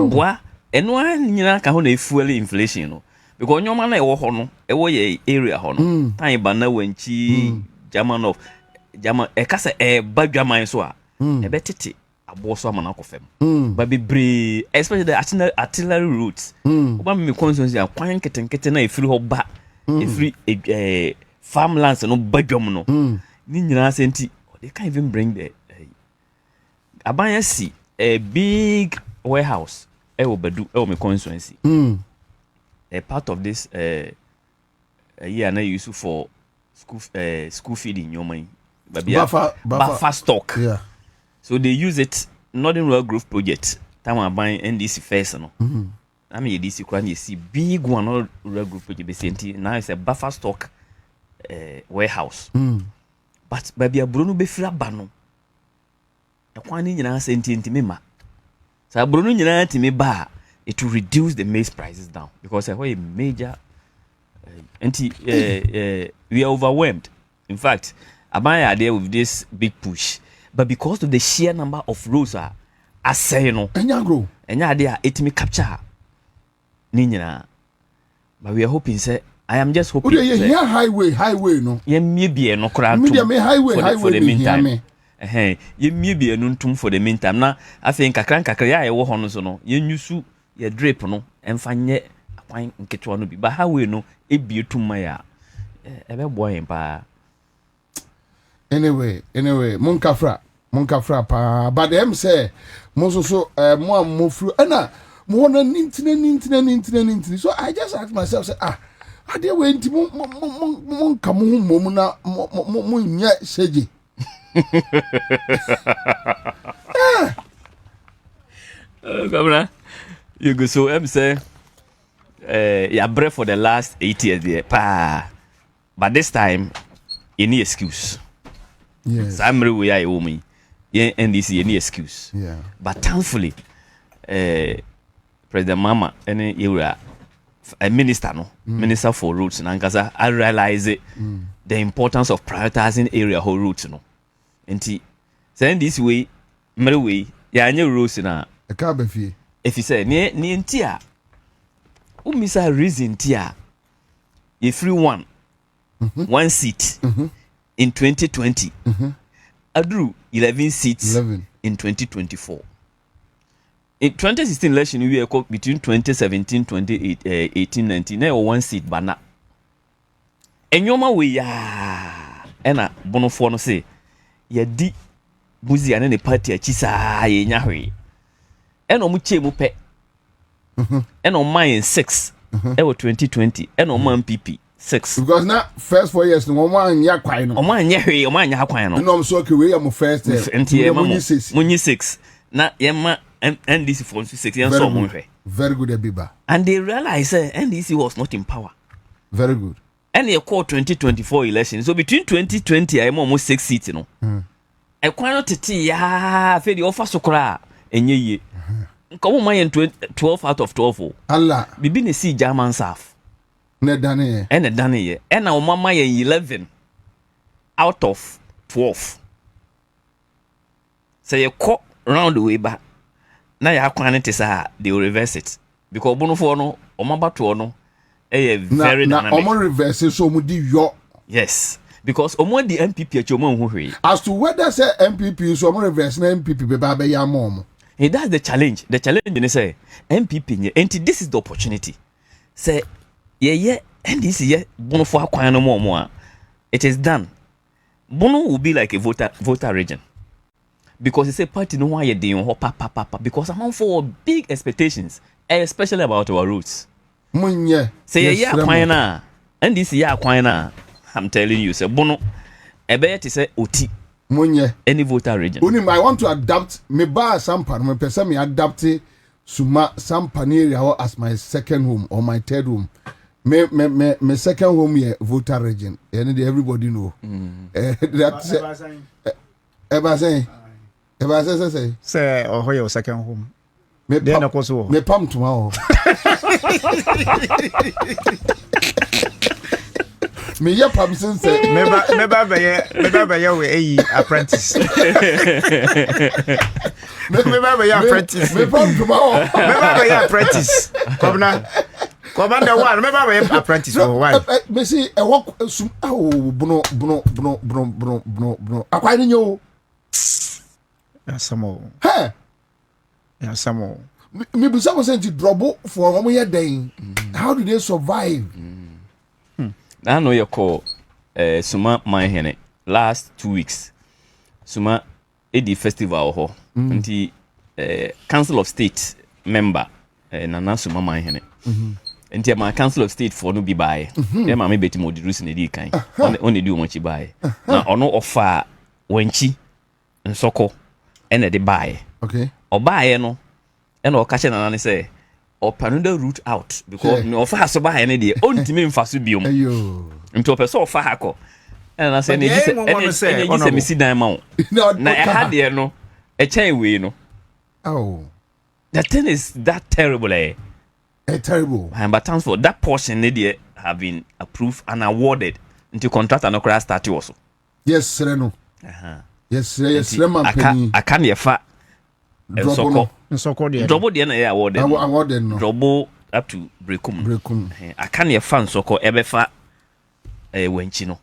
boa eno anyina ka ho na fuel inflation no because nyoma na ewo ho no ewo ye area ho no tan ba na wanchi German kasa badwaman so a betete abo so amana kofem ba bebre especially the artillery routes oba me constituency akwan ketenkete na efiri ho ba efiri farmlands no badwam no ni nyina senti they can't even bring the abanya a big warehouse Badu me constituency. A part of this year na use for school feeding your money. Buffer stock. Yeah. So they use it Northern Rural Growth Project. Time I buying NDC first no. I mean DC kwan you see big one Northern Rural Growth Project now it's a buffer stock warehouse. But baby abrono be fira ba no. E kwan ni nyina senti mema. So abrono nyina ntimi ba it will reduce the maize prices down because a major we are overwhelmed. In fact, Abaya are there with this big push, but because of the sheer number of roads asɛe no ɛnyɛ ade a ɛtumi capture ne nyinaa. But we are hoping say I am just hoping say here highway no yɛmmie no koraa for the meantime. Yɛmmie no ntum for the meantime. Na afei nkakra yɛ ɛwɔ hɔ no so no yɛnyusu yɛ drip no ɛmfa nyɛ akwan nketewa no bi. But highway no ebie tum ya ɛbɛboa yɛn paa. Anyway, Monkafra pa. But them say most so more through na more than nintin. So I just asked myself, say, I did wait to come home na nya seji. Kwabena, you go so say you breath for the last 8 years there pa. But this time any excuse. Yes. Samre we are woman. Yeah, NDC any excuse. Yeah. But thankfully, President Mama any era a minister minister for routes and Ankasa I realize the importance of prioritizing area whole routes no. Enti say this way, way ya any routes na a car fee. If you say ni ntia umisa reason tia if free one seat in 2020 I drew 11 seats in 2024. In 2016 election we were between 2017 2018 19 na one seat bana enyoma we ya ena bonofo no say ya di buzi ane ne party achi saa ye nya hwe ena omu che mu pe ena o man 6 e wo 2020 ena o man PP 6 because now first 4 years no one nya kwan no o man nya hwe o man nya kwan no no so okay we am first munyi 6 na yema NDC for 6 years so monhwe very good Ebiba and they realize NDC was not in power very good and they called 2024 election so between 2020 I am almost 6 seats no e kwan no tete ya fe the offer sokora enye ye nko mo man 12 out of 12 Allah bibi ne si German staff ne dane ye na o mama ye 11 out of 12 say you call round the way back na ya kwan it say they will reverse it because bonofo no o mabato no very na dynamic o reverse so mu di yo yes because o di MPP acho mo hu hwe as to whether say MPP so o reverse na MPP be ba ya mom that's the challenge ni say MPP nye and this is the opportunity say and this ye bonofo akwan no mo a it is done bono will be like a voter region because it's a party no one you papa because among for big expectations especially about our roots munye say akwan na and this akwan na I'm telling you say bono ebe te say oti munye any voter region I want to adapt me ba sampa me pese me adapt suma sampa area as my second home or my third home me second home here voter region and everybody know that's eba say oh your second home me pam tomorrow me ya pam since me ba we apprentice me apprentice me pam tomorrow me ba apprentice Commander one, me ba apprentice for one. Me see e work sum bono akwa ni nyo ya samo me be some say drobo for omo ye den how do they survive I know you call suma my hene last 2 weeks suma edi festival ho nti council of state member nana suma my hene nti my council of state for no bi bae e ma me beti mo di rusi na di kan on di o mo chi bae na ono offer wanchi nsoko ene de bae okay obae no ene o ka che nana ne say another route out because no offer so bae ne de ontimi mfa so biom ayo nti opeso offer hako ene say ne di say me si dan ma na e ha de no e chen we no oh the thing is that terrible terrible but thanks for that portion they have been approved and awarded into contract and okra start also yes sir no yes man I can't fa Drobo de na ya award no. Drobo up to brekum. I can your fan soko ebefa wenchi no.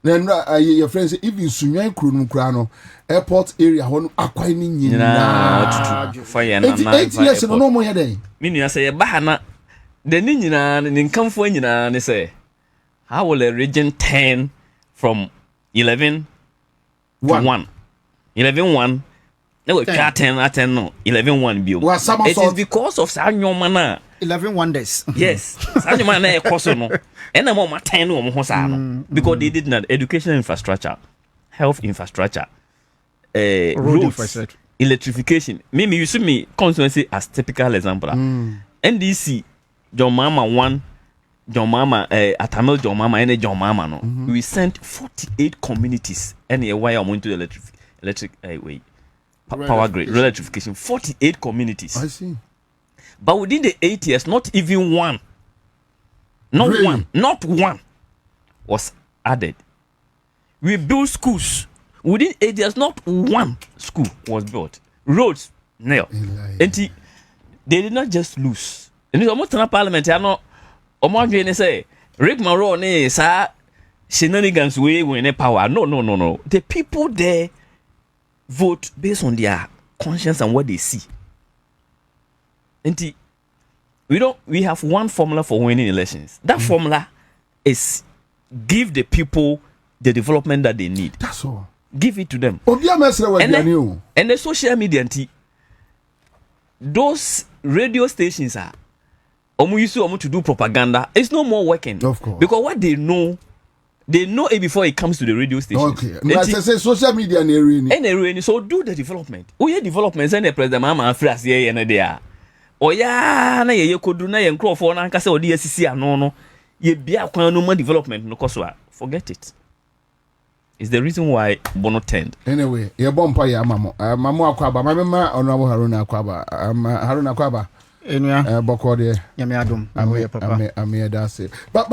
Then your friends say even Sunyan Krunum Krano airport area hon akwai ni nyina fire na 8 years no more day. Me say ye ba na the ni nyina ni nkamfo nyina ne say how will a region 10 from 11 to 1 11-1 no 10 no 11-1 bio it is because of sanyoma na 11 wonders. Yes. Sanyoma na e koso no. And I'm 10 no ho sa no because they did not education infrastructure, health infrastructure, roads, electrification. Me you see me constituency as typical example. NDC John Mama 1 John Mama Atamil John Mama and John Mama no. We sent 48 communities and a wire into the electric power grid electrification 48 communities. I see. But within the 8 years, not even one, not one was added. We built schools. Within 8 years, not one school was built. Roads, nail. And they did not just lose. And it's almost in parliament, I know, almost say, Rick Marone, sir, shenanigans way when power. No. The people there vote based on their conscience and what they see. And we have one formula for winning elections. That formula is give the people the development that they need. That's all. Give it to them. And the social media, those radio stations are used to do propaganda. It's no more working. Of course. Because what they know it before it comes to the radio station. Okay. I say social media and so do the development. Development send the president mama phrase here and there. Oya na ye kodu na ye nkrofo na nka se odi asisi ano no ye bia kwan no development no koso a forget it. It's the reason why Bono turned. Anyway, ye bompa ya mamo Akwaba mama honorable Haruna Akwaba Haruna Akwaba enua bokode nyame adom amoye papa ame dase but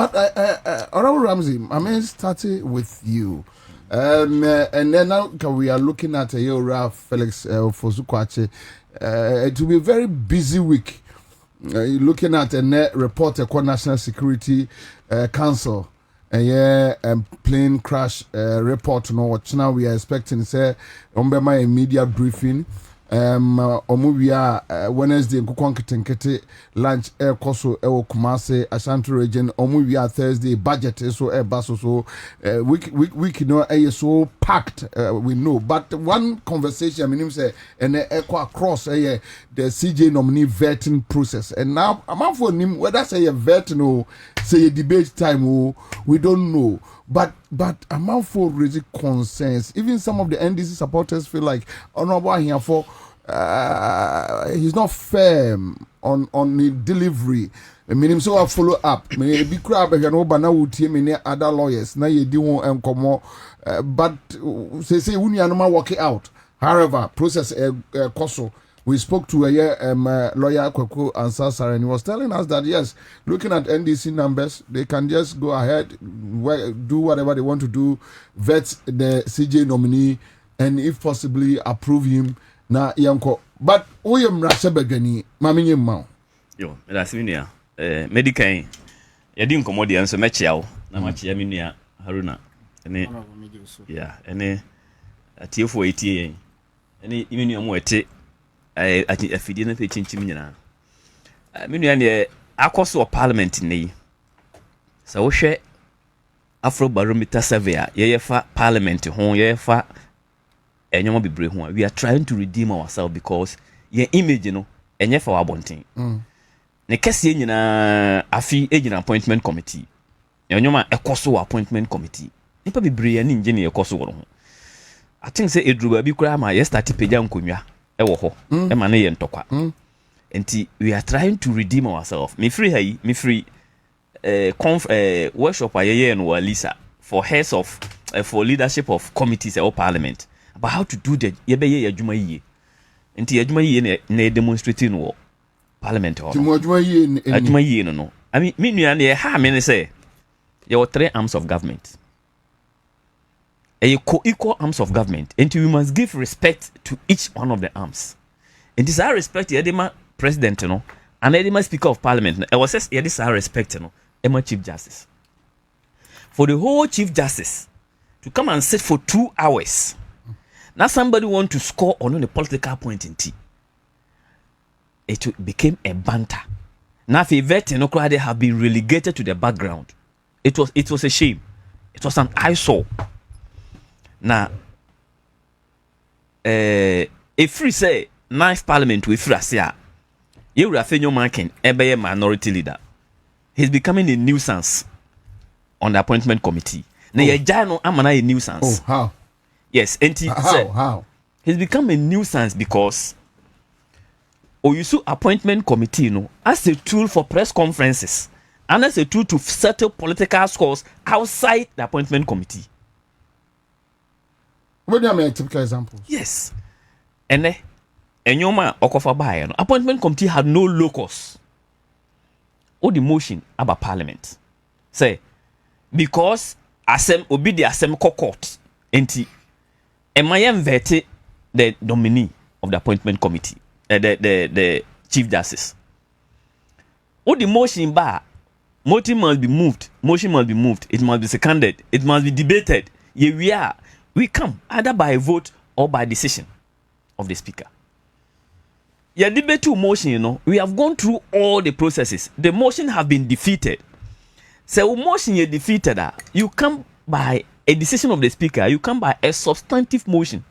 honorable Ramsey I mean starting with you and then now we are looking at Ralph Felix Fozukwache. It will be a very busy week. Looking at a net report, National Security Council, plane crash report. No, now we are expecting say a media briefing. Omuvia Wednesday Nkukwankete lunch air koso ewo Kumase Ashanti region Omuvia Thursday budget so air baso so week you know so packed we know but one conversation I mean say and echo across the CJ nominee vetting process and now I'm for him whether say a vetting or say a debate time we don't know but I'm for really concerns. Even some of the NDC supporters feel like honorable here for he's not firm on the delivery. I mean, him so I follow up. Me be crab and over now with him in other lawyers. Now you do and come but say we are not working out. However, process Koso. We spoke to a lawyer Kwaku Ansah and he was telling us that yes, looking at NDC numbers, they can just go ahead, do whatever they want to do, vet the CJ nominee, and if possibly approve him. Na yanko, but we am Rashabagani, Mammy Mount. Yo, that's me. Medicain. You didn't come audience, so much yaw, na much Yaminia Haruna. And a tier for 80. Any immunium wet. I think if you didn't pay Chinchimina. I mean, I cost of parliament in the so share Afrobarometer survey, ye fa parliament home, ye fa and you won't be brave one. We are trying to redeem ourselves because your image, and ye for our bunting. Ne kesi na afi agent appointment committee. Yonyoma a coso appointment committee. Nipa be brave and engineer coso. I think say Edruba be crama, yes, that pejam kunya. Emane yen tokwa. Enti we are trying to redeem ourselves. Me free workshop aye no Lisa for heads of for leadership of committees or parliament about how to do the yebe ye adwuma yie. Enti adwuma yie na demonstrating no parliament or adwuma yie no. I mean me nua na ha me say there were 3 arms of government. A co-equal arms of government, and we must give respect to each one of the arms. And this I respect Edema President, you know, and Edema Speaker of Parliament. I was says this I respect, you know, Emma Chief Justice. For the whole Chief Justice to come and sit for 2 hours. Now somebody want to score on a political point in tea. It became a banter. Now if Yvette and Okrade have been relegated to the background, it was a shame. It was an eyesore. Now, if we say ninth parliament with Frasia, you will have your marking a minority leader. He's becoming a nuisance on the appointment committee. Now, I'm a nuisance. Oh, how? Yes, and how? He's become a nuisance because Oyusu appointment committee, you know, as a tool for press conferences and as a tool to settle political scores outside the appointment committee. What do you mean a typical example? Yes. And Enyoma Okofa Baye, appointment committee had no locus or the motion about parliament. Say, because Asem obi the Asem court, enti Emayem vete the nominee of the appointment committee, the chief justice. Or the motion bar, motion must be moved, it must be seconded, it must be debated. Here we come either by a vote or by decision of the speaker. Yeah, debate to motion, you know, we have gone through all the processes. The motion have been defeated. So motion you defeated, you come by a decision of the speaker, you come by a substantive motion.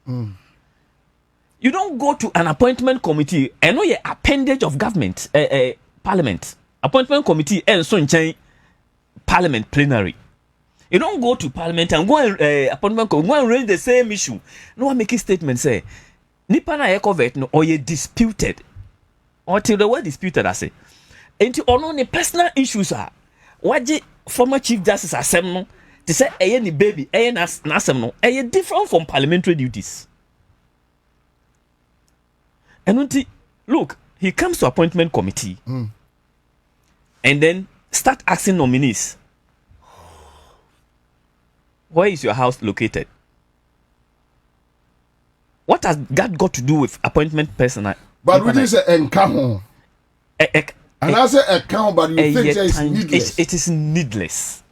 You don't go to an appointment committee and know your appendage of government, parliament. Appointment committee and so in parliament plenary. You don't go to parliament and go and appointment committee, go and raise the same issue. No one make a statement say, Nipa na ekovet no or ye disputed. Or till the word disputed, I say. And to honor the personal issues are what the former Chief Justice Assem no to say ni baby, nasem no, different from parliamentary duties. And look, he comes to appointment committee and then start asking nominees. Where is your house located? What has that got to do with appointment personnel? But we didn't say encounter. And I say account, but you think it's needless. It is needless.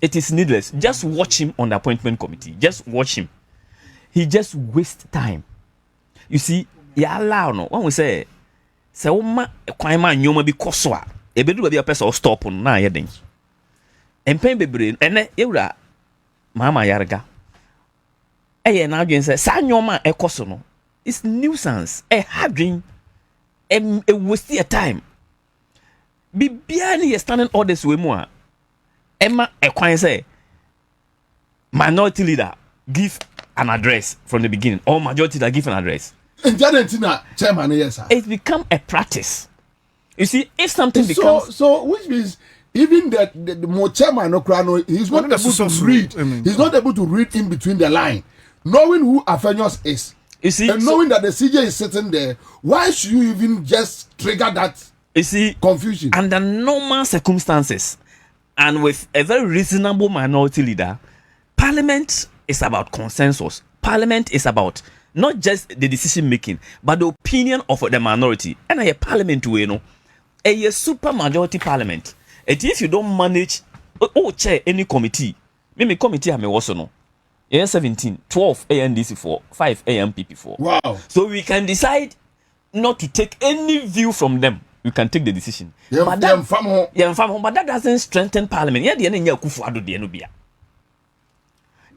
It is needless. Just watch him on the appointment committee. Just watch him. He just wastes time. You see, ya allow no. When we say uma kwan ma nyoma bi koso a, ebedu ba person stop on na yeden. Empen bebre ene ewura mama yarga. Eye na adwen say sa nyoma ekoso no. It's nuisance. Hadwin a waste your time. Bibiani is standing orders with more. Emma Ekwan say minority leader give an address from the beginning, or majority leader give an address. Chairman, yes, sir. It's become a practice. You see, if something becomes so, which means even the more chairman he's not able to read. He's not able to read in between the line, knowing who Afenios is. You see, and knowing that the CJ is sitting there. Why should you even just trigger that? You see, confusion. Under normal circumstances and with a very reasonable minority leader, Parliament is about consensus. Parliament is about not just the decision making, but the opinion of the minority. And a parliament, you know, a super majority parliament. And if you don't manage, chair any committee, maybe committee I may also know. 17, 12 ANDC4, 5 AMPP4. Wow. So we can decide not to take any view from them. We can take the decision. But that doesn't strengthen parliament.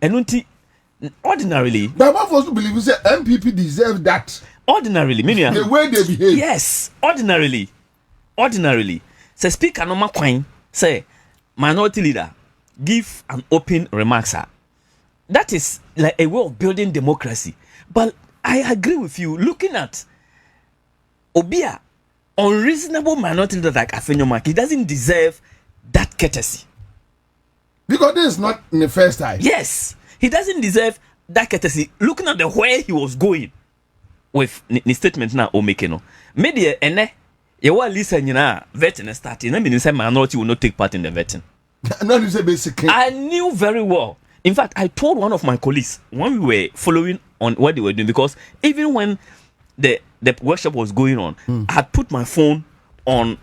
And ordinarily, but I'm supposed to believe you say MPP deserve that. Ordinarily, meaning the way they behave. Yes, ordinarily. Say speaker no makwine, say minority leader give an open remarks. That is like a way of building democracy. But I agree with you. Looking at Obia, unreasonable minority leader like Afenyomak, he doesn't deserve that courtesy. Because this is not in the first time. Yes, he doesn't deserve that courtesy. Looking at the way he was going with the statement now, Omekeno. Media ene, you were listening na vetting starting. I mean, minority will not take part in the vetting. I knew very well. In fact, I told one of my colleagues when we were following on what they were doing, because even when the the workshop was going on, I had put my phone on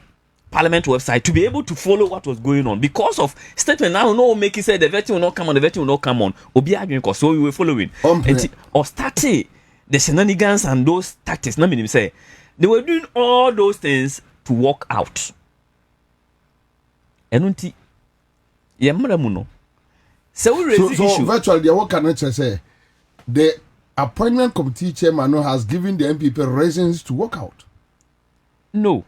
Parliament website to be able to follow what was going on. Because of statement, I don't know, make it say the vetting will not come on, the vetting will not come on. So we were following. Or starting the shenanigans and those tactics. Let me say, they were doing all those things to walk out. And so virtually, what can I say? The appointment committee chairman has given the MPP reasons to walk out. No.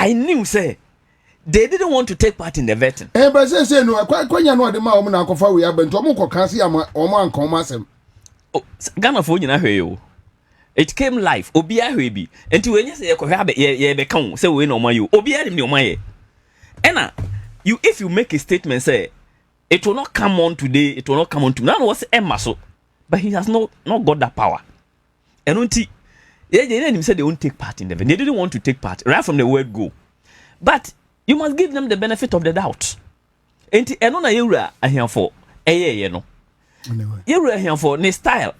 I knew, say, they didn't want to take part in the vetting. But say no. When you know the man who na we have been to mo can see am come asem. Ghana for you na it came live. Obi ahwe bi. Enti when you say ye be kan say we no man you. Obi adim no man ye. Ena you if you make a statement say it will not come on today, it will not come on tomorrow. Now was Emma so, but he has not got that power. And until they didn't say they won't take part in the event. They didn't want to take part right from the word go. But you must give them the benefit of the doubt. And na yura here for you know. Yura here for ne style.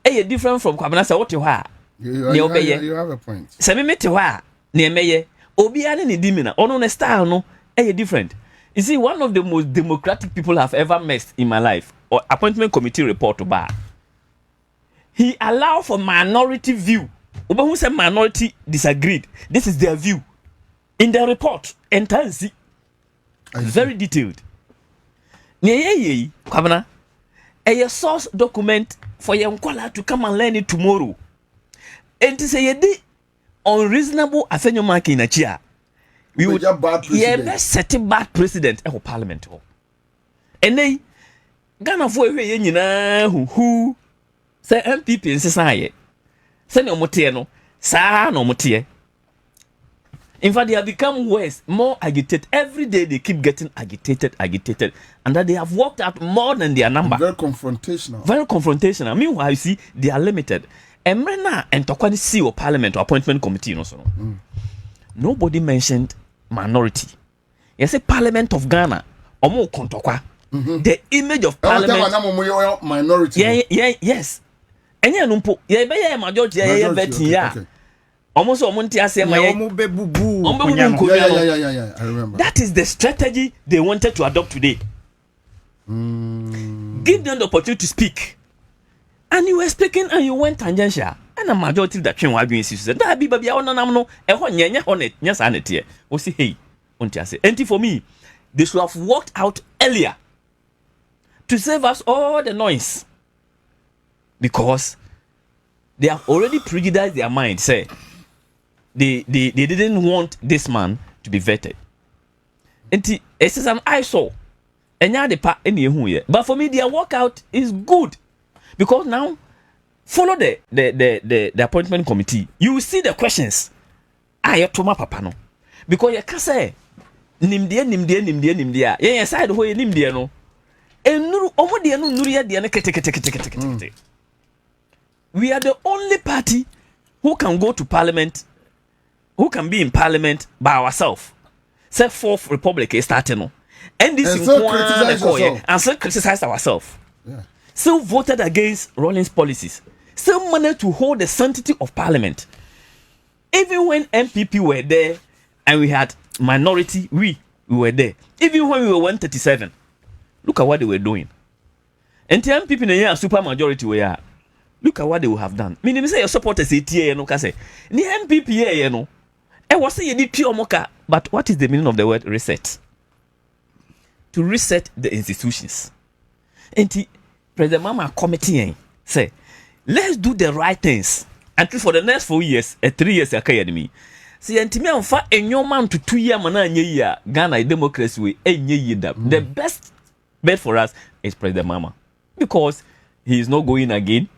Different from Kwabena say what you have. You have a point. Say me mete wa ne meye. Obi ane ne dimina. Ono ne style no different. You see, one of the most democratic people I've ever met in my life, or appointment committee report to bar. He allowed for minority view. Who said minority disagreed. This is their view. In the report, entire very detailed. Kwabena, a source document for young Kwala to come and learn it tomorrow. And to say unreasonable afenyo mark in a chair. We would best set a bad president of parliament. And they Ghana for who say MPP in society. Say no motieno, sa no motie. In fact, they have become worse, more agitated. Every day they keep getting agitated, and that they have worked out more than their number. Very confrontational. Meanwhile, you see, they are limited. And Mrena and Tokwani CEO Parliament or appointment committee, you know, nobody mentioned minority. You say Parliament of Ghana, Omo Kontokwa. The image of Parliament. Minority. Yes. Enya numpo ye be ye majority ye betting ya almost omonti ase ma ye I remember. That is the strategy they wanted to adopt today. Give them the opportunity to speak, and you were speaking and you went tangential, and a majority that train wa bi said that be baby no nam no e ho nyenya honet nya sa netie o say hey onti ase enti for me they should have walked out earlier to save us all the noise. Because they have already prejudiced their mind, say they didn't want this man to be vetted. And it is an eyesore. But for me, their workout is good. Because now, follow the appointment committee. You will see the questions. Papa no. Because you can say nimdia. Yeah, side who nimdia no. And no we are the only party who can go to parliament, who can be in parliament by ourselves. Say fourth republic is starting, and this is and still criticize ourselves. Yeah. Still voted against Rawlings policies. Still managed to hold the sanctity of parliament. Even when MPP were there and we had minority, we were there. Even when we were 137, look at what they were doing. And the MPP in the super majority were. Look at what they will have done. Meaning, say your supporters say no kase. Ni MPP no. And what say you need pure moka. But what is the meaning of the word reset? To reset the institutions. And the President Mama committee say, let's do the right things. And for the next 4 years, 3 years academy. See, and me anfa enyo man to 2 year mana nye Ghana democracy way enye yida. The best bet for us is President Mama, because he is not going again.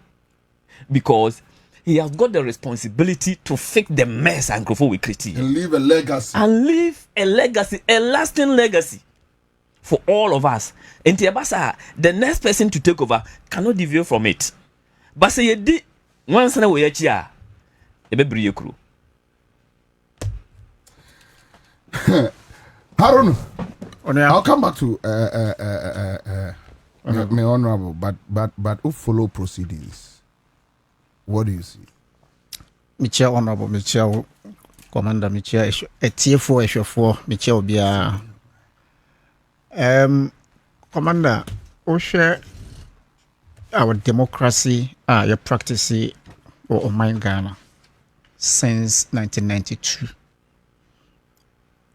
Because he has got the responsibility to fix the mess and grow with critique. And leave a legacy. A lasting legacy for all of us. And the next person to take over cannot deviate from it. But say you did once in a way, Harun, I'll come back to my honorable, but who follow proceedings? What do you see? Michia Honorable Michia Commander Michia a TFO H4 Michia Bia Commander Osha our democracy your practice or mine Ghana since 1992.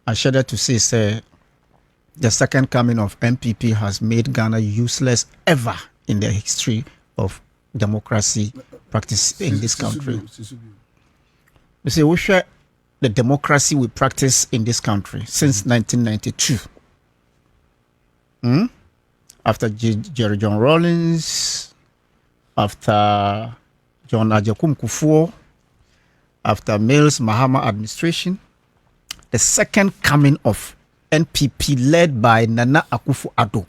I shudder to say the second coming of MPP has made Ghana useless ever in the history of democracy practice in this country. We say we share the democracy we practice in this country since 1992. After Jerry John Rawlings, after John Ajakum Kufuor, after Mills Mahama administration, the second coming of NPP led by Nana Akufo-Addo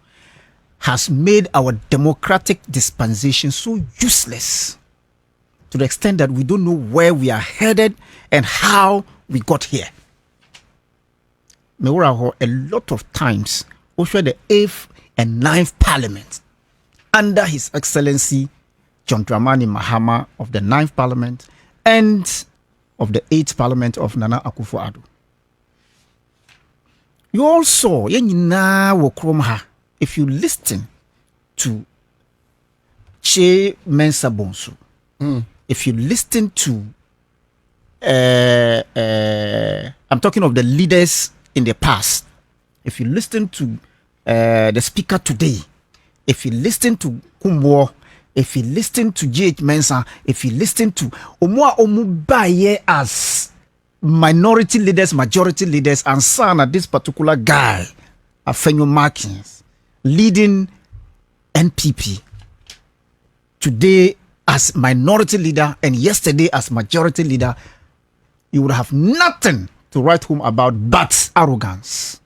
has made our democratic dispensation so useless to the extent that we don't know where we are headed and how we got here. A lot of times, also the 8th and 9th Parliament, under His Excellency John Dramani Mahama of the 9th Parliament and of the 8th Parliament of Nana Akufo-Addo. You also, if you listen to Che Mensa Bonsu, if you listen to, I'm talking of the leaders in the past, if you listen to the speaker today, if you listen to Kumwo, if you listen to J.H. Mensah, if you listen to Omubaye as minority leaders, majority leaders, Ansah, this particular guy, Afenyo Markins, leading NPP, today as minority leader and yesterday as majority leader, you would have nothing to write home about but arrogance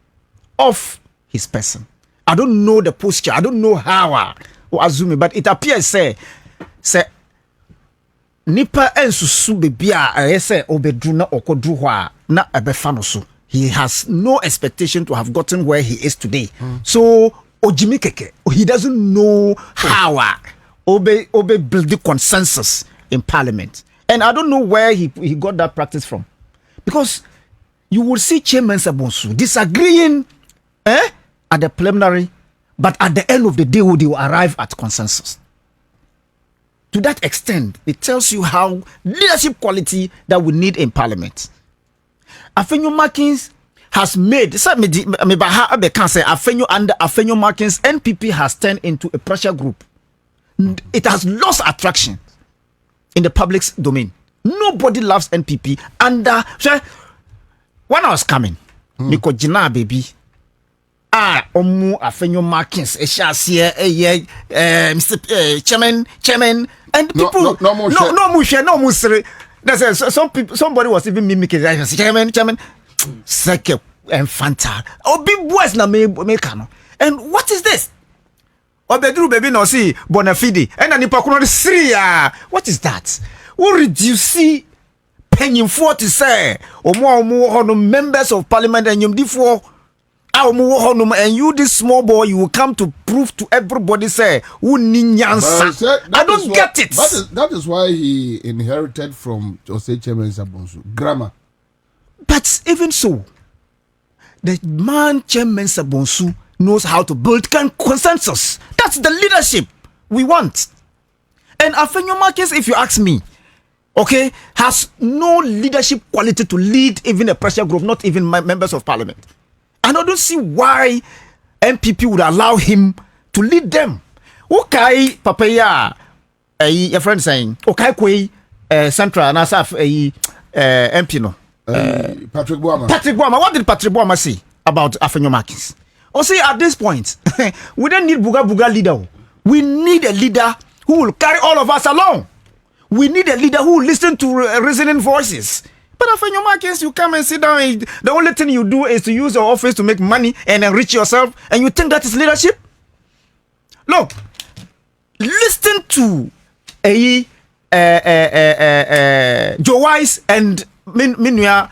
of his person. I don't know the posture, I don't know how or assume, but it appears say nipa ensusu bebia say obedru na okodru hwa na ebefa no so. He has no expectation to have gotten where he is today. So ojimi keke, he doesn't know how obe build the consensus in parliament. And I don't know where he got that practice from. Because you will see Chairman Sabonsu disagreeing at the preliminary, but at the end of the day, they will arrive at consensus. To that extent, it tells you how leadership quality that we need in parliament. Afenyo Markins has made, Afenyo under Afenyo Markins, NPP has turned into a pressure group. It has lost attraction in the public's domain. Nobody loves NPP. And when I was coming, Niko Jina baby, Omu Afenyo Markins, Mr. Chairman, and people, no mushere. There's some people. Somebody was even mimicking. Chairman, Seke and Fanta. Oh, big boys na mekano. And what is this? Obedru baby no see Bonafide. And nipa kuno Syria. What is that? Who reduce penny for to say? Omo members of parliament and yum D4. And you, this small boy, you will come to prove to everybody, say, I don't get it. That is why he inherited from Jose Chairman Sabonsu. Grammar. But even so, the man Chairman Sabonsu knows how to build consensus. That's the leadership we want. And Afenyo Markins, if you ask me, okay, has no leadership quality to lead even a pressure group, not even members of parliament. And I don't see why MPP would allow him to lead them. Okay, Papaya, your friend saying, okay, Kwe, Central, and Asaf, MP no. Patrick Boama. What did Patrick Boama say about Afenyo Markins? Or say at this point, we don't need Buga leader. We need a leader who will carry all of us along. We need a leader who will listen to reasoning voices. But Afenyo Markins, you come and sit down. The only thing you do is to use your office to make money and enrich yourself, and you think that is leadership? Look, listen to Joe Wise and Minua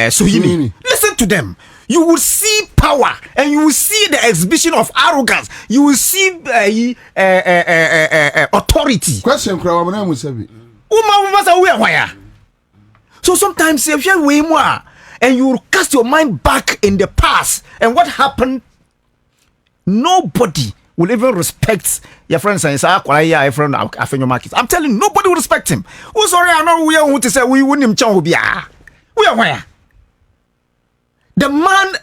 Suhini. Listen to them. You will see power, and you will see the exhibition of arrogance. You will see authority. Question, Kwabena Musabi. So sometimes if you're way more and you cast your mind back in the past and what happened, nobody will even respect your friends and say, I'm telling you, nobody will respect him. Oh, sorry, I know we are to say we wouldn't him. We are where? The man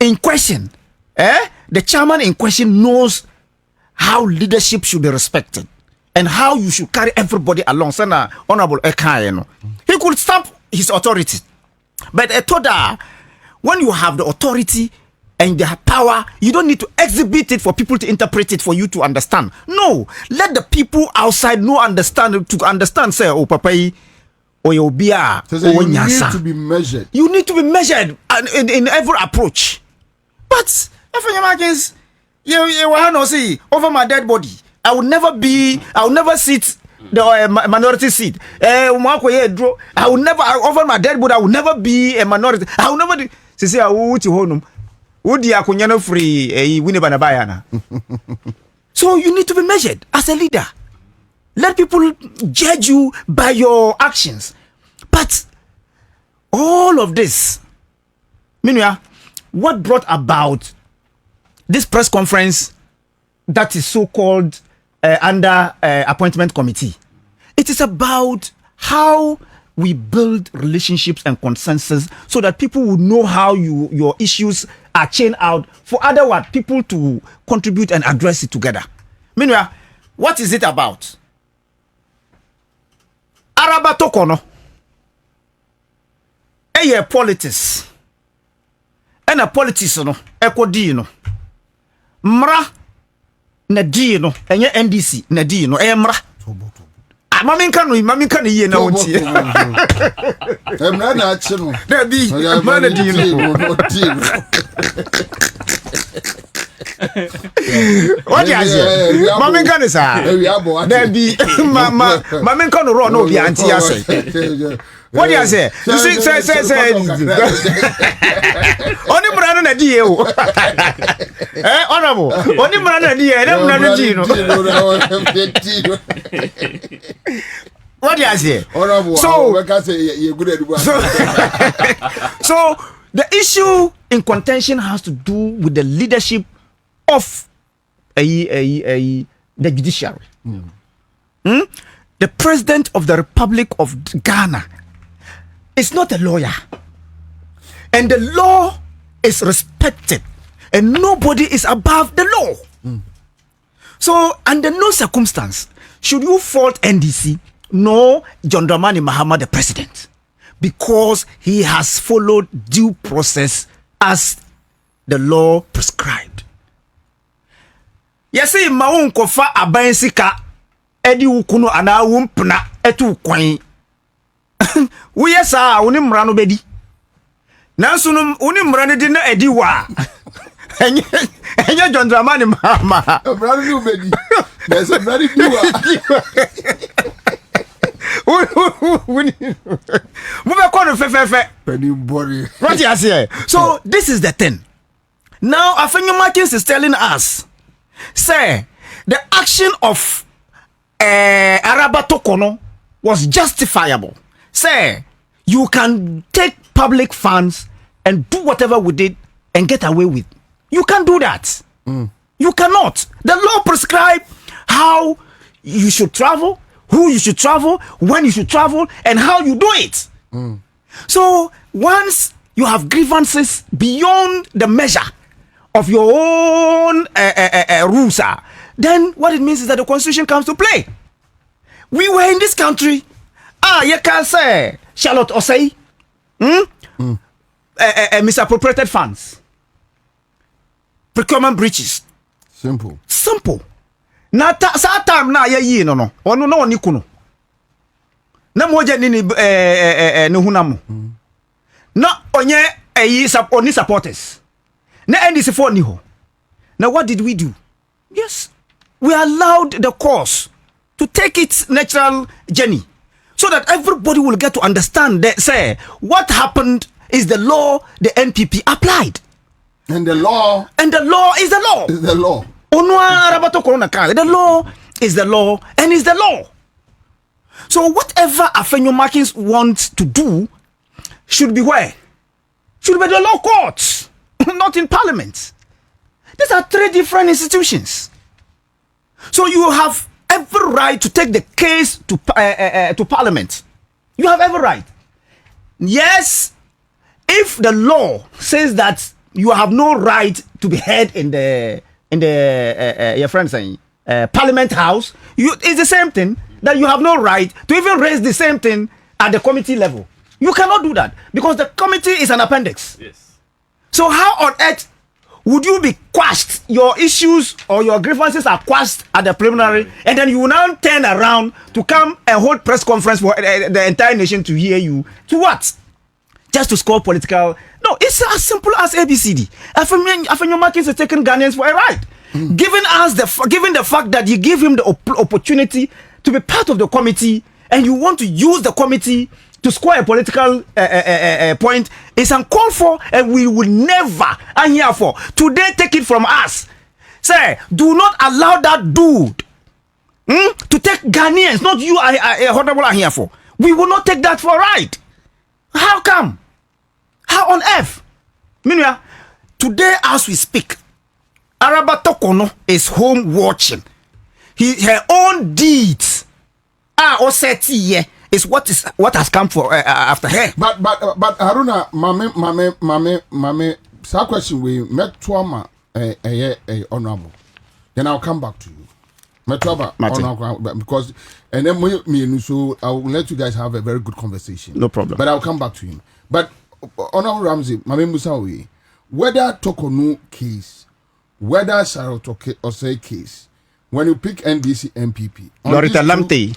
in question, the chairman in question knows how leadership should be respected and how you should carry everybody along. Sana Honorable Eka, he could stamp his authority. But when you have the authority and the power, you don't need to exhibit it for people to interpret it for you to understand. No, let the people outside understand. Say, oh, Papa, or your beer, so you need to be measured. You need to be measured in every approach. But if you see over my dead body, I will never sit the minority seat. I will never over my dead body. I will never be a minority. I will never. Say, I will free. So you need to be measured as a leader. Let people judge you by your actions. But all of this, meanwhile, what brought about this press conference that is so-called under appointment committee? It is about how we build relationships and consensus so that people will know how your issues are chained out for other people to contribute and address it together. Meanwhile, what is it about? Araba tokono. Eye politics. And a politics no. Eko di no. Mra. Na di no. Enye NDC. Na di no. Mra. Mami nkano ye na wonti. Emra na achi no. Na bi. Ma na di no. What you say? Mami nkano sa. Na bi. Mami nkano ro no bi anti ase. What do you say? You see, say. Only brother na di o. Honorable. Only brother na di e. Dem na di no. What do you say? Honorable. So the issue in contention has to do with the leadership of the judiciary. The president of the Republic of Ghana is not a lawyer, and the law is respected, and nobody is above the law. So, under no circumstance should you fault NDC nor John Dramani Mahama, the president, because he has followed due process as the law prescribed. Yesi maun kofa abansika edi ukuno ana wumpna etu kwan. We yes uni mrano bedi. Nanso no uni mrano di na edi wa. Enye John Dramani Mahama. Mrano ni bedi. There's a very new. So this is the thing. Now Afenyo Martins is telling us, say the action of Araba Tokono was justifiable. Say you can take public funds and do whatever with it and get away with. You can't do that. You cannot. The law prescribes how you should travel, who you should travel, when you should travel, and how you do it. So once you have grievances beyond the measure of your own rules, then what it means is that the constitution comes to play. We were in this country. You can say Charlotte Osei, misappropriated funds, procurement breaches. Simple. Na sa time na ye no ono na oni kuno na moja nini ne hunamo na onye oni supporters na NDC for ni ho. Now what did we do? Yes, we allowed the course to take its natural journey so that everybody will get to understand that, say, what happened is the law the NPP applied. And the law is the law. Is the law. The law is the law and is the law. So whatever Afenyo Markins wants to do should be where? Should be the law courts, not in parliament. These are three different institutions. So you have every right to take the case to parliament. You have every right. Yes, if the law says that you have no right to be heard in the your friend saying parliament house, it's the same thing that you have no right to even raise the same thing at the committee level. You cannot do that because the committee is an appendix. Yes. So how on earth would you be quashed? Your issues or your grievances are quashed at the preliminary, and then you will now turn around to come and hold press conference for the entire nation to hear you. To what? Just to score political? No, it's as simple as ABCD. Afenyo Markins is taking Ghanaians for a ride. Given the fact that you give him the opportunity to be part of the committee, and you want to use the committee to score a political point, is uncalled for, and we will never and herefore today take it from us. Say, do not allow that dude to take Ghanaians, not you, honorable and herefore. We will not take that for right. How come? How on earth? Meanwhile, today as we speak, Araba Tokono is home watching. Her own deeds is what has come for after her. But Haruna, mame, sa question we met Twama honorable. Then I'll come back to you. Metwaba honorable because and then me so I will let you guys have a very good conversation. No problem. But I'll come back to him. But honorable Ramsey, mame Musawi, whether Tokonu case, whether Sarotoke or say case, when you pick NDC MPP, Loretta Lamte.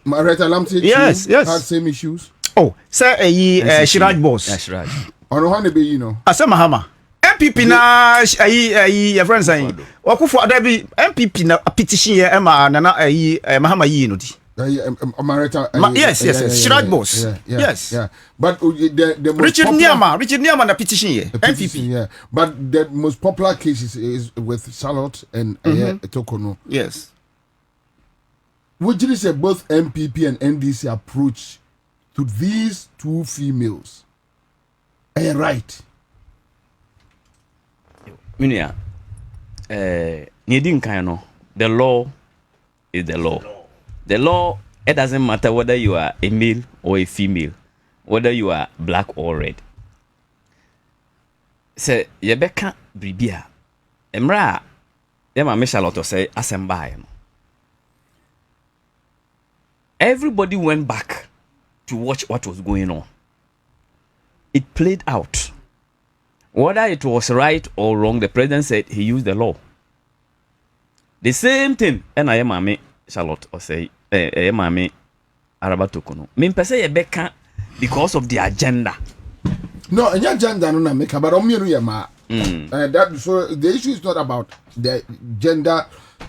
Marita Lamte, yes, had same issues. Oh, sir, Shiraj boss. Shiraj. On one be, you know. Asa Mahama. MPP na your friend saying, Wakufo Adabi MPP na petition ye Emma na Mahama yi no di. Marita. Yes. Shiraj boss. Yes. Yeah. But the most Richard Niama na petition ye MPP. Yeah. But the most popular cases is with Charlotte and Tokono. Yes. Would you say both MPP and NDC approach to these two females right? Minia, the law is the law. The law, it doesn't matter whether you are a male or a female, whether you are black or red. Say, Yebeka Bribia, Emra, Yama Meshaloto say, Asemba. Everybody went back to watch what was going on. It played out. Whether it was right or wrong, the president said he used the law. The same thing, and I am Mame Charlotte or say, Mame Arabatokono. Mimpese Yebeka because of the agenda. No, any agenda no make but that so the issue is not about the gender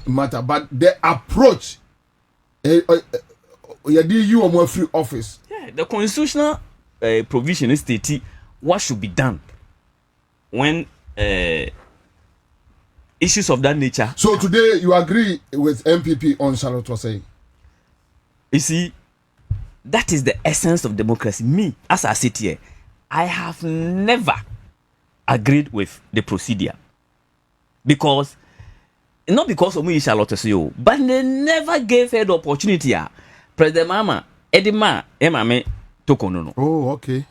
matter, but the approach. You are more free office. Yeah, the constitutional provision is stating what should be done when issues of that nature. So today you agree with MPP on Charlotte was saying? You see, that is the essence of democracy. Me, as I sit here, I have never agreed with the procedure because not because of me Charlotte say, but they never gave her the opportunity. President Mama, Edima, Emame, Tokonono. Oh, okay.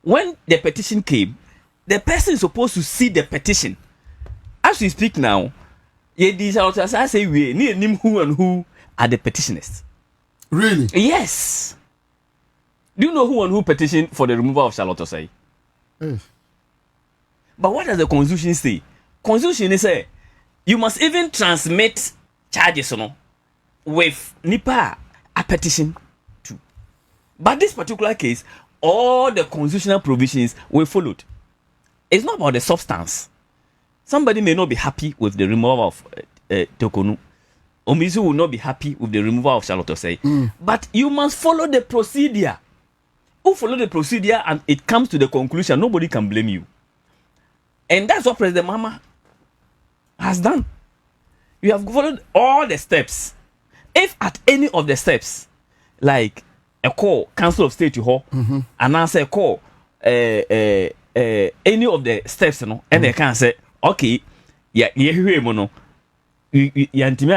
When the petition came, the person is supposed to see the petition. As we speak now, I say we need him who and who are the petitioners. Really? Yes. Do you know who and who petitioned for the removal of Charlotte Osei? But what does the Constitution say? Constitution say you must even transmit charges, with NIPA a petition too. But this particular case, all the constitutional provisions were followed. It's not about the substance. Somebody may not be happy with the removal of Tokonu. Omizu will not be happy with the removal of Charlotte Osei. But you must follow the procedure. Who follow the procedure and it comes to the conclusion, nobody can blame you. And that's what President Mama has done. You have followed all the steps. If at any of the steps like a call council of state to her, and answer a call any of the steps, and they can say, okay, yeah, you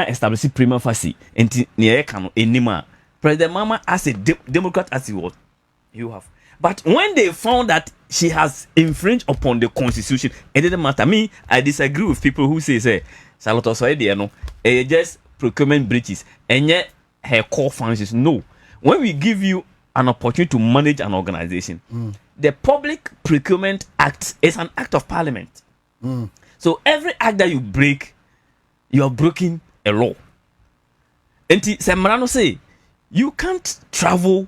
establish prima facie, and near can anymore. President Mama, as a Democrat as he was, you have. But when they found that she has infringed upon the constitution, it didn't matter. Me, I disagree with people who say, Charlotte Osoede, just procurement breaches, and yet her core functions. No. When we give you an opportunity to manage an organization, the Public Procurement Act is an act of parliament. So every act that you break, you are breaking a law. And Sembrano say, you can't travel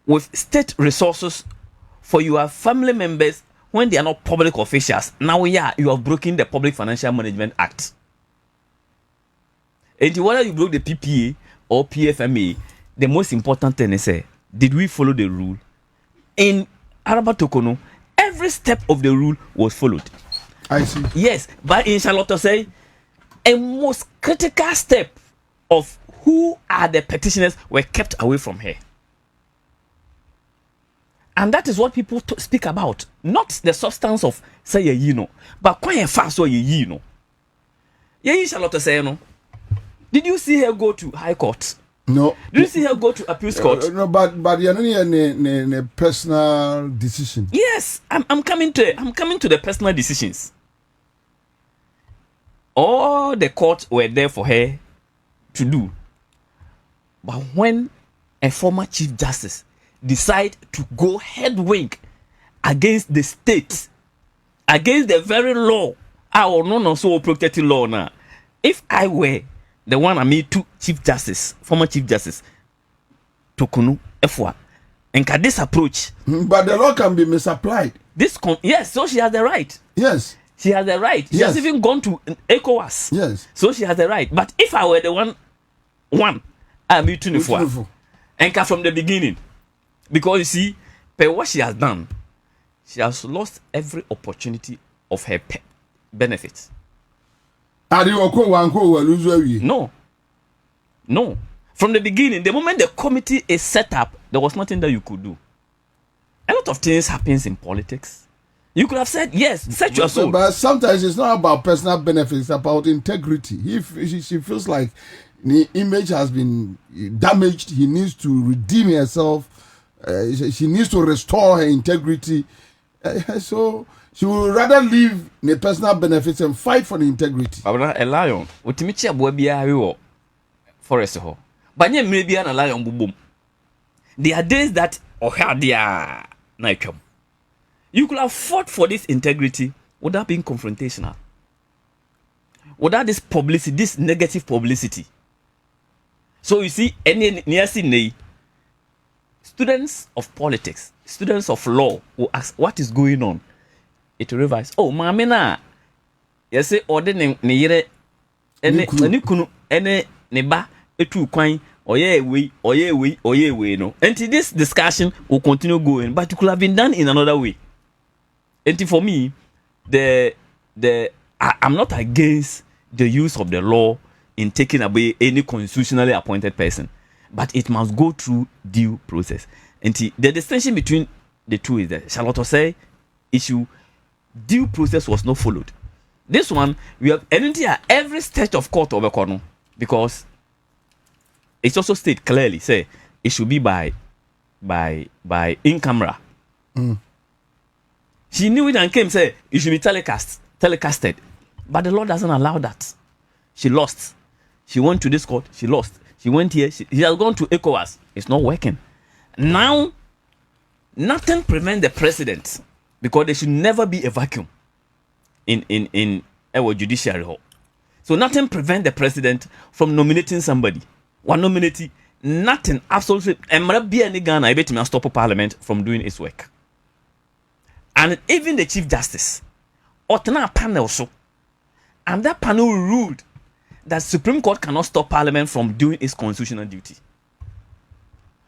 with state resources for your family members when they are not public officials. Now, yeah, you have broken the Public Financial Management Act. And whether you broke the PPA or PFMA, the most important thing is, did we follow the rule? In Araba Tokono, every step of the rule was followed. I see. Yes, but in Charlotte say, a most critical step of who are the petitioners were kept away from her. And that is what people speak about, not the substance of say but quite fast so Charlotte say Did you see her go to High Court? No. Did you see her go to Appeals Court? No, but you know, a personal decision. Yes, I'm coming to the personal decisions. All the courts were there for her to do. But when a former Chief Justice decide to go headwing against the state, against the very law, our so protected law now. If I were the one I made to Chief Justice, former Chief Justice, Tokunu Efwa, and can this approach? But the law can be misapplied. Yes, so she has the right. Yes. She has the right. She has even gone to ECOWAS. Yes. So she has the right. But if I were the one I'm meeting Efwa, and from the beginning, because you see, per what she has done, she has lost every opportunity of her benefits. No. From the beginning, the moment the committee is set up, there was nothing that you could do. A lot of things happens in politics. You could have said, yes, set your soul. But sometimes it's not about personal benefits, it's about integrity. If she feels like the image has been damaged, he needs to redeem herself. She needs to restore her integrity. So she would rather leave the personal benefits and fight for the integrity. A lion, Utimichi Bobie forest ho. But maybe a lion boom. There are days that their night. You could have fought for this integrity without being confrontational. Without this publicity, this negative publicity. So you see, any students of politics, students of law will ask what is going on. It will revise. Oh, mamina. You say, order ne yere ene kunu ene neba etu kwan oye we no. And this discussion will continue going, but it could have been done in another way. And for me, I'm not against the use of the law in taking away any constitutionally appointed person, but it must go through due process. And the distinction between the two is that Charlotte say issue due process was not followed. This one we have every stage of court of Econo, because it's also stated clearly say it should be by in camera. She knew it and came say it should be telecasted, but the law doesn't allow that. She lost. She went to this court. She lost. She went here. She has gone to ECOWAS. It's not working. Now, nothing prevents the president, because there should never be a vacuum in our judiciary hall. So nothing prevents the president from nominating somebody. One nominee, nothing, absolutely. And Ghana, I bet me stop parliament from doing its work. And even the Chief Justice, Otana panel so, and that panel ruled that Supreme Court cannot stop Parliament from doing its constitutional duty.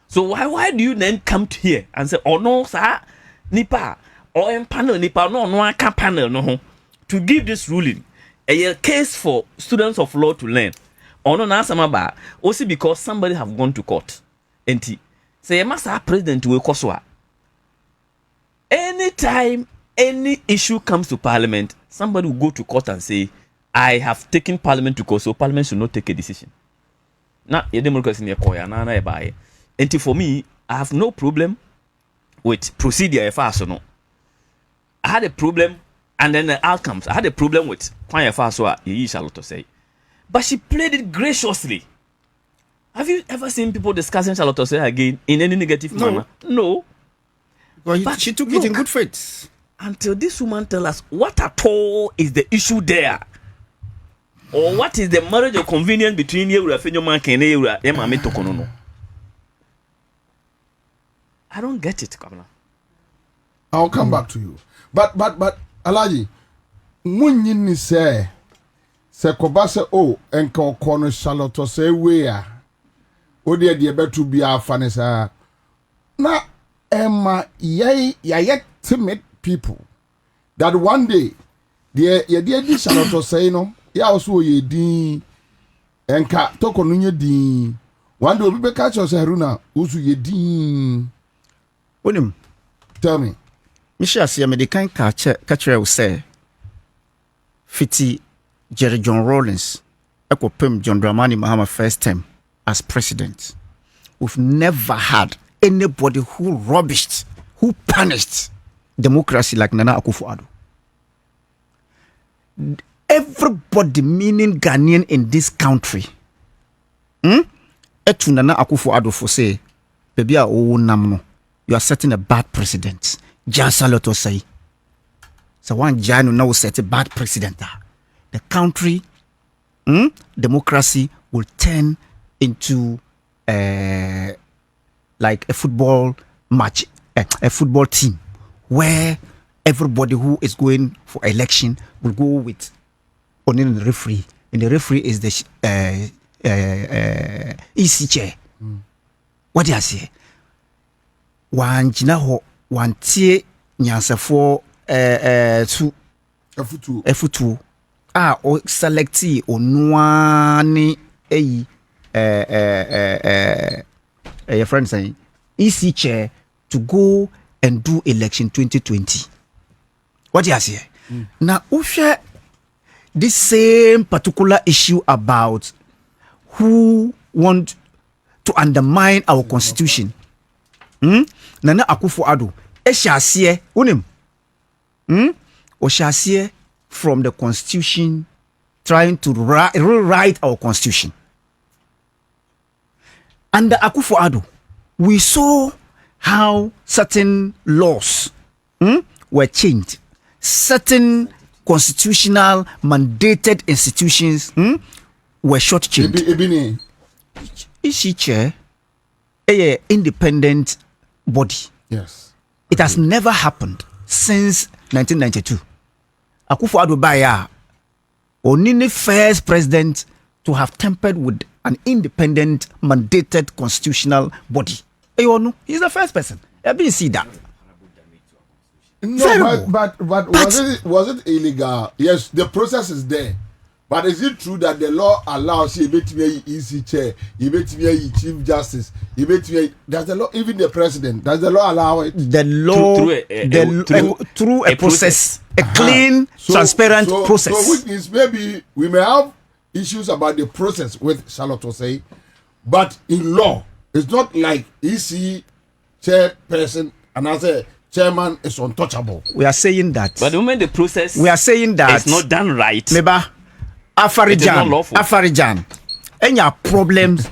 So why do you then come to here and say, oh no, sir, nipa, or in panel nipa, no, I can't panel no, to give this ruling a case for students of law to learn. Or no, also because somebody have gone to court. enti say you must have president we koswa anytime any issue comes to parliament, somebody will go to court and say, I have taken parliament to court, so parliament should not take a decision. Now, your democracy in your court, and for me, I have no problem with procedure fast or no. I had a problem, and then the outcomes. I had a problem with Kwanya Faso, you shall to say. But she played it graciously. Have you ever seen people discussing Charlotte say again in any negative manner? No. But she took it in good faith. Until this woman tell us what at all is the issue there. Or what is the marriage of convenience between you and your man and you? I don't get it, Kwabena. I'll come back to you. But Alaji, when you say Koba oh enko kono Charlotte say where Odia de betu be our fanisa na Emma yet timid people that one day the dear Charlotte say no ya also ye din enka toko no nye din one day we catch us Haruna usu ye din onim tell me Misha see me the kind catcher will say fiti Jerry John Rawlings ekopem John Dramani Mahama first term as president. We've never had anybody who rubbished, who punished democracy like Nana Akufo-Addo. Everybody, meaning Ghanaian in this country, etu Nana Akufo-Addo for say, baby, you are setting a bad precedent. Just a lot to say. So one Janu now set a bad precedent. The country, democracy will turn into like a football match, a football team where everybody who is going for election will go with only the referee, and the referee is the EC chair. What do you say? One jinaho one tie nyansa for F2 o selecti onwani your friend saying EC chair to go and do election 2020. What do you say? Now, Usha, this same particular issue about who want to undermine our constitution. Nana Akufo-Addo, Eshasie, unim. Oshasie from the constitution, trying to rewrite our constitution. Under Akufo-Addo, we saw how certain laws were changed. Certain constitutional mandated institutions were shortchanged. Is chair a independent body? Yes. It has never happened since 1992. Akufo-Addo Baya, only first president to have tampered with an independent mandated constitutional body. He's the first person. Have you seen that? No, but was it illegal? Yes, the process is there. But is it true that the law allows you to be EC chair, you to be chief justice, does the law, even the president, does the law allow it? The law through a process, a clean, transparent process. So which means maybe we may have issues about the process with Charlotte Osei, but in law, it's not like EC chairperson and as a chairman is untouchable. We are saying that. But the moment the process we are saying that it's not done right. Neba, Afarijan, any problems?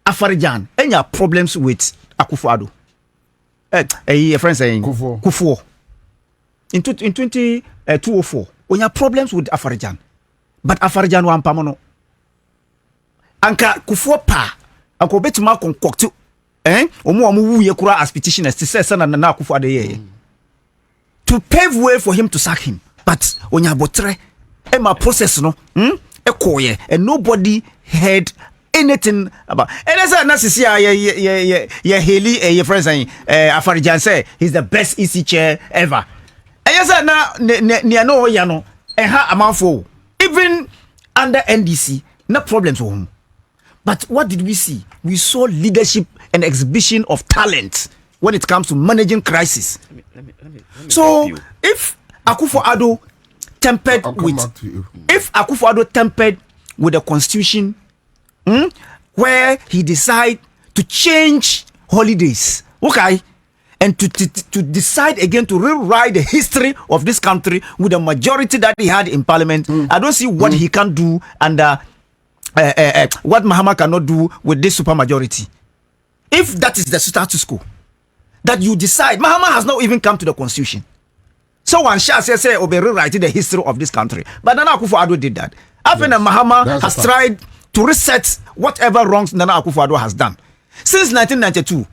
Afarijan, any problems with Akufo-Addo? A friend saying Kufuor. In 2004, when you have problems with Afarijan, but Afarijan wan pamono. Anka Kufuor pa, anko betuma concoctu. Omu ye kura as petitioners to say sana na Akufo-Addo ye. To pave way for him to sack him, but onya botre. My process no ekoye and nobody heard anything about and as a yeah Haley your friend saying Afarijan say he's the best EC chair ever and yes na no yano and ha amanfo even under NDC no problems with him. But what did we see? We saw leadership an exhibition of talent when it comes to managing crisis. Let me So if Akufo-Addo tempered with the constitution, where he decide to change holidays, okay, and to decide again to rewrite the history of this country with the majority that he had in parliament, I don't see what he can do under what Mahama cannot do with this supermajority. If that is the status quo, that you decide, Mahama has not even come to the constitution. So one shall say Obe rewriting the history of this country. But Nana Akufo-Addo did that. After Mahama has tried to reset whatever wrongs Nana Akufo-Addo has done. Since 1992,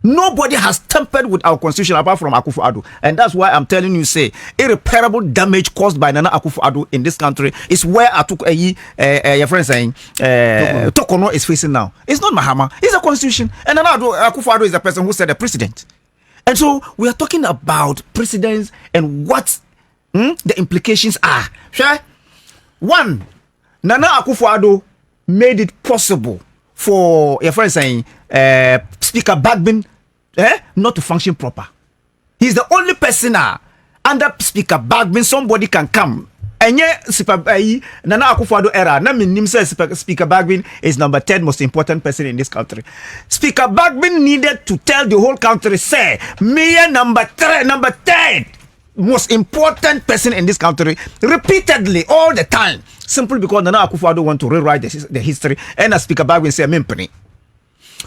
nobody has tampered with our constitution apart from Akufo-Addo. And that's why I'm telling you, say, irreparable damage caused by Nana Akufo-Addo in this country is where your friend saying Tokono is facing now. It's not Mahama, it's the constitution. And Nana Akufo-Addo is the person who set the precedent. And so we are talking about precedents and what the implications are. Sure? One, Nana Akufo-Addo made it possible for your friend saying Speaker Bagbin not to function proper. He's the only person under Speaker Bagbin somebody can come. And yet, Nana Akufo-Addo era, na minim says Speaker Bagbin is number 10 most important person in this country. Speaker Bagbin needed to tell the whole country, say, me number 10 most important person in this country repeatedly all the time, simply because Nana Akufo-Addo want to rewrite the history. And as Speaker Bagbin say, Mimpany.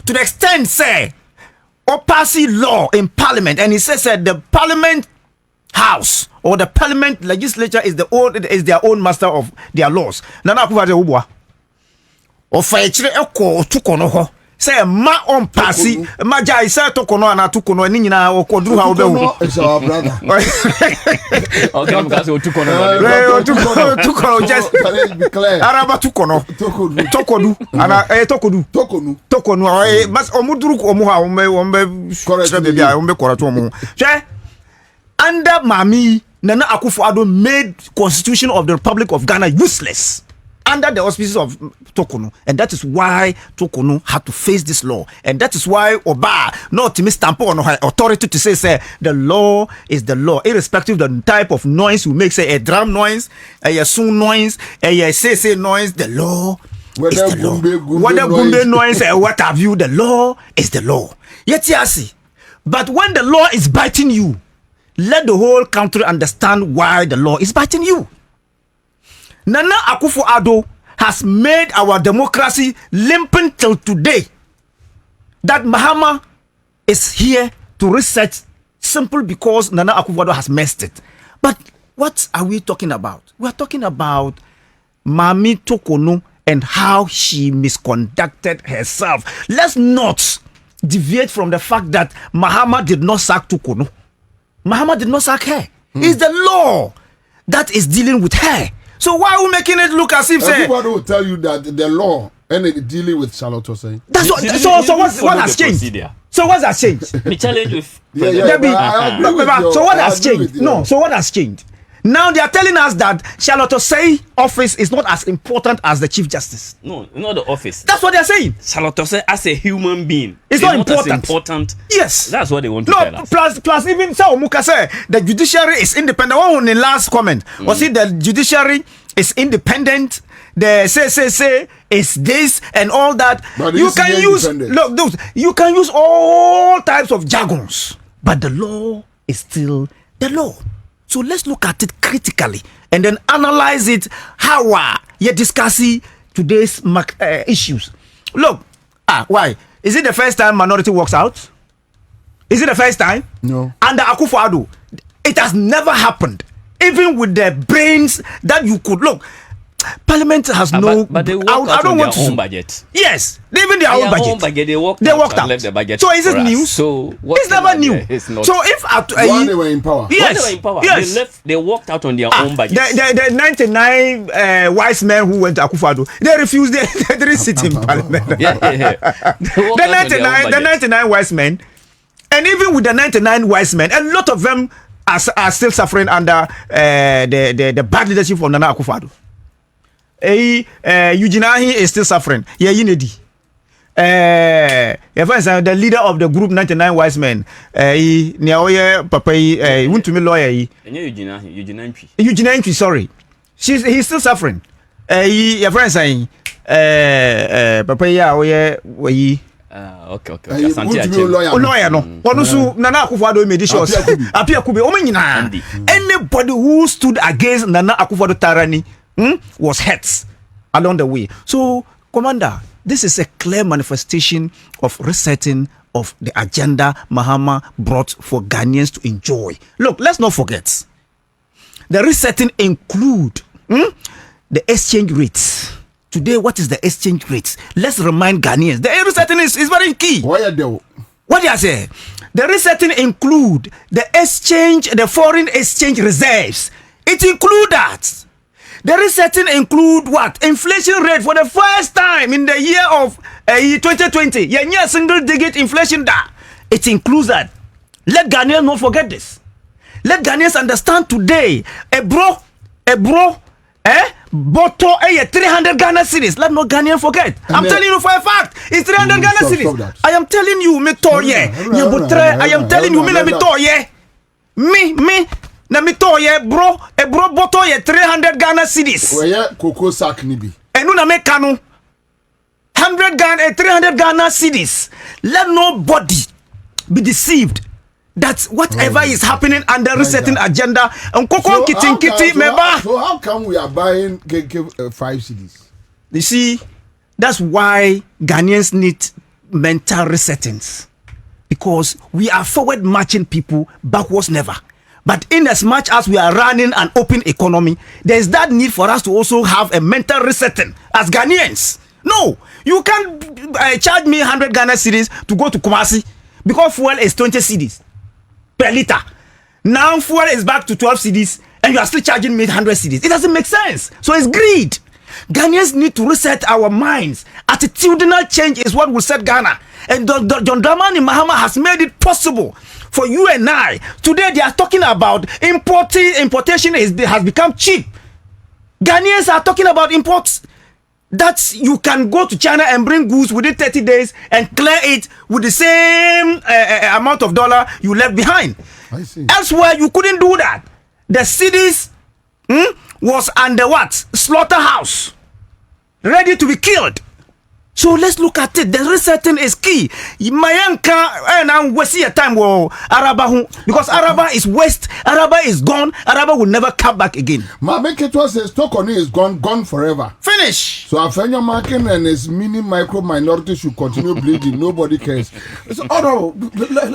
To the extent, say, or passing law in Parliament, and he says that the Parliament House or the Parliament legislature is their own master of their laws. Nana Akufo-Addo ubwa o faichire eko tukono ho say ma on passi ma jai say tukono ana tukono ni nyina o koduru ha obehu is our brother. Okay, because o tukono just araba tukono tokodu ana tokonu mas omuduru ko omu ha ombe correct baby ombe correct omu che under Mami, Nana Akufo-Addo made Constitution of the Republic of Ghana useless under the auspices of Tokono, and that is why Tokono had to face this law, and that is why Oba not to stamp on her authority to say the law is the law, irrespective of the type of noise you make, say a drum noise, a soon noise, a say noise. The law is the law. Whether gumbe noise or what have you, the law is the law. Yet yasi, but when the law is biting you, let the whole country understand why the law is biting you. Nana Akufo-Addo has made our democracy limping till today. That Mahama is here to reset simply because Nana Akufo-Addo has messed it. But what are we talking about? We are talking about Mami Tokono and how she misconducted herself. Let's not deviate from the fact that Mahama did not sack Tokono. Mahama did not sack her. It's the law that is dealing with her. So why are we making it look as if everybody will tell you that the law and it dealing with Charlotte saying? That's what. So what has changed? So what has changed? Me challenge with. So what has changed? No. So what has changed? Now they are telling us that Charlotte Osei office is not as important as the Chief Justice. No, not the office. That's what they are saying. Charlotte Osei as a human being is not important. As important. Yes, that's what they want to tell us. Plus even Muka say the judiciary is independent. One on the last comment was it the judiciary is independent. The say is this and all that. But you can use you can use all types of jargons, but the law is still the law. So let's look at it critically and then analyze it how you're discussing today's issues. Look, why? Is it the first time minority walks out? Is it the first time? No. Under Akufo-Addo, it has never happened. Even with the brains that you could look. Parliament has no. But they work out on their own budget. Yes, even their own budget. They worked out. Left the budget. So is it news? So it's never new. It's not. So if when they were in power, yes, when they were in power, yes. They worked out on their own budget. The 99 wise men who went to Akufo-Addo, they refused. They didn't sit in Parliament. The 99 wise men, and even with the 99 wise men, a lot of them are still suffering under the bad leadership of Nana Akufo-Addo. Eugene Ahi is still suffering. Yeah, Yinedi. the leader of the group 99 wise men papa wuntumi lawyer Eugene Entry, sorry, he's still suffering. Your friend saying papa okay. Lawyer no. Onusu Nana Akufo-Addo made sure Apia Kube omenyina. Anybody who stood against Nana Akufo-Addo tyranny was hurt along the way. So, Commander, this is a clear manifestation of resetting of the agenda Mahama brought for Ghanaians to enjoy. Look, let's not forget. The resetting include the exchange rates. Today, what is the exchange rates? Let's remind Ghanaians. The resetting is very key. What do you say? The resetting include the foreign exchange reserves. It include that. The resetting include what? Inflation rate for the first time in the year of 2020. Yeah, single digit inflation da. It includes that. Let Ghanaians not forget this. Let Ghanaians understand today. A bro, Boto 300 Ghana cedis. Let no Ghanaian forget. I'm telling you for a fact. It's 300 Ghana cedis. I am telling you, me toye. I am telling you, me toye. Me. Na me toye, bro. A bro boto 300 Ghana cedis. Where cocoa sack nibi. Enu na me kanu 300 Ghana cedis. Let nobody be deceived that whatever is happening under resetting agenda and so how come we are buying 5 cedis? You see, that's why Ghanaians need mental resettings, because we are forward marching people, backwards never. But in as much as we are running an open economy, there is that need for us to also have a mental resetting as Ghanaians. No, you can't charge me 100 Ghana cedis to go to Kumasi because fuel is 20 cedis per liter. Now fuel is back to 12 cedis and you are still charging me 100 cedis. It doesn't make sense. So it's greed. Ghanaians need to reset our minds. Attitudinal change is what will set Ghana. And John Dramani Mahama has made it possible for you and I. Today they are talking about importation has become cheap. Ghanaians are talking about imports. That you can go to China and bring goods within 30 days and clear it with the same amount of dollar you left behind. I see. Elsewhere, you couldn't do that. The cities was under what? Slaughterhouse. Ready to be killed. So let's look at it. The resetting is key. Mayanka and we see a time where Araba, because Araba is west, Araba is gone, Araba will never come back again. Ma make it was stock on it is gone forever. Finish. So Afenyo Markin and his mini micro minority should continue bleeding. Nobody cares. So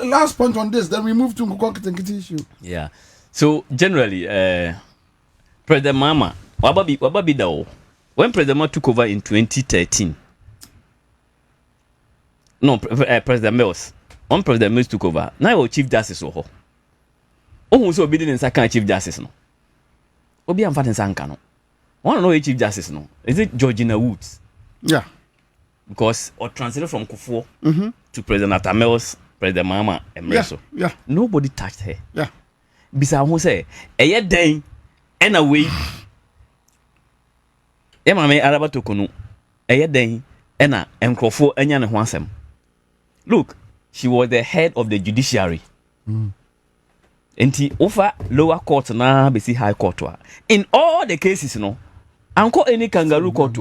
last point on this, then we move to Nkokitinkiti issue. Yeah. So generally, President Mama, Wababi Dao, when President Mama took over in 2013. No, President Mills. When President Mills took over, now our Chief Justice oh who's obedient in second Chief Justice no. Obi am fatin sanka no. Want to know Chief Justice no? Is it Georgina Woods? Yeah. Because or transferred from Kufuor to President Atta Mills, President Mama Emreso. Yeah. Nobody touched her. Yeah. Bisa who say, "Eye den and away." E mama Araba tokunu. Eye den ena enkrofo enya ne ho asem. Look, she was the head of the judiciary. Enti over lower court na besi high court. In all the cases, no, anko any kangaroo court.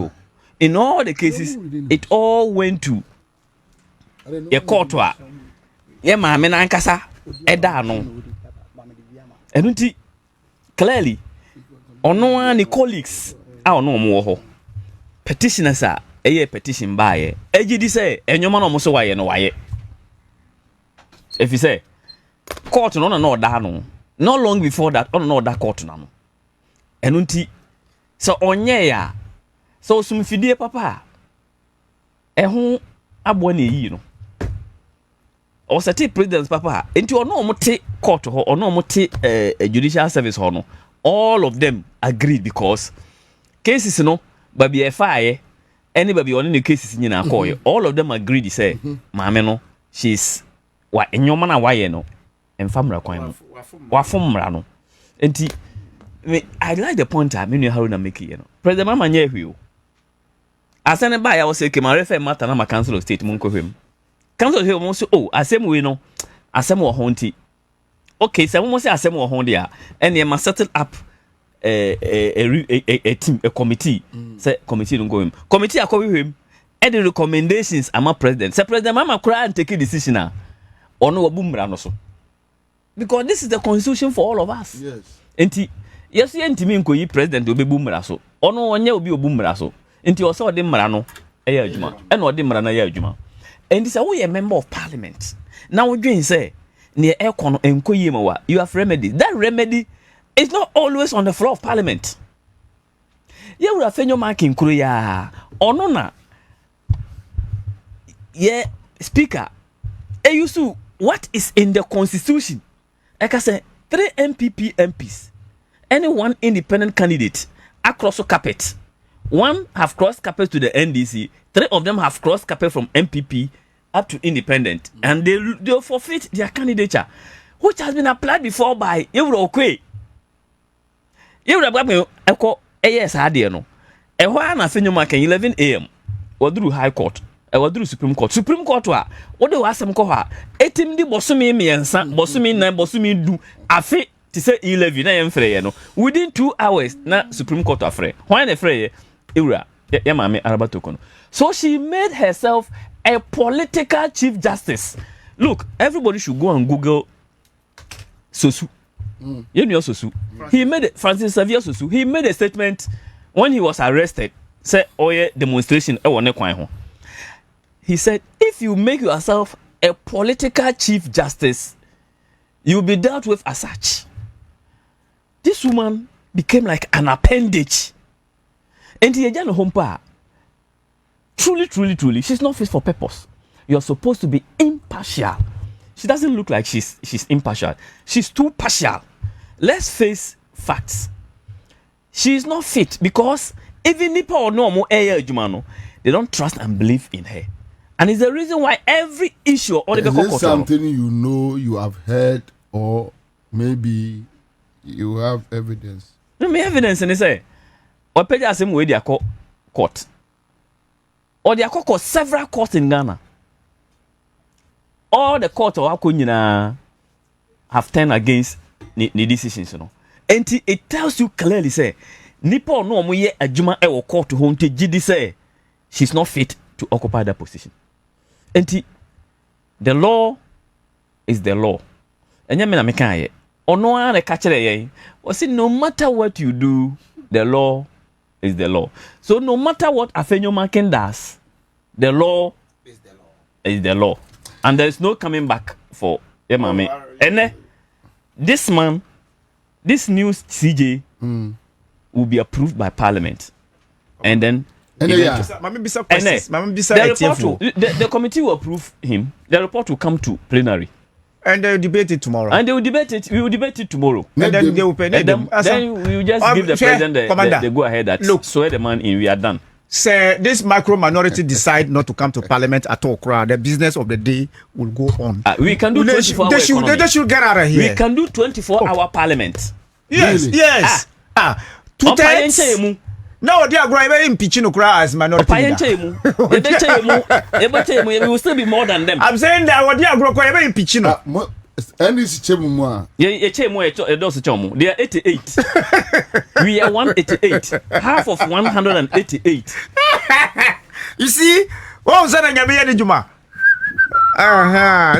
In all the cases, it all went to a court. Ye ma me na nkasa eda no. Enunti clearly ono ani colleagues a ono mo ho. Petitioners are a petition by AGD say, and your man almost away and why. If you say, court no no dano, not long before that, no that court no. And unti so onye so some fidie papa. Ehun abone yi no. O seti president's papa, into no mote court or no mote judicial service no. All of them agreed because cases no, baby fire. Anybody on the cases in a call, all of them agreed. Say, Mamma, no, she's what in your manner, why no, and famra coin, wafum rano. And I like the point I mean, how to make it, you know. President Mama, you asane ba ya wo say ke ma refer matter na ma council of state mun ko hwem council of state mo say oh asem we no asem wo ho nti okay say mo say asem wo ho dia and e ma settle up a team, a committee. Say committee don't go him. Committee are coming him. And the recommendations I'm president. Say president mama cry and take a decision now. Or no boom so. Because this is the constitution for all of us. Yes. Enti yes enti me nko yi president obi boom so. Or no onye obi boom so. Enti o say odi mra no e ya adwuma. E na odi mra na ya adwuma. And this we a member of parliament. Now we doing say near aircon enko yi ma you have remedy. That remedy it's not always on the floor of parliament. You would have found your mark in Korea. Or no, na. Yeah, speaker. You see, what is in the constitution? Like I said, 3 MPP MPs, any one independent candidate across the carpet. 1 have crossed carpet to the NDC. 3 of them have crossed carpet from MPP up to independent, and they forfeit their candidature, which has been applied before by Eurokwe. You would have got yes, I dare no. A while I think you make 11 a.m. or through High Court, or through Supreme Court. Supreme Court, what do I some call her? 18 the bossumi me and son, bossumi nine bossumi do. I fit to say 11 I am free, no. Within 2 hours, na Supreme Court afraid. Why the free? Ura, Yamame Arabatokono. So she made herself a political chief justice. Look, everybody should go and Google Sosu. You know Sosu. He made it, Francis Xavier Sosu. He made a statement when he was arrested. Said, "Oh yeah, demonstration." He said, "If you make yourself a political chief justice, you will be dealt with as such." This woman became like an appendage. And truly, she's not fit for purpose. You're supposed to be impartial. She doesn't look like she's impartial. She's too partial. Let's face facts. She is not fit because even Nipa or no they don't trust and believe in her. And it's the reason why every issue or is this something you know you have heard or maybe you have evidence? No, me evidence and they say or pay the same way they are court. Or they are called several courts in Ghana. All the courts of Akunyina have turned against the decisions, you know. And it tells you clearly, say, Nipo no mo ye adwuma e wo court ho nte gidi say she's not fit to occupy that position. And the law is the law. Enya me na me kan ye. Ono an e ka kire ye. O say no matter what you do, the law is the law. So no matter what Afenyo Makin does, the law is the law. And there is no coming back for Emame. And this man, this new CJ will be approved by Parliament. And then the committee will approve him. The report will come to plenary. And they will debate it tomorrow. And they will debate it. We will debate it tomorrow. And then they will pay them. Then we will just give the president the go ahead that look, swear the man in. We are done. Say this micro minority decide not to come to Parliament at all. The business of the day will go on. We can do 24 hour economy. They should get out of here. We can do 24-hour Parliament. Yes, really? Yes. Two-thirds. No, they are growing impeaching Okra as minority leader. We will still be more than them. I'm saying that they are growing impeaching. And this chemu they are 88. We are 188. Half of 188. You see? What was that? Juma.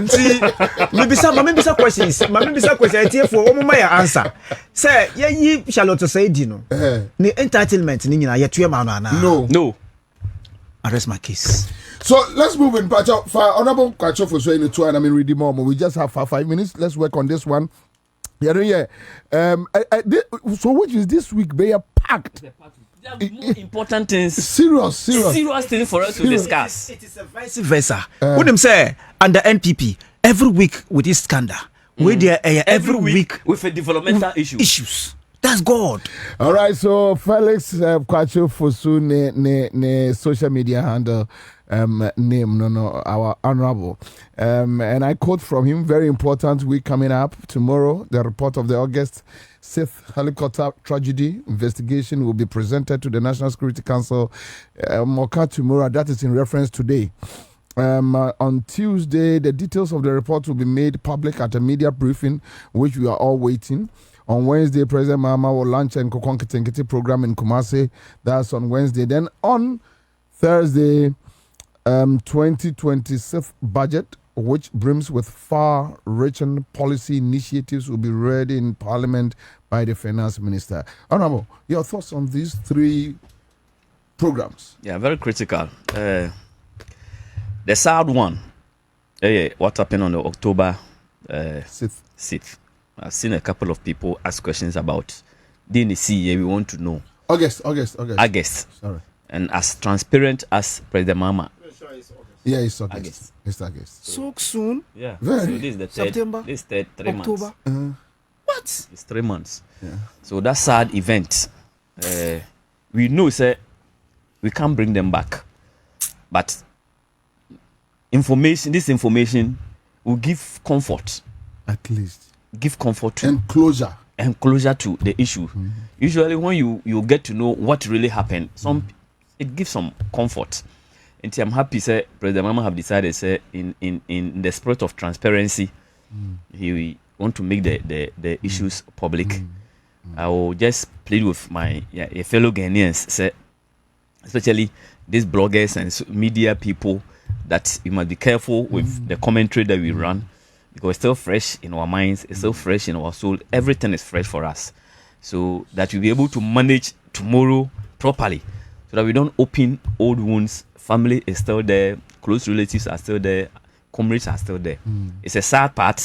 See, maybe some questions. Maybe some questions here for my answer. Say, ye Charlotte say, Dino. The entitlement, no. Arrest my case. So let's move in. For Honorable Kwacho for saying it too, and I mean reading more. We just have 5 minutes. Let's work on this one. Yeah. So which is this week? They are packed. There are more important things. Serious things for us to discuss. It is a vice versa. What them say under NPP every week with this scandal. We there every week with a developmental issues. That's God. All right. So Felix Kwacho Fosu ne social media handle. name, no, our honorable. And I quote from him, very important week coming up tomorrow. The report of the August 6th helicopter tragedy investigation will be presented to the National Security Council Moka tomorrow. That is in reference today. On Tuesday, the details of the report will be made public at a media briefing, which we are all waiting. On Wednesday, President Mahama will launch an Nkokon Kitinkiti program in Kumasi. That's on Wednesday. Then on Thursday, 2026 budget, which brims with far-reaching policy initiatives, will be read in Parliament by the Finance Minister. Honorable, your thoughts on these three programs? Yeah, very critical. The sad one, what happened on the October 6th. I've seen a couple of people ask questions about DNC. We want to know. August. Sorry. And as transparent as President Mahama. Yeah, it's August. It's August. So soon? Yeah. Very. So this is the third. September. This is 3 October. months. What? It's 3 months. Yeah. So that sad event, we know, sir, we can't bring them back. But this information will give comfort. At least. Give comfort to. And closure to the issue. Mm-hmm. Usually when you get to know what really happened, it gives some comfort. And I'm happy, sir, President Mahama have decided, sir, in the spirit of transparency, he want to make the issues public. I will just plead with my fellow Ghanaians, sir, especially these bloggers and media people, that you must be careful with the commentary that we run, because it's still fresh in our minds, it's still fresh in our soul. Everything is fresh for us, so that we'll be able to manage tomorrow properly, so that we don't open old wounds. Family is still there, close relatives are still there, comrades are still there. It's a sad part.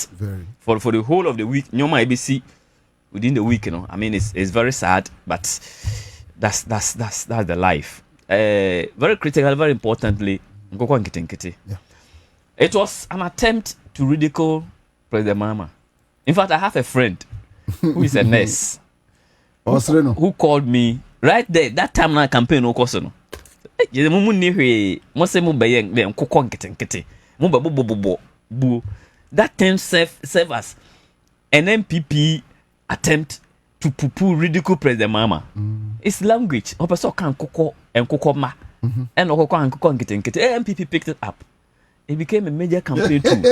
For the whole of the week. Nyoma ABC within the week, I mean, it's very sad, but that's the life. Very critical, very importantly, Nkokon Kitinkiti. Yeah. It was an attempt to ridicule President Mahama. In fact, I have a friend who is a nurse who called me right there. That time na campaign no course no. That time serve as an MPP attempt to poo ridicule President Mahama. It's language. Opeso kan koko and koko ma. And okoko and koko nkete. MPP picked it up. It became a major campaign too.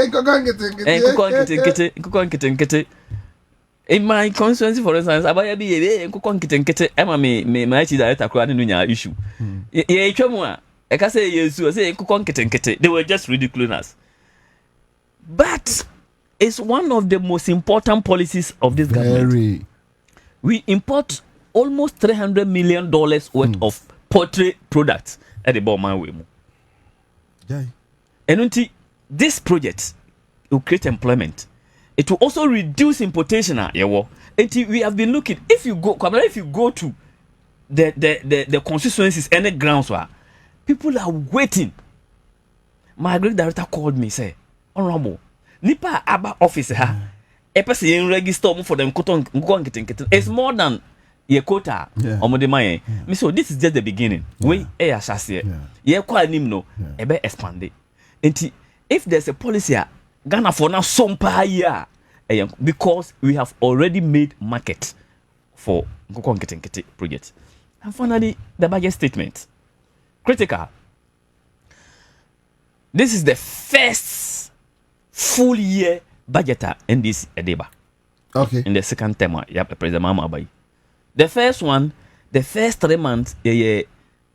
In my constituency, for instance, abaya bi koko nkete. Emma me chief director Accra100 nya issue. Ye twamwa. E ka say yesu say koko nkete. They were just ridiculing us. But it's one of the most important policies of this government. We import almost $300 million worth of poultry products at the bottom way. And this project will create employment. It will also reduce importation. We have been looking. If you go to the constituencies, any grounds where people are waiting. My great director called me, say, Honorable, Nipa Aba office a person register for them. It's more than your quota. So this is just the beginning. We shall say, expand it. If there's a policy, Ghana for now some year, because we have already made market for Nkokon project. And finally, the budget statement. Critical. This is the first full year budgeter in this Edeba. Okay. In the second term, President Mahama Abayi. The first one, the first 3 months,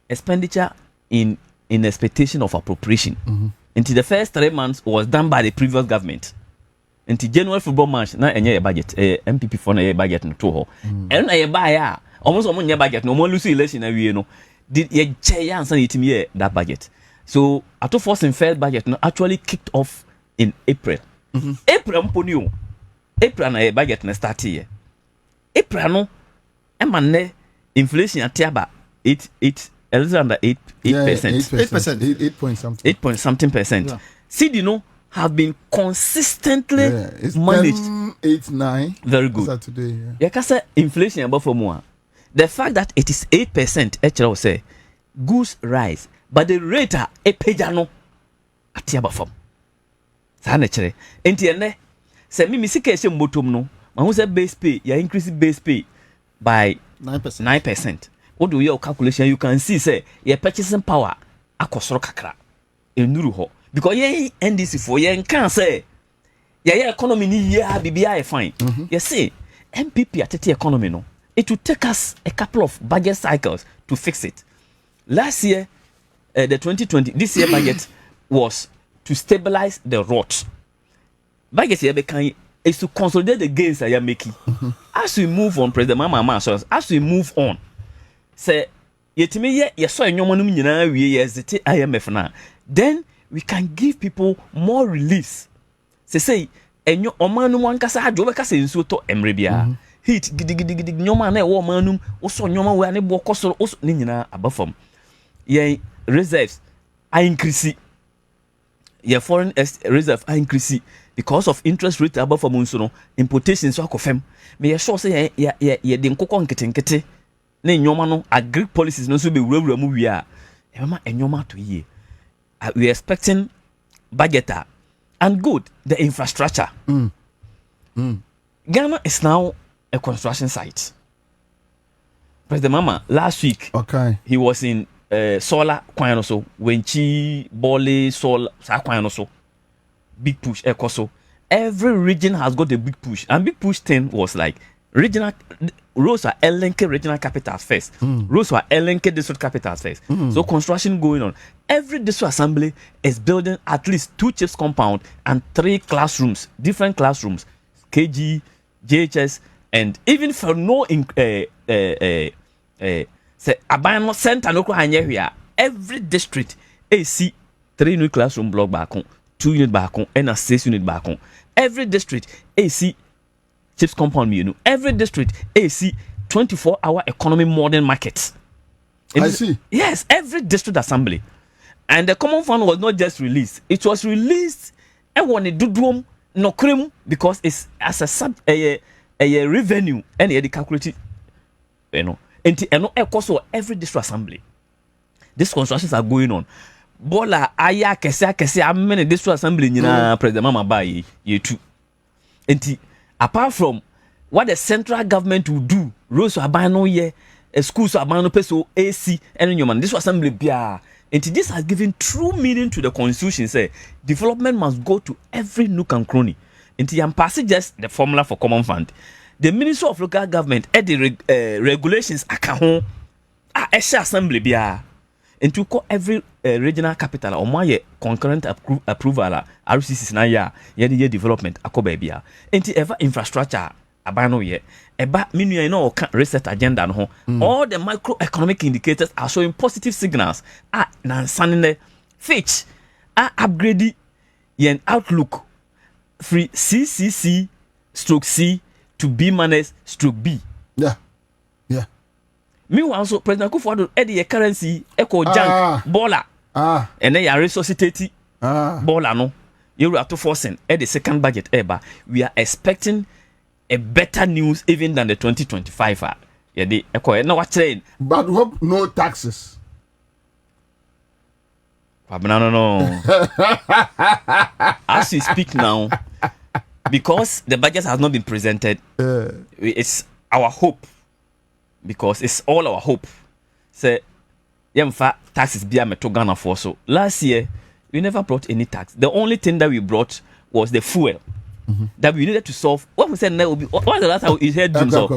expenditure in expectation of appropriation. Until the first 3 months was done by the previous government. Until January football match, now a budget, MPP for a budget no to and a buyer almost on your budget, no more Lucy election, did a chair answer it me that budget. So, at first and fair budget actually kicked off in April. April mponio. April na a budget na start here. April no emane inflation at about 8 a little under 8%. 8 point something. 8 point something percent. CD have been consistently managed. 8, 9. Very good. Saturday, yeah. Inflation above for more. The fact that it is 8%, actually say goods rise, but the rate a pagano no ate aba fam saa na kire enti ene se mi sika ehye mbotom no ma hu se base pay ya increase base pay by 9%. What do your calculation you can see say your purchasing power akosoro kakra enuru ho because ye NDC for ye can say ye economy ni ye bibia fine. You see MPP atete economy no it will take us a couple of budget cycles to fix it. Last year the 2020 this year budget was to stabilize the rot. Budget here can is to consolidate the gains I am making. As we move on, President Mama Assurance, as we move on, say yetime ye so enyomo num nyina wie ye zete IMF na, then we can give people more release. Say enyo omanum wankasa adwo be kasa nsuo to emre bia. Heat gidigidi nyoma na e wo manum wo so nyoma we ane bo kosoro wo ni nyina abafam. Ye reserves are increase. Your foreign reserve are increase because of interest rate above from no importations so akofem me sure say ye de nkokon nketenkete na enyoma no agri policies no so be wurawura mu wi a e mama enyoma to ye we are expecting budget and good the infrastructure. Ghana is now a construction site. President Mama last week he was in solar kwan no so wenchi bole solar sa kwan no so big push ekoso. Every region has got a big push and big push thing was like regional roads are LNK regional capitals first. Roads are LNK district capitals first. So construction going on. Every district assembly is building at least 2 chiefs compound and 3 classrooms, different classrooms, KG, JHS, and even for no say abano center no hanye here. Every district AC 3 new classroom block back on 2 unit back on and a 6 unit back on. Every district AC chips compound you know. Every district AC 24-hour economy modern markets. I see. Yes, every district assembly. And the common fund was not just released. It was released and when it do no cream because it's as a sub a revenue and the calculated you know. And no also every district assembly. These constructions are going on. Bola aya kese amene district assembly nyina President Mama buy ye too. And apart from what the central government will do, roads are buying no year, schools are buying no peso AC and human. This assembly bia. And this has given true meaning to the constitution. Say development must go to every nook and cranny. And I'm passing just the formula for common fund. The Ministry of Local Government at the regulations account assembly bia. And to call every regional capital or my concurrent approval RCC na ya the development akoba bia. And ever infrastructure abano ye eba minu no reset agenda no all the microeconomic indicators are showing positive signals na sanne Fitch upgrade yen outlook free CCC stroke C to B minus stroke B. Yeah. Meanwhile, so President Kufuor add the currency echo junk baller. And then you resuscitate baller no. You have to force at the second budget ever. We are expecting a better news even than the 2025. Yeah, the echo no what saying. But hope no taxes. No. As we speak now, because the budget has not been presented, it's our hope. Because it's all our hope. Say, yemfa taxes be a meto Ghana for so. Last year, we never brought any tax. The only thing that we brought was the fuel that we needed to solve. What we said now will be what was the last time we heard June solve?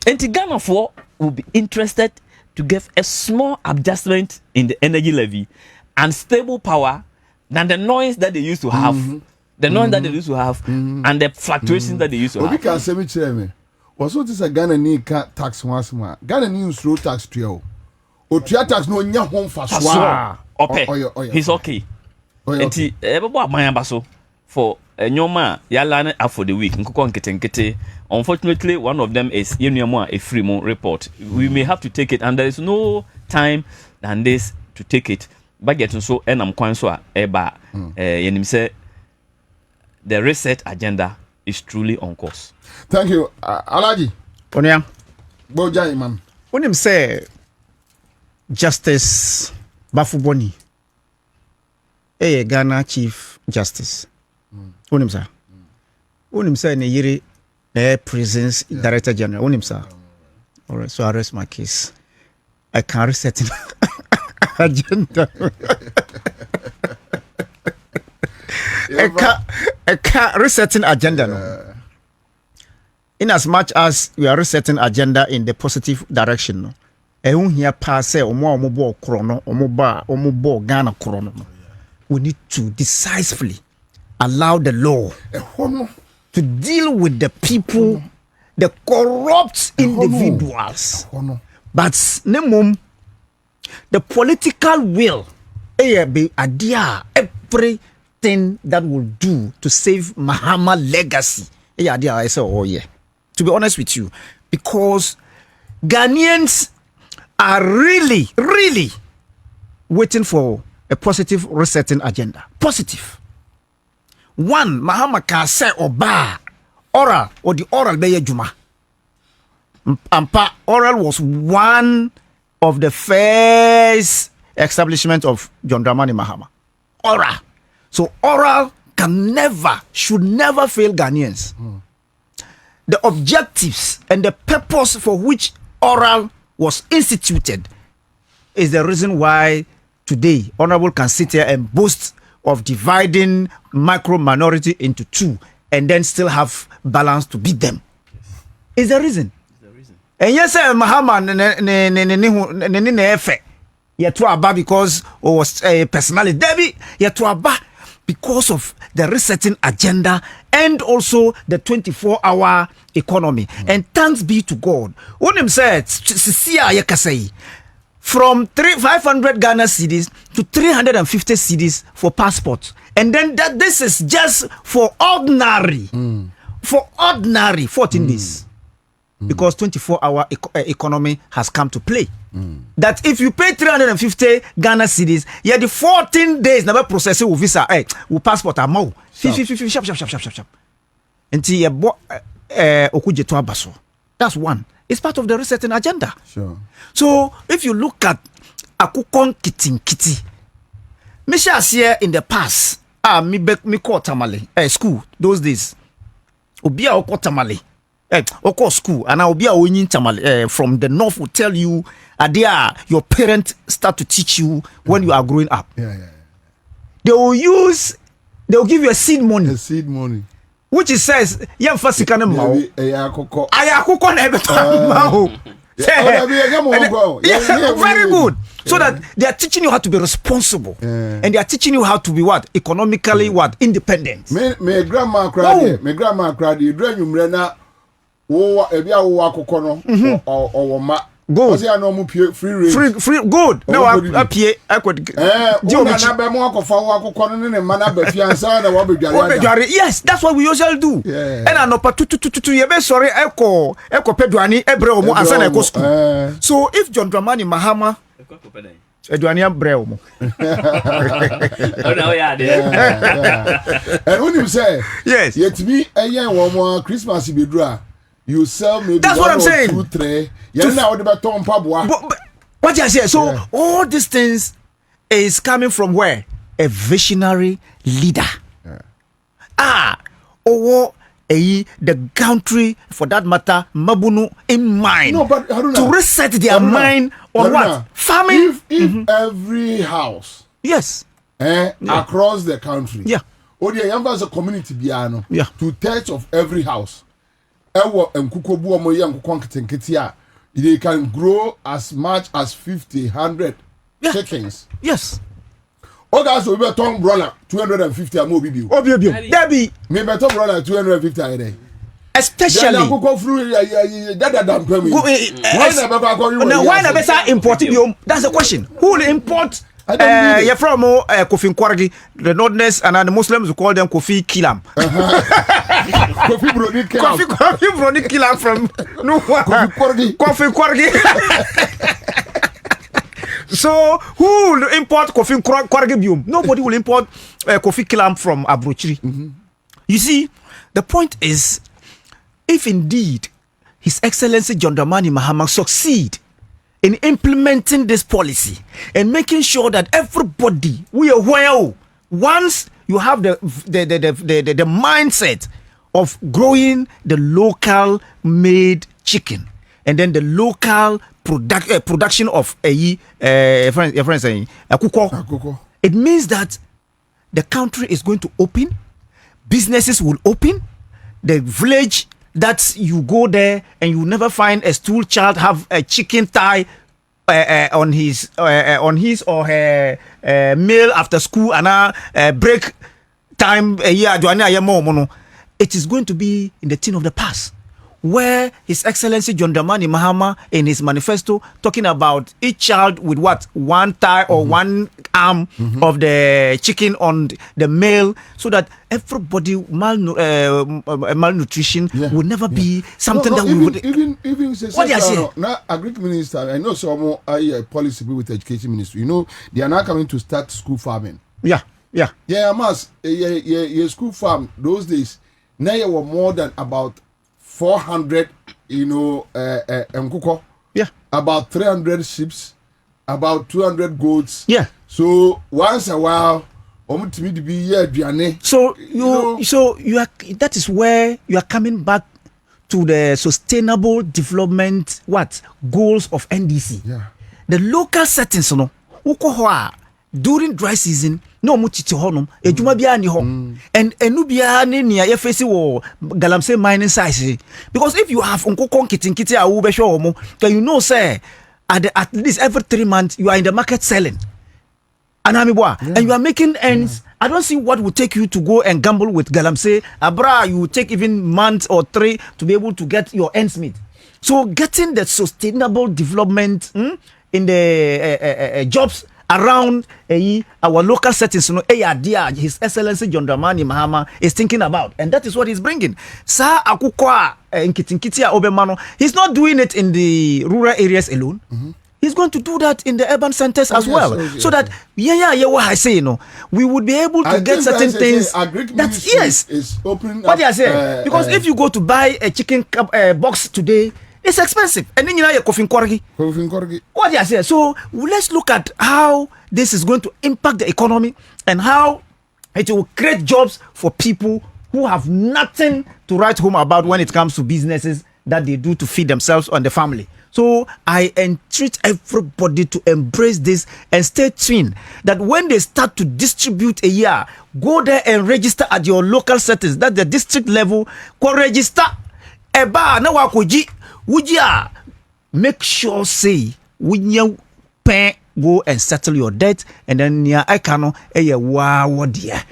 And the Ghana for will be interested to give a small adjustment in the energy levy and stable power than the noise that they used to have. The noise that they used to have and the fluctuations that they used to have. We can say me. Also, this is a Ghana need tax once more. Ghana needs slow tax to you. Or tax no nya home for he's okay. And he my ambasso for nyoma yalane for the week. Unfortunately, one of them is a free mo report. We may have to take it, and there is no time than this to take it. But getting so enam kwanso eba yenim say the reset agenda is truly on course. Thank you, Alaji. Ponia. Boja man. When him say justice Bafuboni. Ghana Chief Justice. Unim sir. Unim sir ne yiri Prisons Director General. Unim sir. All right, so I rest my case. I can't reset agenda. I can't resetting agenda. No. In as much as we are resetting agenda in the positive direction, no. Here pass omo chrono, omo Ghana chrono. We need to decisively allow the law to deal with the people, the corrupt individuals. But nemum, the political will, be idea everything that will do to save Mahama legacy. Idea I say, oh yeah. To be honest with you, because Ghanaians are really, really waiting for a positive resetting agenda. Positive. One, Mahama can say oba oral or the oral beye juma. Ampa oral was one of the first establishment of John Dramani Mahama. Oral. So oral should never fail Ghanaians. The objectives and the purpose for which oral was instituted is the reason why today Honorable can sit here and boast of dividing micro minority into two and then still have balance to beat them. Is the reason. And yes, Mahama because was a personality. Debbie because of the resetting agenda and also the 24-hour economy. And thanks be to God. When him said, from 500 Ghana cedis to 350 cedis for passports. And then this is just for ordinary. For ordinary 14 days. Because 24-hour economy has come to play. That if you pay 350 Ghana cedis, yeah, the 14 days never processing with visa, with passport are more. Sharp. Until that's one. It's part of the resetting agenda. Sure. So if you look at Akukon Kitty, Misha here in the past, me call Tamale, school, those days. Obia oko Tamale. Oko school, and I'll be a winning Tamale from the north will tell you, your parents start to teach you when you are growing up. Yeah. They will give you a seed money. Which it says, "Yam fasikane mao." Ayakoko na ebeto mao. Very good. So that they are teaching you how to be responsible, and they are teaching you how to be what economically independent. My grandma cried. You dream you mrena. Wo ebia wo akoko no or ma. Good. Free. Good. No, I could. Yes, that's what we usually do. And I know, sorry, Echo Pedwani, Ebreomo, and San Echo School. So if John Dramani Mahama, Edwania Breomo. And when you say, yes, yet me a young one Christmas be dry. You sell maybe that's what I'm saying. 2, 3. What you say? So all these things is coming from where? A visionary leader. The country, for that matter, Mabunu in mind. No, but Haruna, to reset their mind on Haruna, what? Farming. If every house, yes, across the country, as a community, 2/3 of every house. They can grow as much as 50, 100 chickens. Yes. Okay, so we better turn brother 250 and more baby. Debbie. Me better brother 250 a day. Especially. Why never say import? That's the question. Who will import? You're from Kofi Nkwargi, the Northerners, and the Muslims who call them Kofi Kilam. Kofi Brody Kilam from Kofi Nkwargi. So who will import Kofi Nkwargi biome? Nobody will import Kofi Kilam from Abrochiri. You see, the point is, if indeed His Excellency John Dramani Mahama succeed in implementing this policy and making sure that everybody we are well. Once you have the mindset of growing the local made chicken and then the local production of a kuko, it means that the country is going to open, businesses will open, the village that you go there and you never find a school child have a chicken thigh on his or her meal after school and break time it is going to be in the thing of the past, where His Excellency John Dramani Mahama in his manifesto talking about each child with what, one thigh or one arm of the chicken on the male, so that everybody malnutrition will never be something that we would even what do you say? Now Agric Minister, I know some policy with Education Ministry, you know, they are now coming to start school farming. Yeah must school farm those days now you were more than about 400 mkuko, about 300 sheep, about 200 goats, so once a while so you are, that is where you are coming back to the sustainable development goals of NDC. The local settings during dry season no mu titi honum ejuma bia ni ho and enu bia ne nia ye face wo galamsey mining size, because if you have nkoko nkitinkiti a wo be hwe omo, then you know say at least every 3 months you are in the market selling and you are making ends. I don't see what would take you to go and gamble with galamsey abra. You take even months or 3 to be able to get your ends meet. So getting the sustainable development in the jobs around our local settings, His Excellency John Dramani Mahama is thinking about, and that is what he's bringing. Sa akukwa nkitinkiti obemano, he's not doing it in the rural areas alone. He's going to do that in the urban centers as well, so that what I say, we would be able to get certain things. That is opening. What do I say? Because if you go to buy a chicken box today, it's expensive, and then you're coffee korgi. What do you say? So let's look at how this is going to impact the economy and how it will create jobs for people who have nothing to write home about when it comes to businesses that they do to feed themselves and the family. So I entreat everybody to embrace this and stay tuned that when they start to distribute a year, go there and register at your local settings. That's the district level. Go register. Eba na wakuji. Wujia, make sure say when you pay, go and settle your debt, and then near Aikano dear.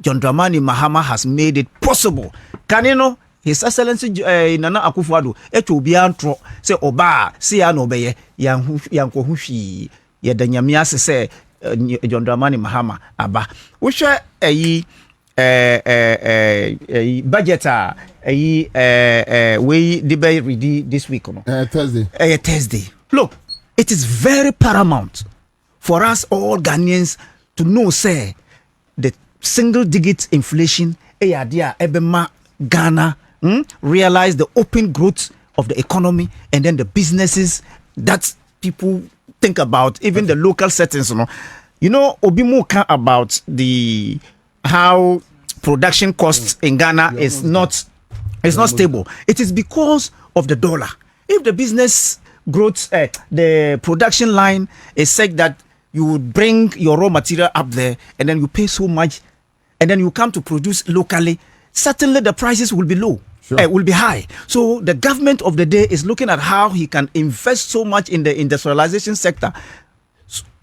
John Dramani Mahama has made it possible. Can you know His Excellency Nana Akufo-Addo eto obi antro say oba say ano beye yanko hushi ye danyamia say John Dramani Mahama aba. Wo hwe budget we debate ready this week Thursday. Look, it is very paramount for us all Ghanaians to know say the single digit inflation ebema Ghana realize the open growth of the economy and then the businesses that people think about, even the local settings. Obimu can about the how production costs in Ghana is not stable. It is because of the dollar. If the business growth, the production line is said that you would bring your raw material up there and then you pay so much and then you come to produce locally, certainly the prices will be low. Will be high. So the government of the day is looking at how he can invest so much in the industrialization sector.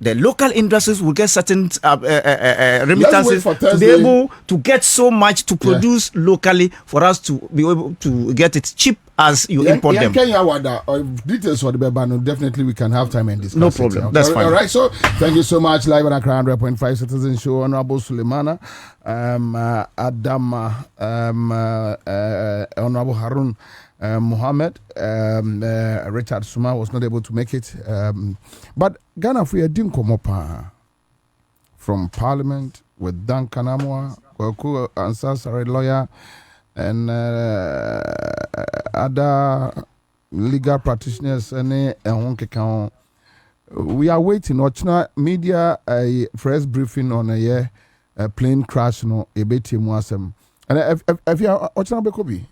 The local industries will get certain remittances to be able to get so much to produce locally for us to be able to get it cheap as you import them. Details for the Bebano, definitely we can have time and discuss. No problem. That's fine. All right. So thank you so much. Live at Accra100.5 Citizen Show. Honorable Suleimana, Adama, Honorable Harun. Mohammed, Richard Suma was not able to make it. But Ghana Free didn't come up from Parliament with Dan Kanamwa, Kwaku Ansah, lawyer, and other legal practitioners. And we are waiting. Ochna media a press briefing on a plane crash no ebeti mu asem. And if you ochna bekobi.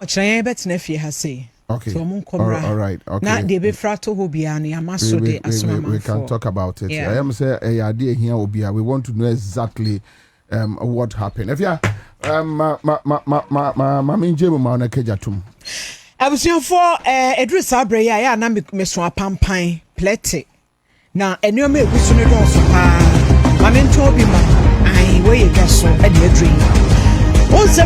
Ochna betina fie ha say. Okay. So all right. Okay. Na de be frato hobia na amaso de asoma. We can talk about it. Yeah. I am say a idea here obia. We want to know exactly what happened. If you ma minje ma na kejatum. Abusuafo edru sabre ya na meso apampan plete na enuoma egusu ne don so pa ma mento bi ma ai we ye gaso e de edru onse